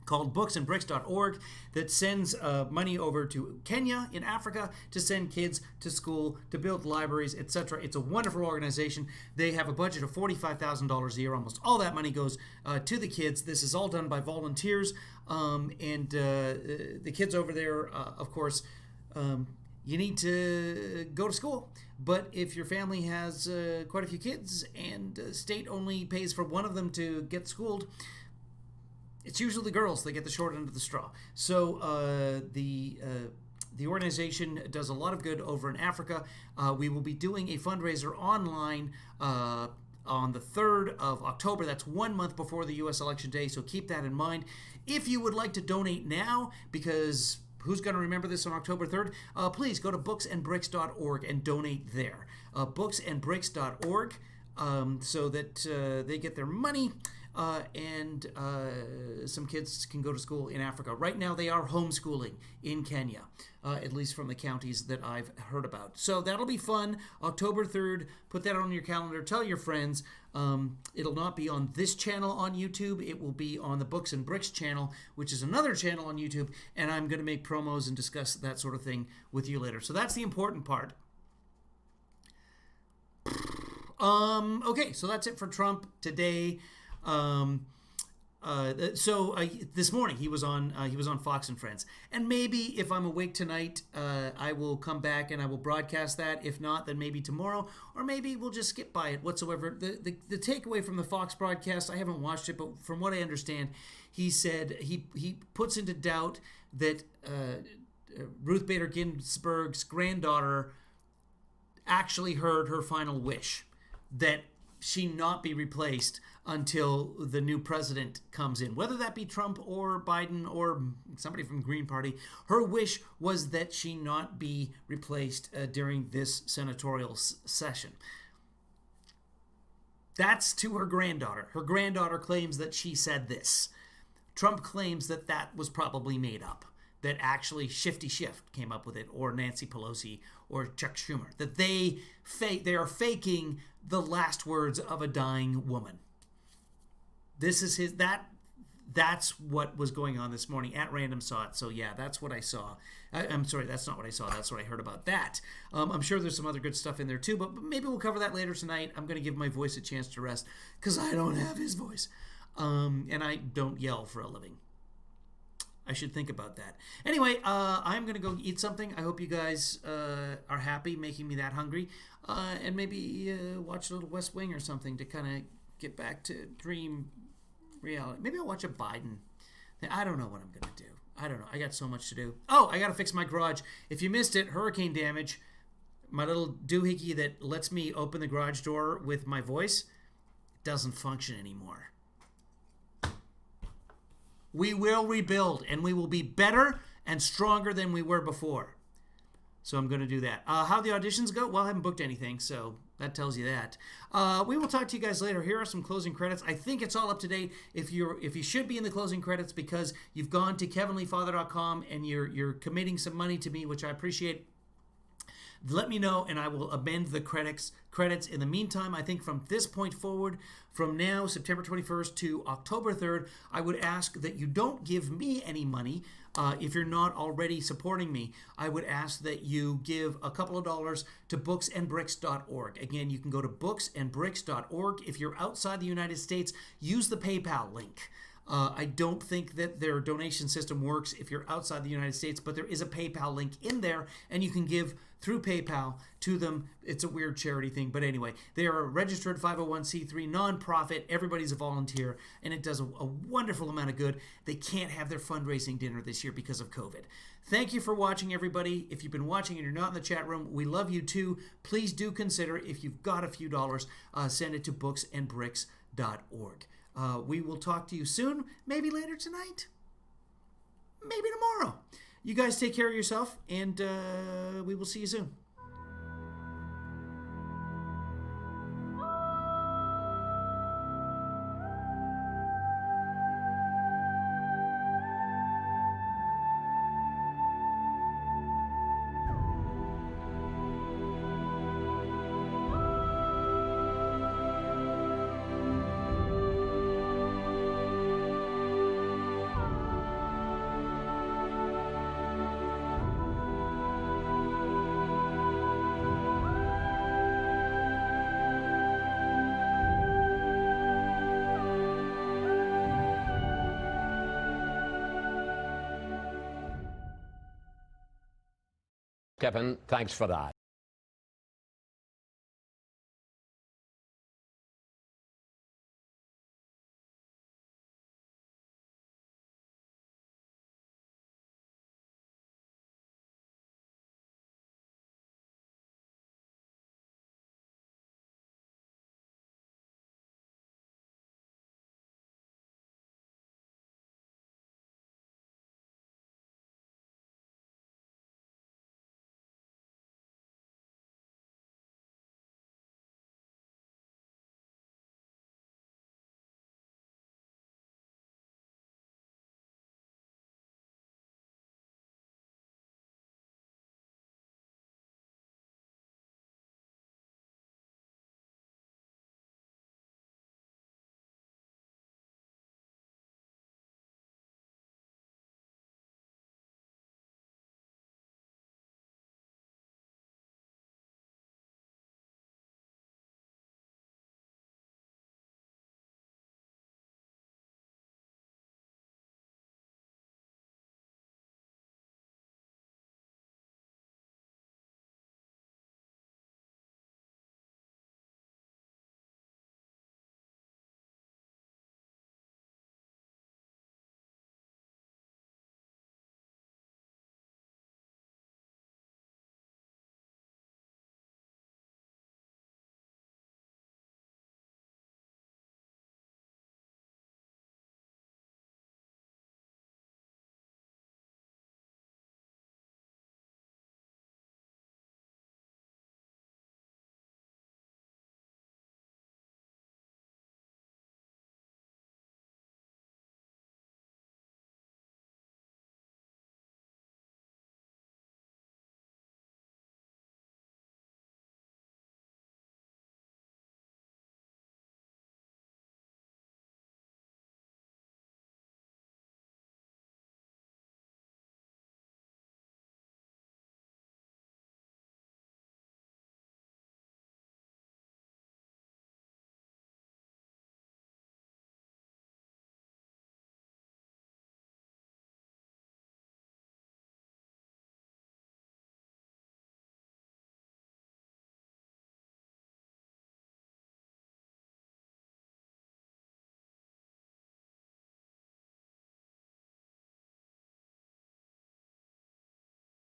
Speaker 1: called booksandbricks.org that sends money over to Kenya in Africa to send kids to school, to build libraries, etc. It's a wonderful organization. They have a budget of $45,000 a year. Almost all that money goes to the kids. This is all done by volunteers. And the kids over there, of course, you need to go to school. But if your family has quite a few kids and state only pays for one of them to get schooled, it's usually the girls that get the short end of the straw. So the organization does a lot of good over in Africa. We will be doing a fundraiser online on the 3rd of October. That's 1 month before the U.S. Election Day, so keep that in mind. If you would like to donate now, because who's going to remember this on October 3rd? Please go to booksandbricks.org and donate there. Booksandbricks.org, so that they get their money. And some kids can go to school in Africa. Right now, they are homeschooling in Kenya, at least from the counties that I've heard about. So that'll be fun. October 3rd, put that on your calendar. Tell your friends. It'll not be on this channel on YouTube. It will be on the Books and Bricks channel, which is another channel on YouTube. And I'm going to make promos and discuss that sort of thing with you later. So that's the important part. Okay, so that's it for Trump today. This morning he was on Fox and Friends, and maybe if I'm awake tonight, I will come back and I will broadcast that. If not, then maybe tomorrow, or maybe we'll just skip by it whatsoever. The takeaway from the Fox broadcast, I haven't watched it, but from what I understand, he said he puts into doubt that Ruth Bader Ginsburg's granddaughter actually heard her final wish, that she not be replaced until the new president comes in, whether that be Trump or Biden or somebody from the Green Party. Her wish was that she not be replaced during this senatorial session. That's to her granddaughter. Her granddaughter claims that she said this. Trump claims that that was probably made up, that actually Shifty Schiff came up with it, or Nancy Pelosi or Chuck Schumer, that they are faking the last words of a dying woman. This is that's what was going on this morning. At Random saw it, so yeah, that's what I saw. I'm sorry, that's not what I saw. That's what I heard about that. I'm sure there's some other good stuff in there too, but maybe we'll cover that later tonight. I'm going to give my voice a chance to rest because I don't have his voice, and I don't yell for a living. I should think about that. Anyway, I'm going to go eat something. I hope you guys are happy making me that hungry, and maybe watch a little West Wing or something to kind of get back to dream reality. Maybe I'll watch a Biden. I don't know what I'm going to do. I don't know. I got so much to do. Oh, I got to fix my garage. If you missed it, hurricane damage. My little doohickey that lets me open the garage door with my voice doesn't function anymore. We will rebuild, and we will be better and stronger than we were before. So I'm going to do that. How the auditions go? Well, I haven't booked anything, so that tells you that. We will talk to you guys later. Here are some closing credits. I think it's all up to date. If you should be in the closing credits because you've gone to kevinleefather.com and you're committing some money to me, which I appreciate. Let me know, and I will amend the credits. In the meantime, I think from this point forward, from now, September 21st to October 3rd, I would ask that you don't give me any money if you're not already supporting me. I would ask that you give a couple of dollars to booksandbricks.org. Again, you can go to booksandbricks.org. If you're outside the United States, use the PayPal link. I don't think that their donation system works if you're outside the United States, but there is a PayPal link in there, and you can give through PayPal to them. It's a weird charity thing, but anyway, they are a registered 501c3 nonprofit. Everybody's a volunteer, and it does a wonderful amount of good. They can't have their fundraising dinner this year because of COVID. Thank you for watching, everybody. If you've been watching and you're not in the chat room, we love you too. Please do consider, if you've got a few dollars, send it to booksandbricks.org. We will talk to you soon, maybe later tonight, maybe tomorrow. You guys take care of yourself, and we will see you soon.
Speaker 5: Kevin, thanks for that.